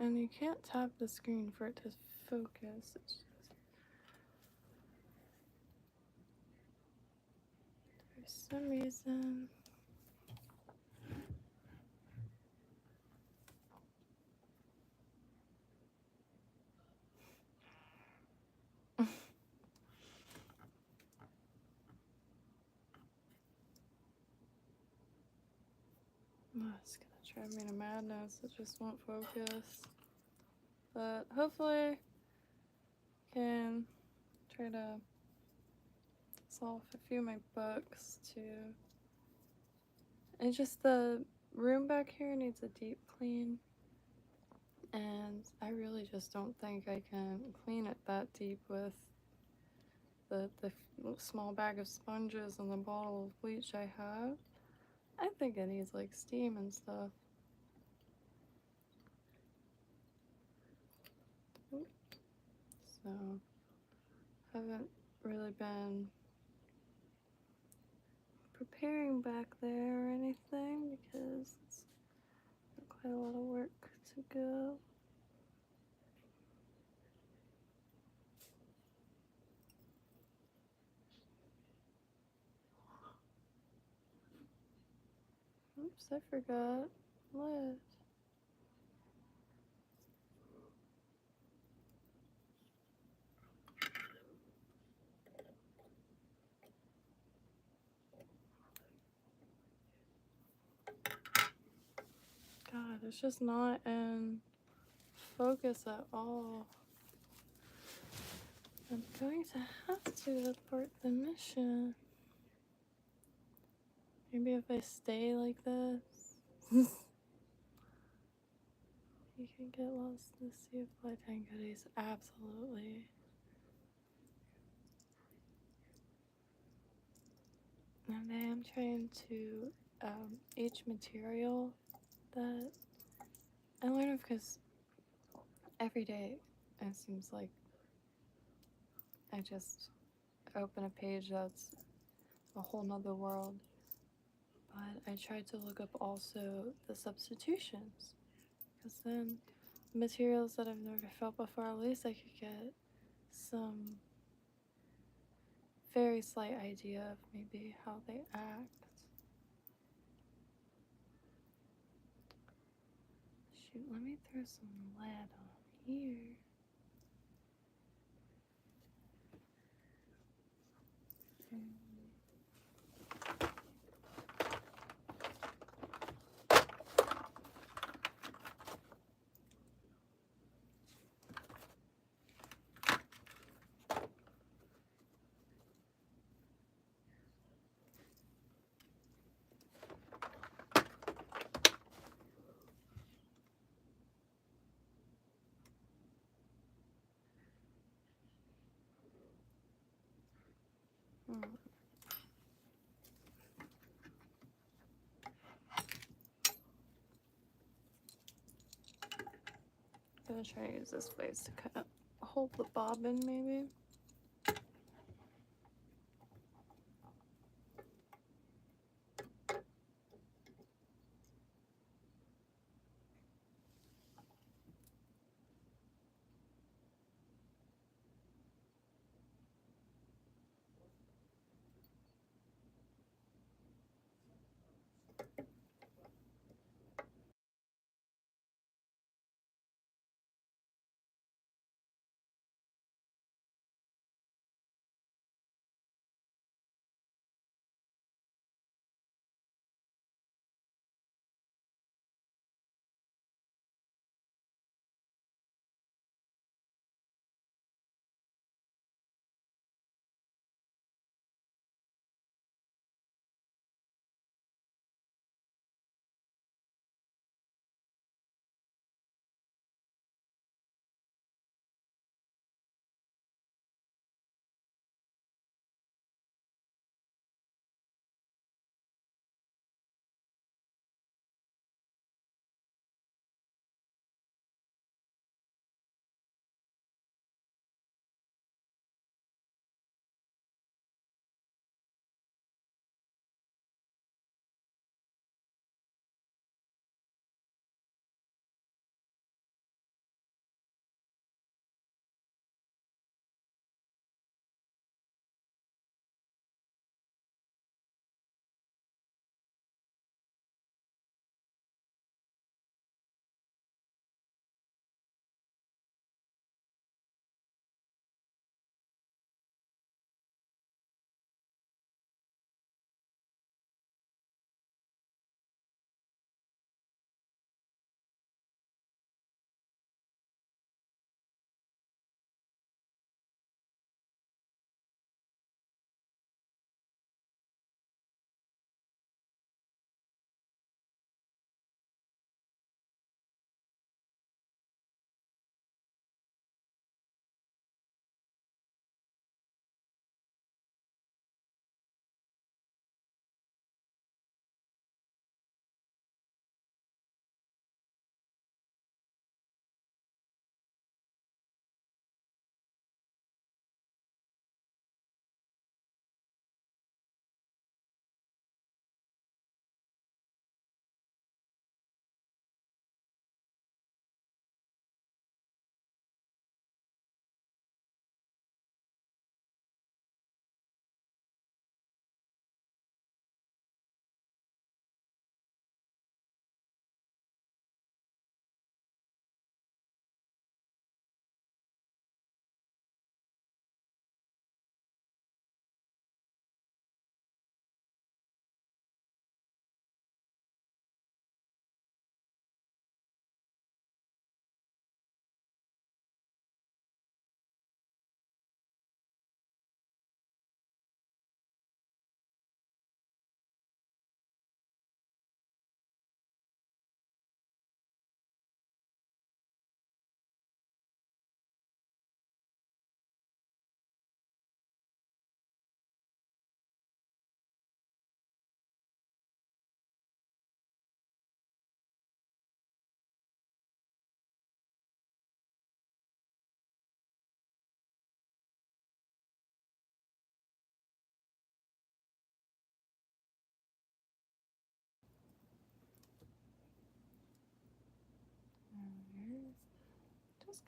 S1: and you can't tap the screen for it to focus. It's just, for some reason. Oh, it's gonna drive me to madness. It just won't focus. But hopefully can try to solve a few of my books too. And just the room back here needs a deep clean, and I really just don't think I can clean it that deep with the small bag of sponges and the bottle of bleach I have. I think it needs like steam and stuff. So, haven't really been preparing back there or anything because it's quite a lot of work to go. Oops, I forgot. What? God, it's just not in focus at all. I'm going to have to abort the mission. Maybe if I stay like this, you can get lost in the sea of lifetime goodies. Absolutely. And I am trying to, each material that I learn of, because every day it seems like I just open a page that's a whole nother world. But I tried to look up also the substitutions, because then materials that I've never felt before, at least I could get some very slight idea of maybe how they act. Shoot, let me throw some lead on here. I'm gonna try to use this vase to kind of hold the bobbin, maybe.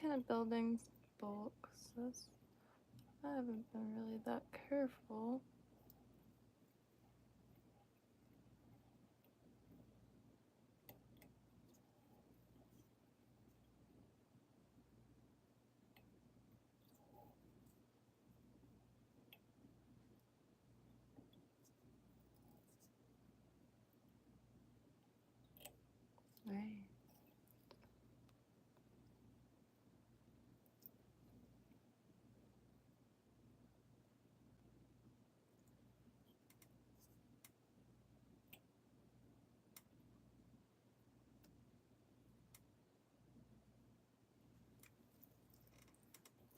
S1: kind of buildings bulk, so I haven't been really that careful. Right.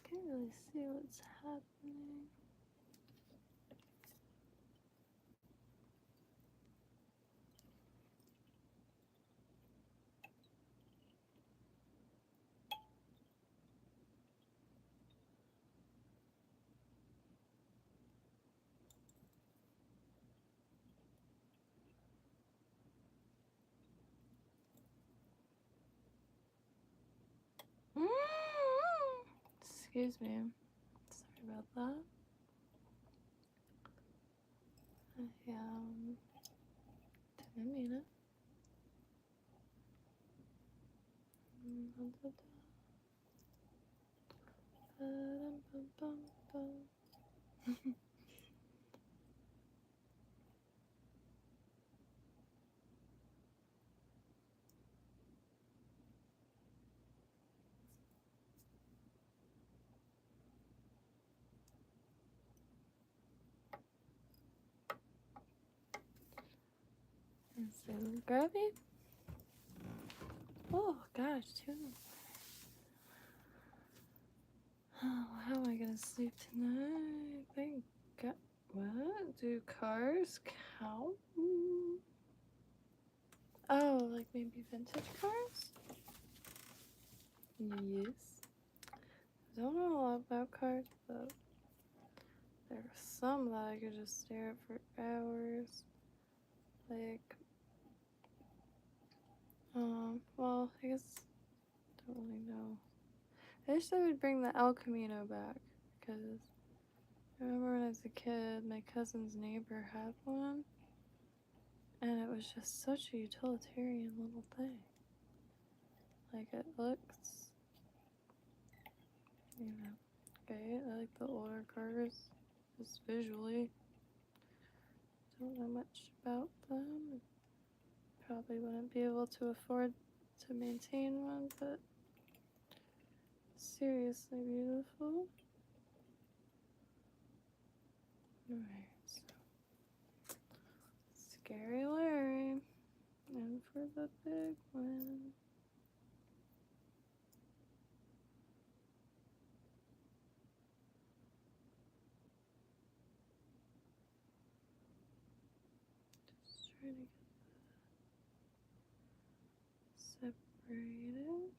S1: Can't really see what's happening. Excuse me. Sorry about that. Didn't mean it. So grubby. Oh gosh, too. Oh, how am I gonna sleep tonight? Thank God. What? Do cars count? Oh, like maybe vintage cars? Yes. I don't know a lot about cars, but there are some that I could just stare at for hours. Like, well, I guess, don't really know. I wish I would bring the El Camino back, because I remember when I was a kid, my cousin's neighbor had one, and it was just such a utilitarian little thing. Like, it looks, great. I like the older cars, just visually. Don't know much about them. Probably wouldn't be able to afford to maintain one, but seriously beautiful. Alright, so Scary Larry. And for the big one. Just trying to get separated.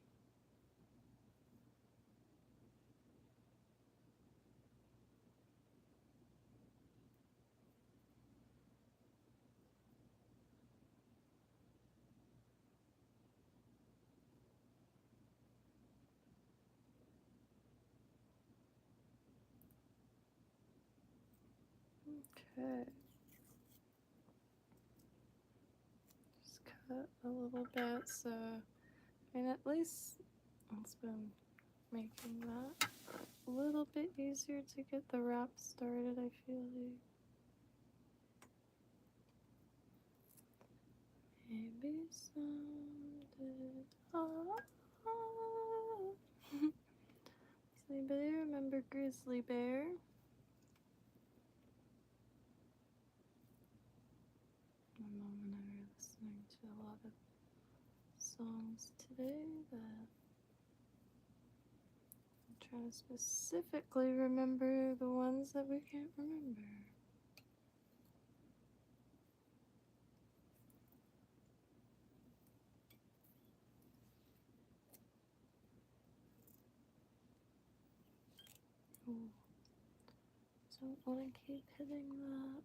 S1: Okay. Just cut a little bit, so I mean, at least it's been making that a little bit easier to get the wrap started, I feel like. Maybe someday. Does anybody remember Grizzly Bear? My mom and I were listening to a lot of songs today that I'm trying to specifically remember the ones that we can't remember. Ooh. Don't want to keep hitting that.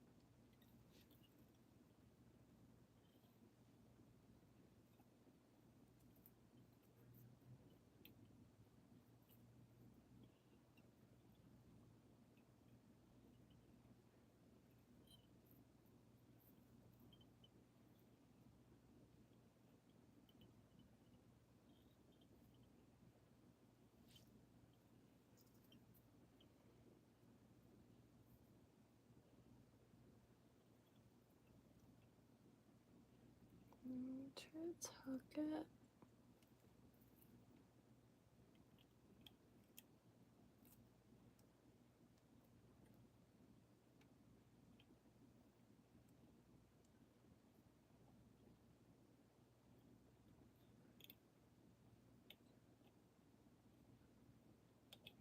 S1: try to tuck it.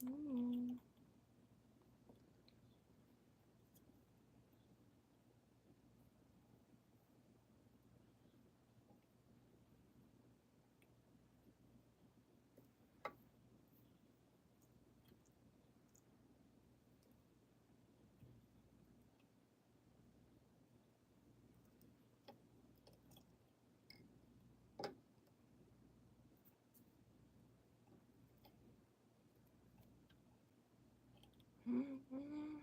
S1: Mm. Mm-hmm.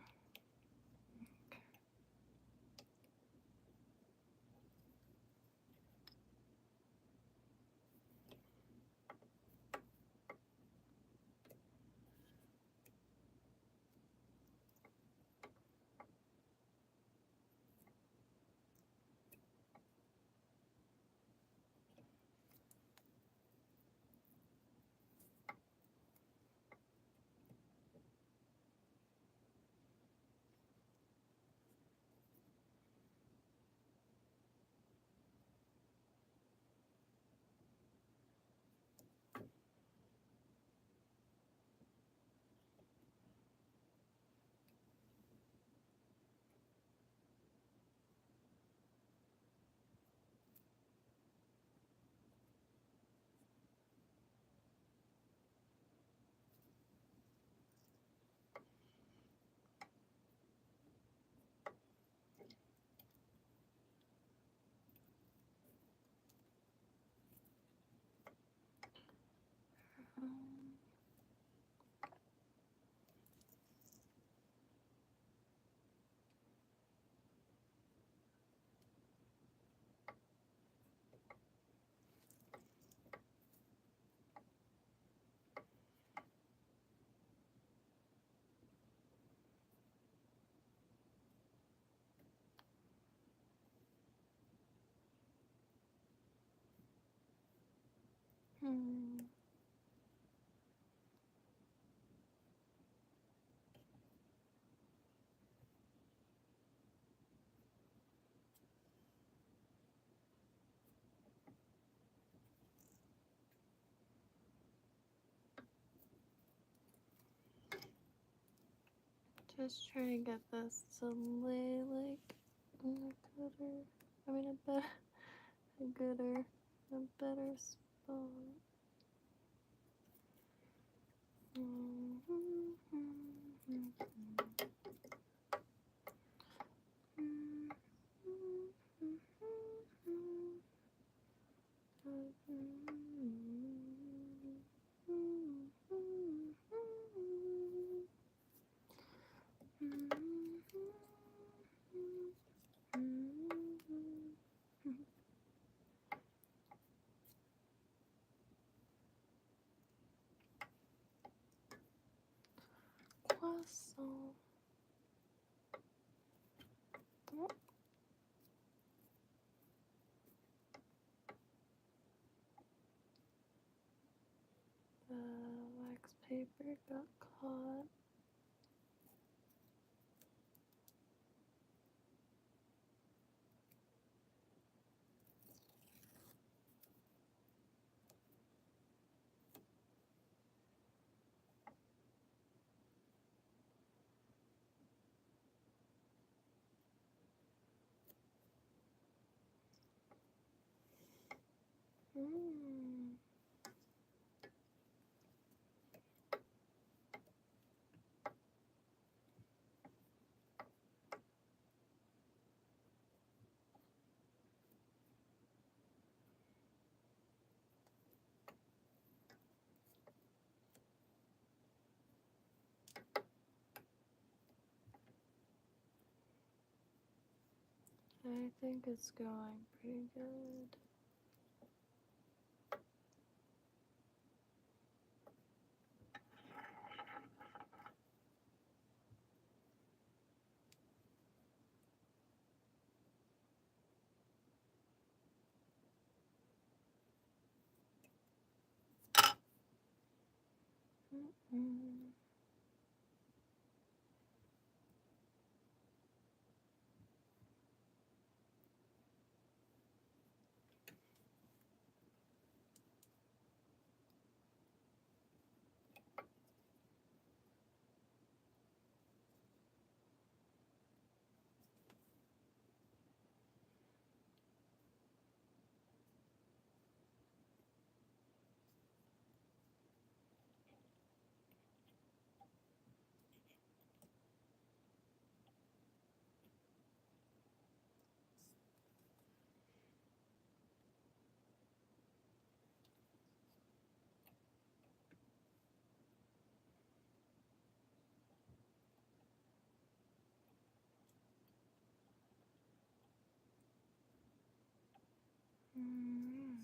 S1: Hmm. Just trying to get this to lay like in a gooder. I mean a better spot. Croissant. The wax paper got caught. I think it's going pretty good. Mm. Mm.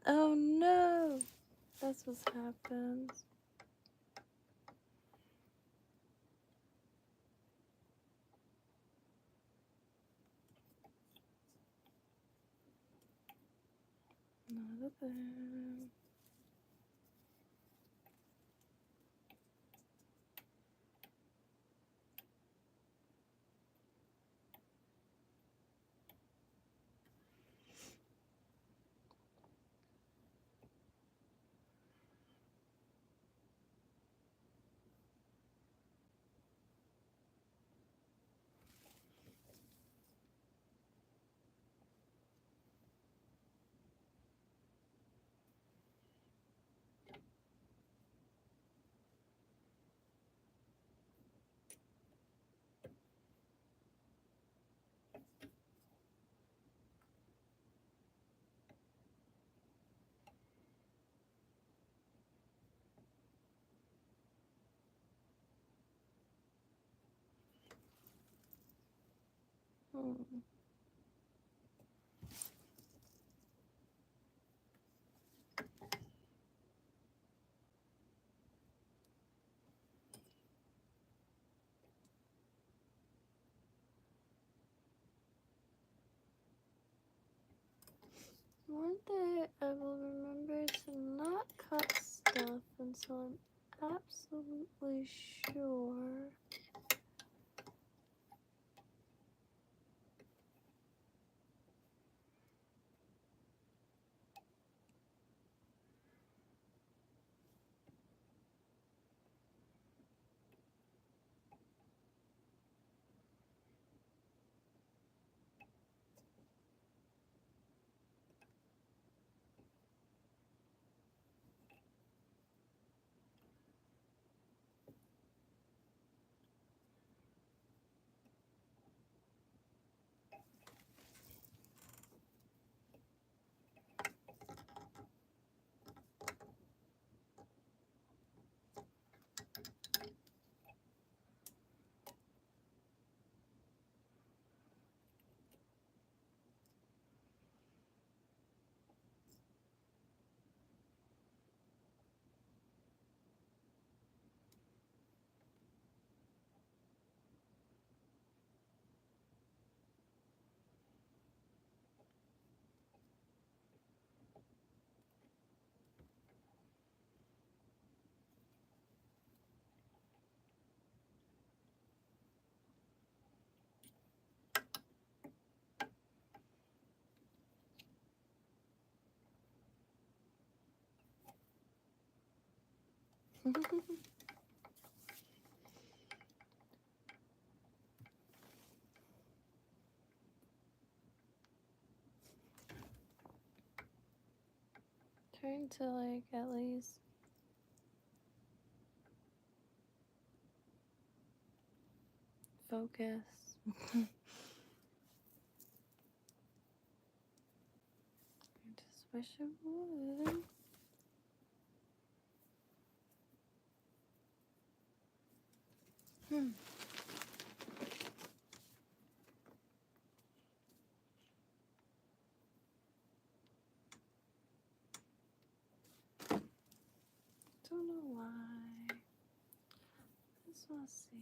S1: Oh no! That's what happens. Not a thing. Hmm. One day I will remember to not cut stuff until I'm absolutely sure. Trying to like at least focus. I just wish it would. Hmm. We'll see.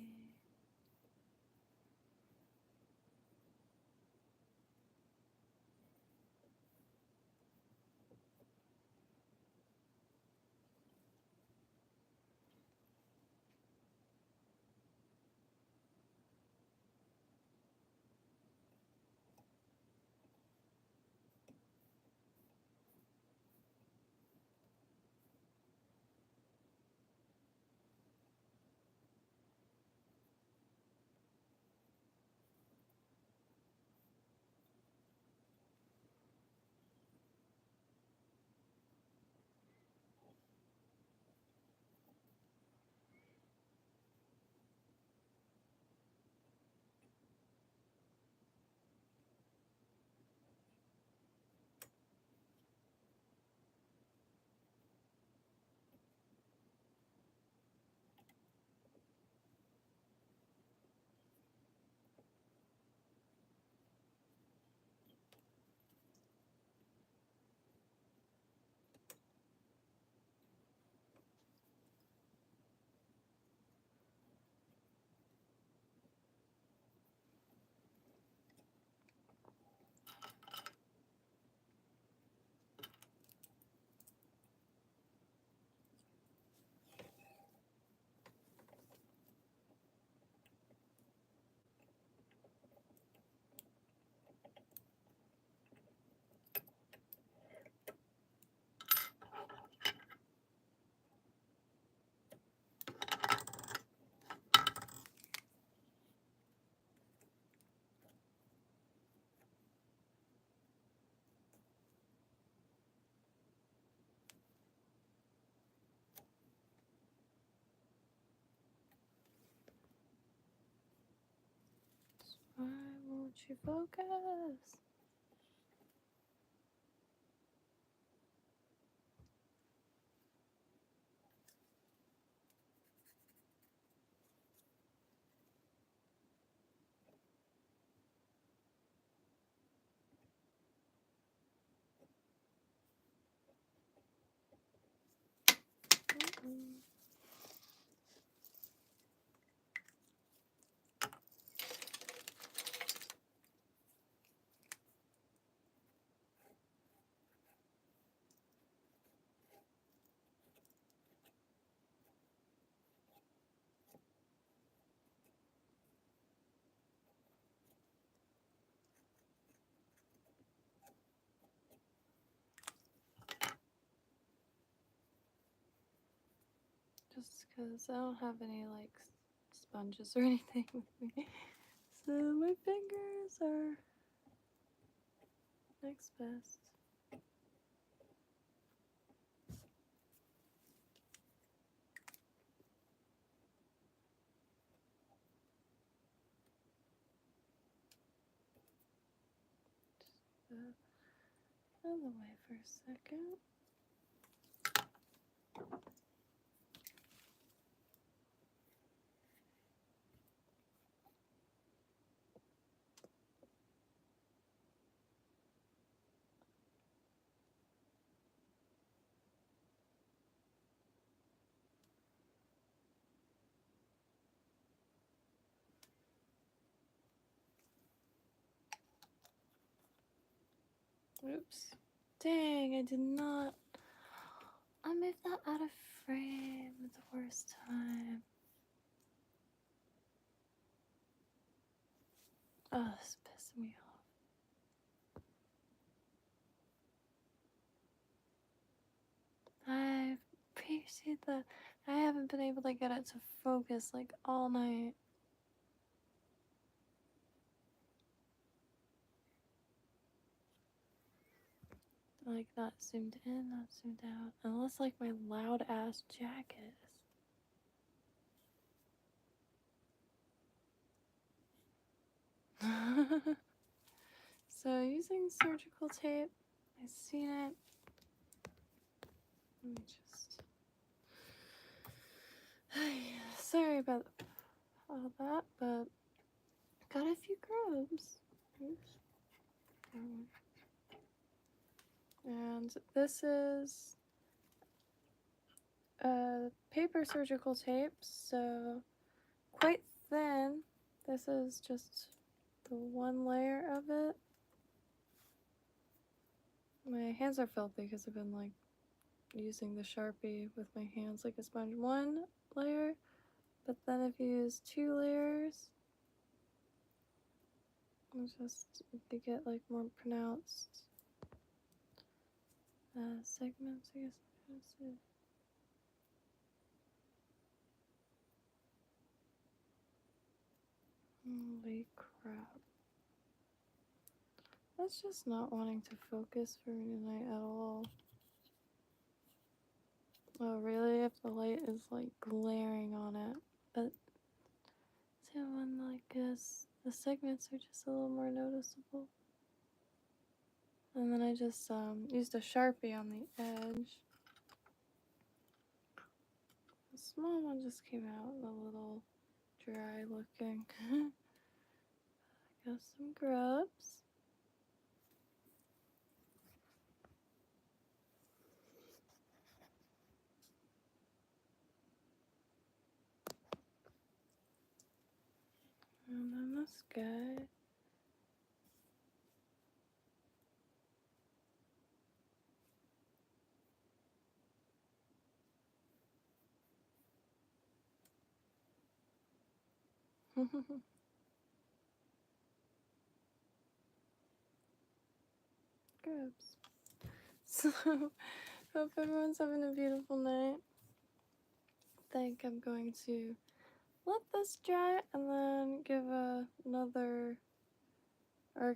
S1: Why won't you focus? Just because I don't have any like sponges or anything with me, so my fingers are next best. Out of the way for a second. Oops. Dang, I did not. I moved that out of frame at the worst time. Oh, this is pissing me off. I appreciate that. I haven't been able to get it to focus like all night. Like, not zoomed in, not zoomed out. Unless, like, my loud ass jacket is. So, using surgical tape, I've seen it. Let me just. Sorry about all that, but got a few grubs. Oops. And this is paper surgical tape, so quite thin. This is just the one layer of it. My hands are filthy because I've been like using the Sharpie with my hands like a sponge. One layer, but then if you use 2 layers, it's just to get like more pronounced segments, I guess I'm trying to say. Holy crap. That's just not wanting to focus for me tonight at all. Oh, really? If the light is like glaring on it. But see, when like the segments are just a little more noticeable. And then I just used a Sharpie on the edge. The small one just came out a little dry looking. Got some grubs. And then this guy. Grubs. So, hope everyone's having a beautiful night. I think I'm going to let this dry and then give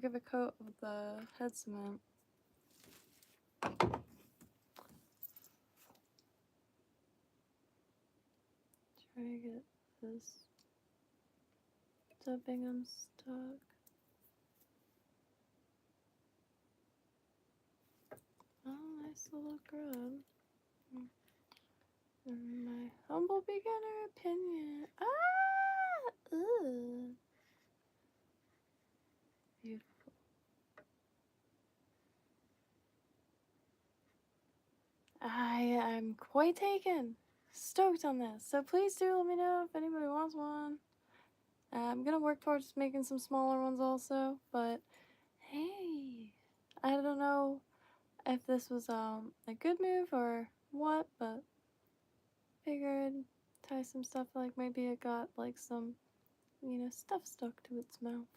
S1: give a coat of the head cement. Try to get this dubbing unstuck. Oh, nice little grub. In my humble beginner opinion. Ugh. Beautiful. I'm quite taken. Stoked on this. So please do let me know if anybody wants one. I'm gonna work towards making some smaller ones also, but hey, I don't know if this was a good move or what, but figured tie some stuff, like maybe it got like some, stuff stuck to its mouth.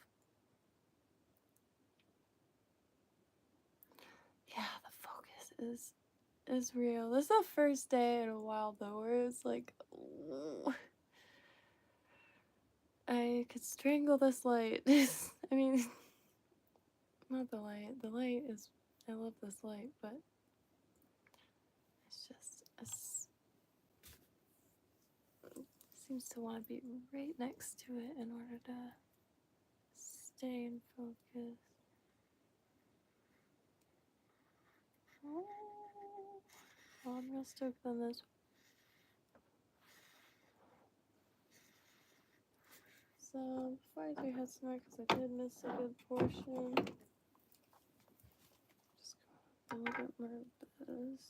S1: Yeah, the focus is real. This is the first day in a while though where it's like, ooh, I could strangle this light. I mean, not the light. The light is, I love this light, but it's just, seems to want to be right next to it in order to stay in focus. Oh, well, I'm real stoked on this. So, before I do head smart, because I did miss a good portion, just go a little bit more of this.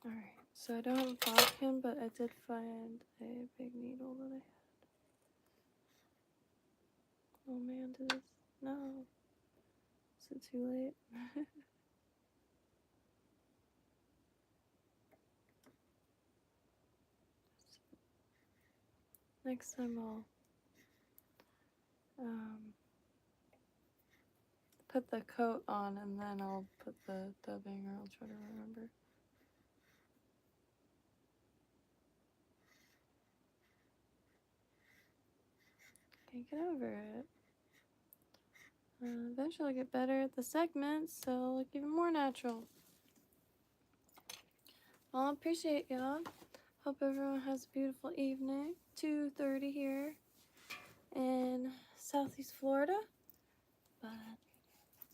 S1: Alright, so I don't have a bodkin, but I did find a big needle that I had. Oh man, did this? No. Is it too late? Next time I'll put the coat on and then I'll put the dubbing, or I'll try to remember. Can't get over it. Eventually I'll get better at the segments, so it'll look even more natural. Well, I appreciate y'all. Hope everyone has a beautiful evening. 2:30 here in Southeast Florida. But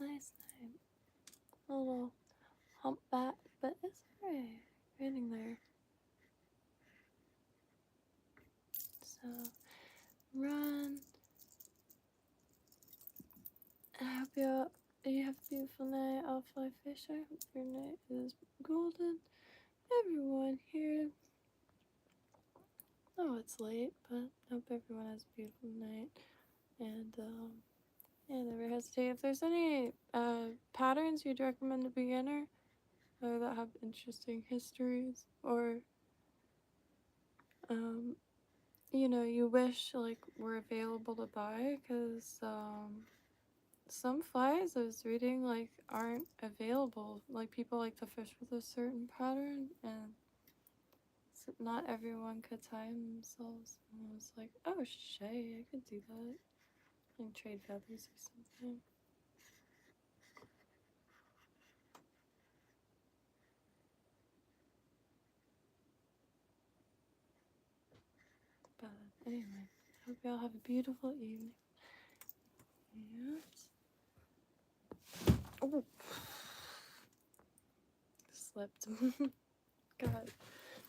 S1: nice night. A little humpback, but it's alright. Getting there. So, run. wish. I hope your night is golden. Everyone here. Oh, it's late, but I hope everyone has a beautiful night. And yeah, never hesitate. If there's any patterns you'd recommend a beginner, or that have interesting histories, or you know, you wish like were available to buy, because some flies I was reading like aren't available. Like people like to fish with a certain pattern, and so not everyone could tie themselves. And I was like, oh shay, I could do that. And trade feathers or something. But anyway, hope y'all have a beautiful evening. And oh, slipped. God,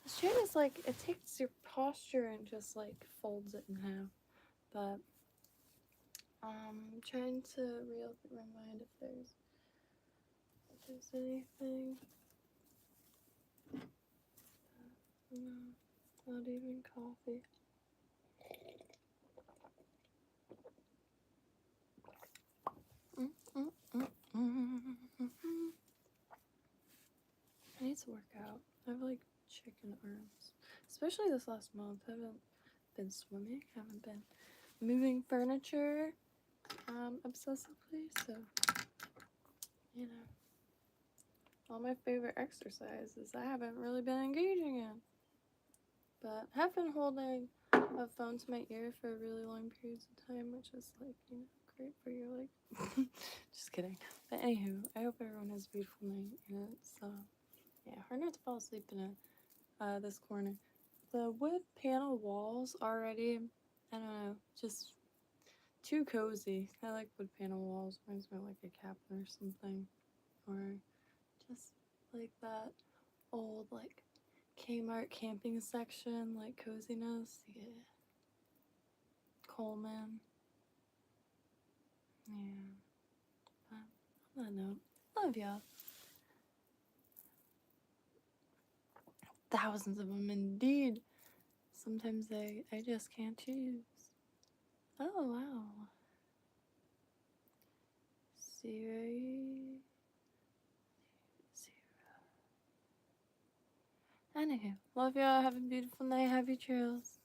S1: this chain is like, it takes your posture and just like folds it in half. But I'm trying to reopen my mind if there's anything. No, not even coffee. I need to work out. I have like chicken arms, especially this last month. I haven't been swimming, haven't been moving furniture obsessively, so you know, all my favorite exercises I haven't really been engaging in. But I have been holding a phone to my ear for really long periods of time, which is like, you know, great for your like just kidding. But anywho, I hope everyone has a beautiful night, and it's yeah, hard not to fall asleep in this corner. The wood panel walls already, I don't know, just too cozy. I like wood panel walls. Reminds me of like a cabin or something. Or just like that old like Kmart camping section, like coziness. Yeah. Coleman. Yeah. But on that note, love y'all. Thousands of them indeed. Sometimes I just can't choose. Oh wow. Zero. Anywho, love y'all. Have a beautiful night. Happy trails.